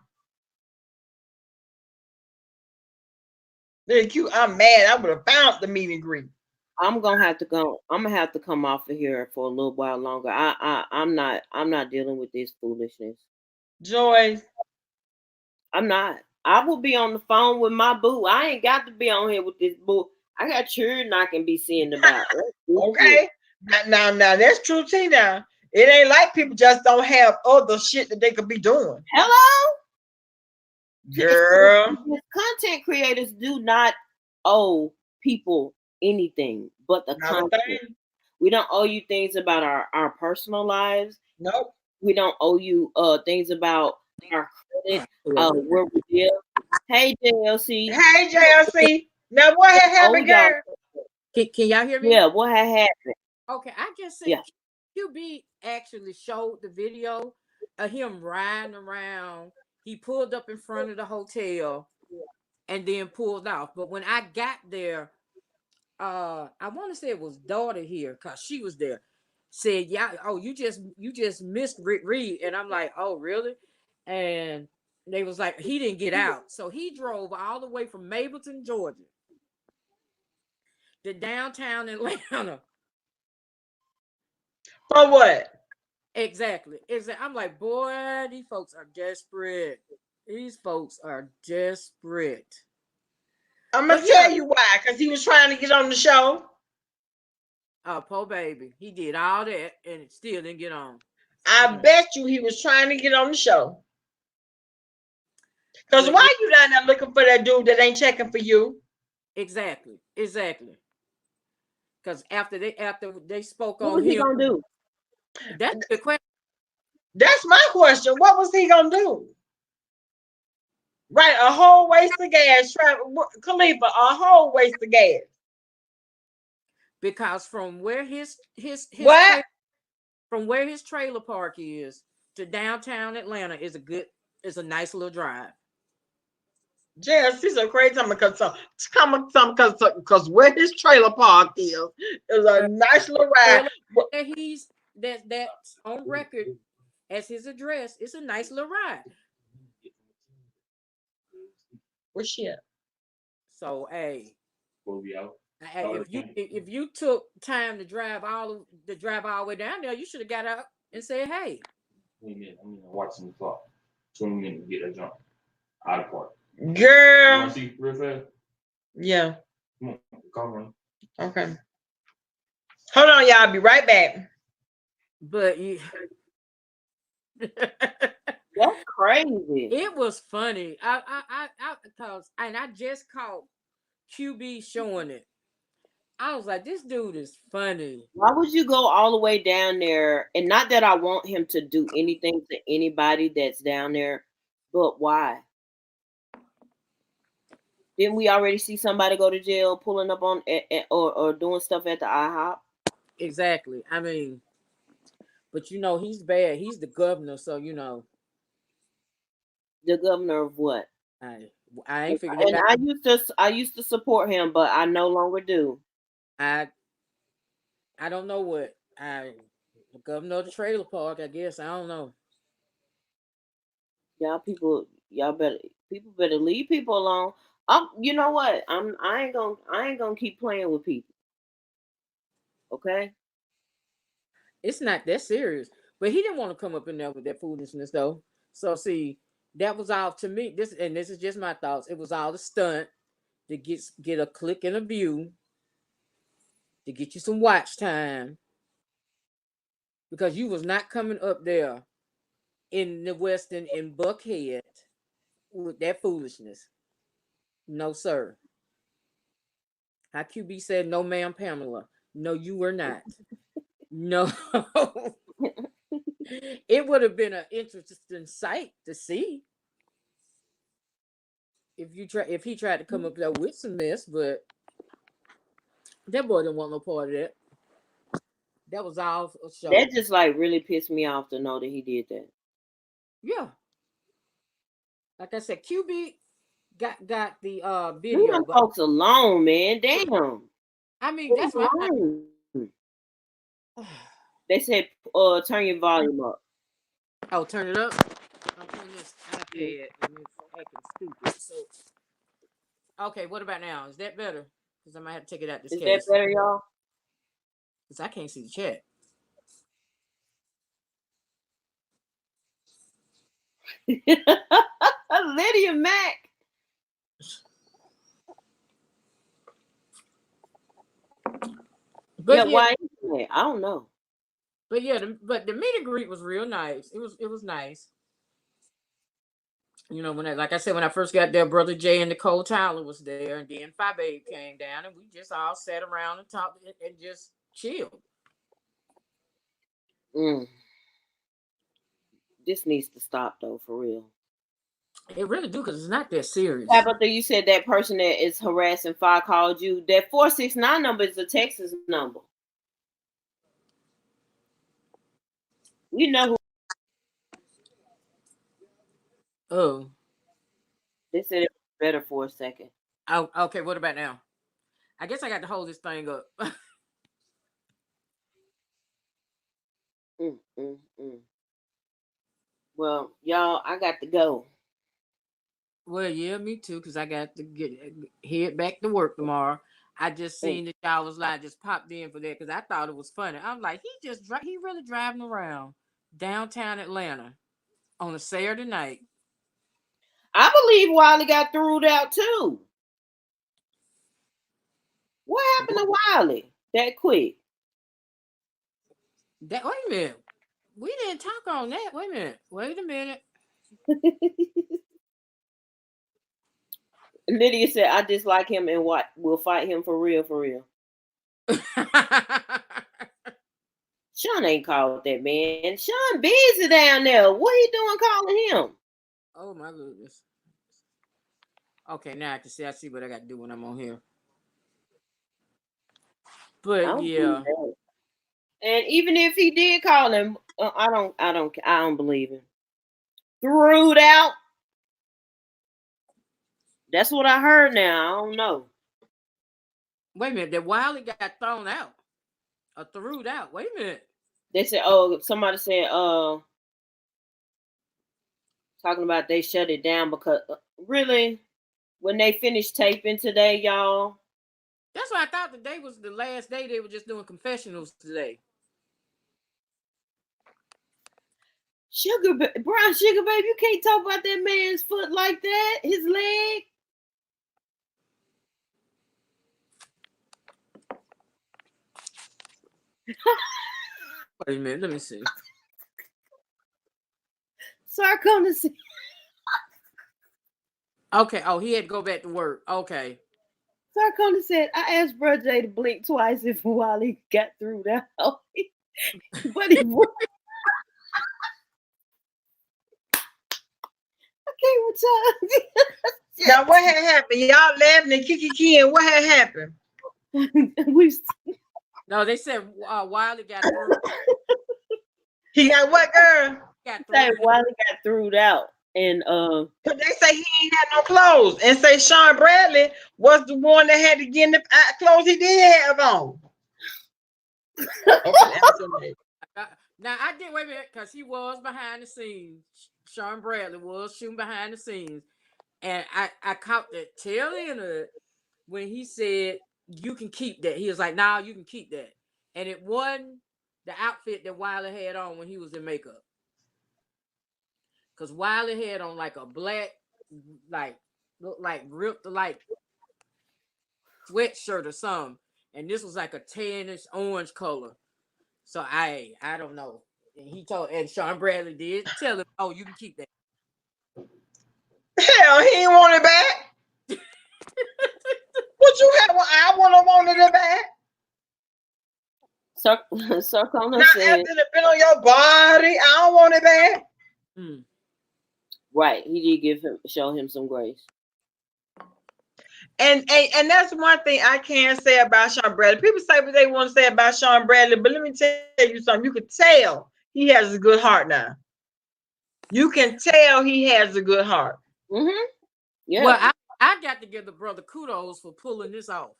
I'm mad. I would have found the meet and greet. I'm gonna have to go. I'm gonna have to come off of here for a little while longer. I'm not dealing with this foolishness. Joyce, I'm not. I will be on the phone with my boo. I ain't got to be on here with this boo. I got children I can be seeing about. Okay. Now, that's true too. Now, it ain't like people just don't have other shit that they could be doing. Hello, girl. Content creators do not owe people anything but the content. We don't owe you things about our personal lives. Nope. We don't owe you things about our credit, where we live. Hey JLC. Hey JLC. Now what had happened, girl? Can y'all hear me? Yeah, what had happened? Okay, I just said QB actually showed the video of him riding around. He pulled up in front of the hotel and then pulled off. But when I got there, I want to say it was daughter here because she was there. Said, "Yeah, oh, you just missed Rick Reed," and I'm like, "Oh, really?" And they was like, "He didn't get out, so he drove all the way from Mableton, Georgia, to downtown Atlanta." For what? Exactly. I'm like, boy, these folks are desperate. These folks are desperate. I'm gonna tell you why, because he was trying to get on the show. Oh, poor baby. He did all that and it still didn't get on. I bet you he was trying to get on the show. Because But why you down there looking for that dude that ain't checking for you? exactly. Because after they spoke What on was he him, gonna do? that's the question. That's my question. What was he gonna do? Right, a whole waste of gas. Khalifa, a whole waste of gas. Because from where his What? from where his trailer park is to downtown Atlanta is a nice little drive. Jess, he's a crazy time because where his trailer park is a nice little ride. That's on record as his address. It's a nice little ride. Where's she at? So hey, We'll be out. if you took time to drive all the way down there, you should have got out and said, "Hey." 20 minutes. I'm gonna watch the clock. 20 minutes to get a jump out of park. Girl. You want to see real fast? Yeah. Come on, come on. Okay. Hold on, y'all. I'll be right back. But That's crazy. it was funny. I just caught QB showing it. I was like, this dude is funny. Why would you go all the way down there? And not that I want him to do anything to anybody that's down there, but why? Didn't we already see somebody go to jail pulling up on or doing stuff at the IHOP? Exactly. I mean, but he's bad. He's the governor, so The governor of what? I ain't figured it And out. I used to support him, but I no longer do. I don't know what the governor of the trailer park. I guess I don't know. People better leave people alone. You know what? I ain't gonna keep playing with people. Okay. It's not that serious. But he didn't want to come up in there with that foolishness though. So see, that was all to me. This is just my thoughts. It was all the stunt to get a click and a view, to get you some watch time. Because you was not coming up there in the Western in Buckhead with that foolishness. No, sir. How QB said, no, ma'am, Pamela. No, you were not. No. It would have been an interesting sight to see if he tried to come up there with some mess, but that boy didn't want no part of that. That was all a show. That just like really pissed me off to know that he did that. Yeah. Like I said, QB got the video. Leave folks alone, man. Damn. I mean, that's my. They said, turn your volume up. Oh, turn it up. I'm putting this iPad and it's acting stupid. So, okay, what about now? Is that better? Because I might have to take it out this case. Is that better, y'all? Because I can't see the chat. Lydia Mac. But yeah, why? I don't know. But yeah, the meet and greet was real nice. It was nice. When like I said, when I first got there, Brother Jay and Nicole Tyler was there, and then Phi Babe came down, and we just all sat around and talked and just chilled. This needs to stop though, for real. It really do, because it's not that serious. Yeah, but you said that person that is harassing Phi called you. That 469 number is a Texas number. We know who. Oh. They said it was better for a second. Oh, okay. What about now? I guess I got to hold this thing up. Well, y'all, I got to go. Well, yeah, me too, because I got to head back to work tomorrow. I just seen that y'all was like just popped in for that because I thought it was funny. I'm like, he really driving around downtown Atlanta on a Saturday night. I believe Wiley got thrown out too. What happened to Wiley that quick? That wait a minute. We didn't talk on that. Wait a minute. Wait a minute. Lydia said, I dislike him and what will fight him for real, for real. Sean ain't called that man. Sean busy down there. What he doing calling him? Oh my goodness. Okay, now I can see. I see what I got to do when I'm on here. But yeah. And even if he did call him, I don't believe him. Threw it out. That's what I heard. Now I don't know. Wait a minute. That Wiley got thrown out or threw out. Wait a minute. They said, oh, somebody said, talking about they shut it down because really, when they finished taping today, y'all. That's why I thought today was the last day they were just doing confessionals today. Brown Sugar Baby, you can't talk about that man's foot like that. His leg. Wait a minute, let me see. Sarcona. Okay, oh, he had to go back to work. Okay. Sarcona said, I asked Bro J to blink twice if Wally got through that. But he would. I can't retire. Now, what had happened? Y'all laughing and kiki, what had happened? No, they said Wiley got through. He got what, girl? Wiley got through out. And But they say he ain't had no clothes. And say Sean Bradley was the one that had to get in the clothes he did have on. Okay, now I did wait a minute because he was behind the scenes. Sean Bradley was shooting behind the scenes. And I caught the tail end of it when he said, you can keep that. He was like, nah, you can keep that. And it wasn't the outfit that Wiley had on when he was in makeup. Because Wiley had on like a black, like, looked like ripped, like sweatshirt or something. And this was like a tannish orange color. So I don't know. And Sean Bradley did tell him, oh, you can keep that. Hell, he ain't want it back. What you have? I wanted it back. Sarcona Not said, after it been on your body. I don't want it back. Right, he did show him some grace. And that's one thing I can say about Sean Bradley. People say what they want to say about Sean Bradley, but let me tell you something. You can tell he has a good heart now. You can tell he has a good heart. Mm-hmm. Yeah. Well, I got to give the brother kudos for pulling this off.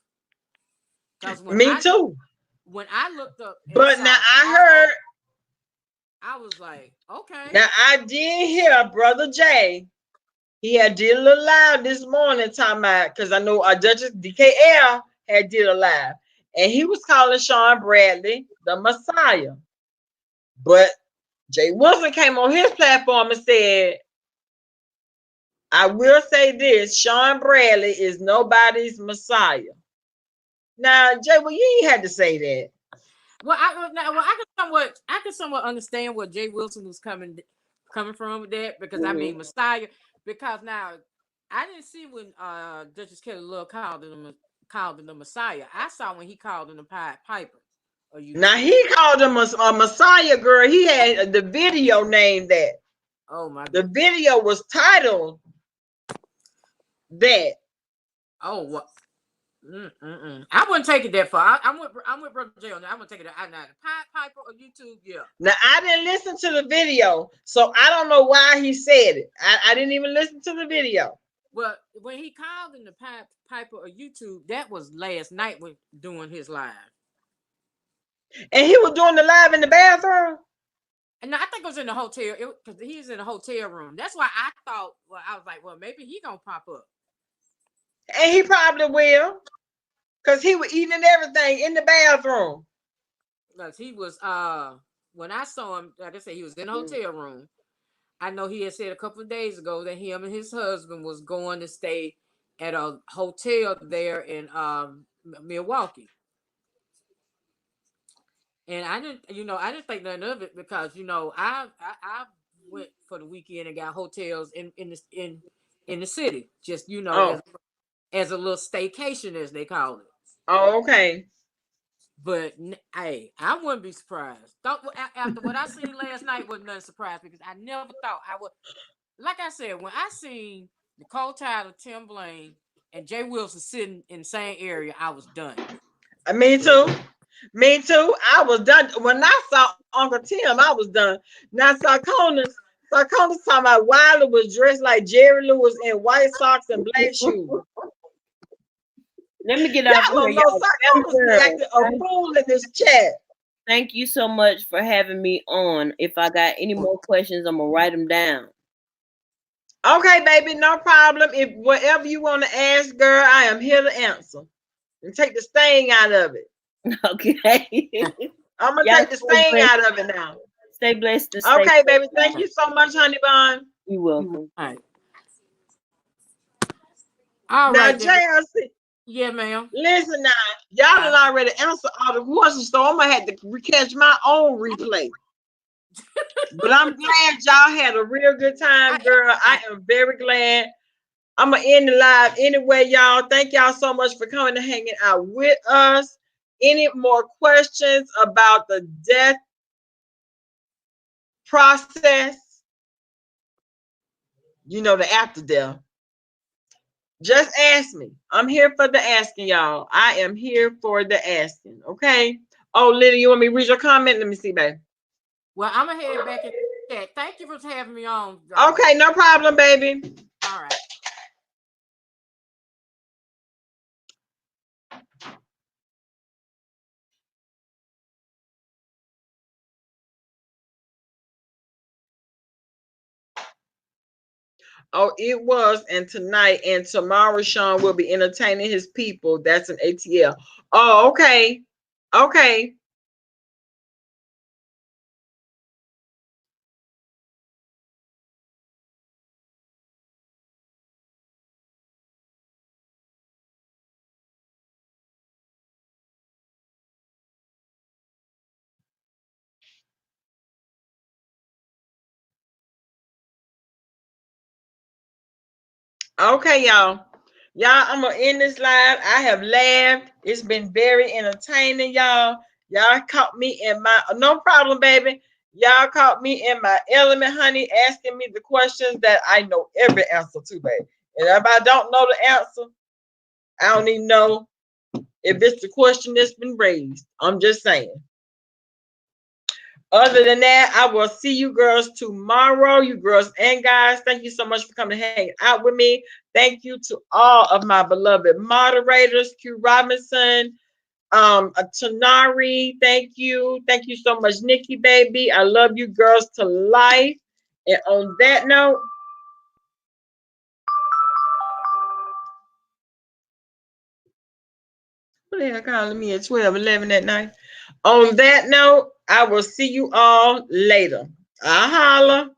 Me too. When I looked up, but now I heard. I was like, okay. Now I did hear Brother Jay. He had did a little live this morning talking about, because I know Duchess DKL had did a live, and he was calling Sean Bradley the Messiah. But Jay Wilson came on his platform and said, I will say this, Sean Bradley is nobody's Messiah. Now, Jay, well, you ain't had to say that. Well, I can somewhat understand what Jay Wilson was coming from with that, because I mean Messiah. Because now I didn't see when Duchess Kelly Love called him the Messiah. I saw when he called him the Pied Piper. Now he called him a Messiah, girl. He had the video named that. Oh my! The video was titled that. Oh what? I wouldn't take it that far. I'm with Brother Jay on that. I wouldn't take it. The Pied Piper or YouTube, yeah. Now I didn't listen to the video, so I don't know why he said it. I didn't even listen to the video. Well, when he called in the Pied Piper or YouTube, that was last night when doing his live. And he was doing the live in the bathroom. And I think it was in the hotel because he's in a hotel room. That's why I thought. Well, I was like, well, maybe he gonna pop up. And he probably will, because he was eating everything in the bathroom. Because he was when I saw him, like I said, he was in a hotel room. I know he had said a couple of days ago that him and his husband was going to stay at a hotel there in Milwaukee. And I didn't think nothing of it because I went for the weekend and got hotels in the city, just Oh, as a little staycation as they call it. oh, okay. But hey, I wouldn't be surprised. After what I seen last night, wasn't nothing surprised because I never thought I would. Like I said, when I seen Nicole Tyler, Tim Blaine, and Jay Wilson sitting in the same area, I was done. Me too. Me too. I was done. When I saw Uncle Tim, I was done. Now Sarkonis talking about Wilder was dressed like Jerry Lewis in white socks and black shoes. Let me get Y'all out of here, don't know y'all. Sarkonis be acting a fool in this chat. Thank you so much for having me on. If I got any more questions, I'm gonna write them down. Okay, baby, no problem. If whatever you want to ask, girl, I am here to answer. And take the sting out of it. Okay. I'm gonna Y'all take the sting out of it now. Stay blessed. Okay, baby. Thank you so much, honey bun. You're welcome. All right. All Now, right, then. JLC. Yeah, ma'am. Listen now, y'all done already answered all the questions, so I'm gonna have to catch my own replay. But I'm glad y'all had a real good time, girl. I am very glad. I'm gonna end the live anyway, y'all. Thank y'all so much for coming and hanging out with us. Any more questions about the death process? You know, the after death. Just ask me. I'm here for the asking, y'all. I am here for the asking. Okay. Oh, Lydia, you want me to read your comment? Let me see, babe. Well, I'm gonna head back in the chat. Thank you for having me on. Okay, no problem, baby. All right. Oh, it was, and tonight and tomorrow, Sean will be entertaining his people. That's an ATL. Oh, okay. Okay. Okay, y'all. Y'all, I'm gonna end this live. I have laughed. It's been very entertaining, y'all. Y'all caught me in my no problem, baby. Y'all caught me in my element, honey, asking me the questions that I know every answer to, baby. And if I don't know the answer, I don't even know if it's the question that's been raised. I'm just saying. Other than that, I will see you girls tomorrow. You girls and guys, thank you so much for coming to hang out with me. Thank you to all of my beloved moderators, Q Robinson, Tanari. Thank you. Thank you so much, Nikki, baby. I love you girls to life. And on that note, what the hell calling me at 12:11 at night? On that note, I will see you all later. I holla.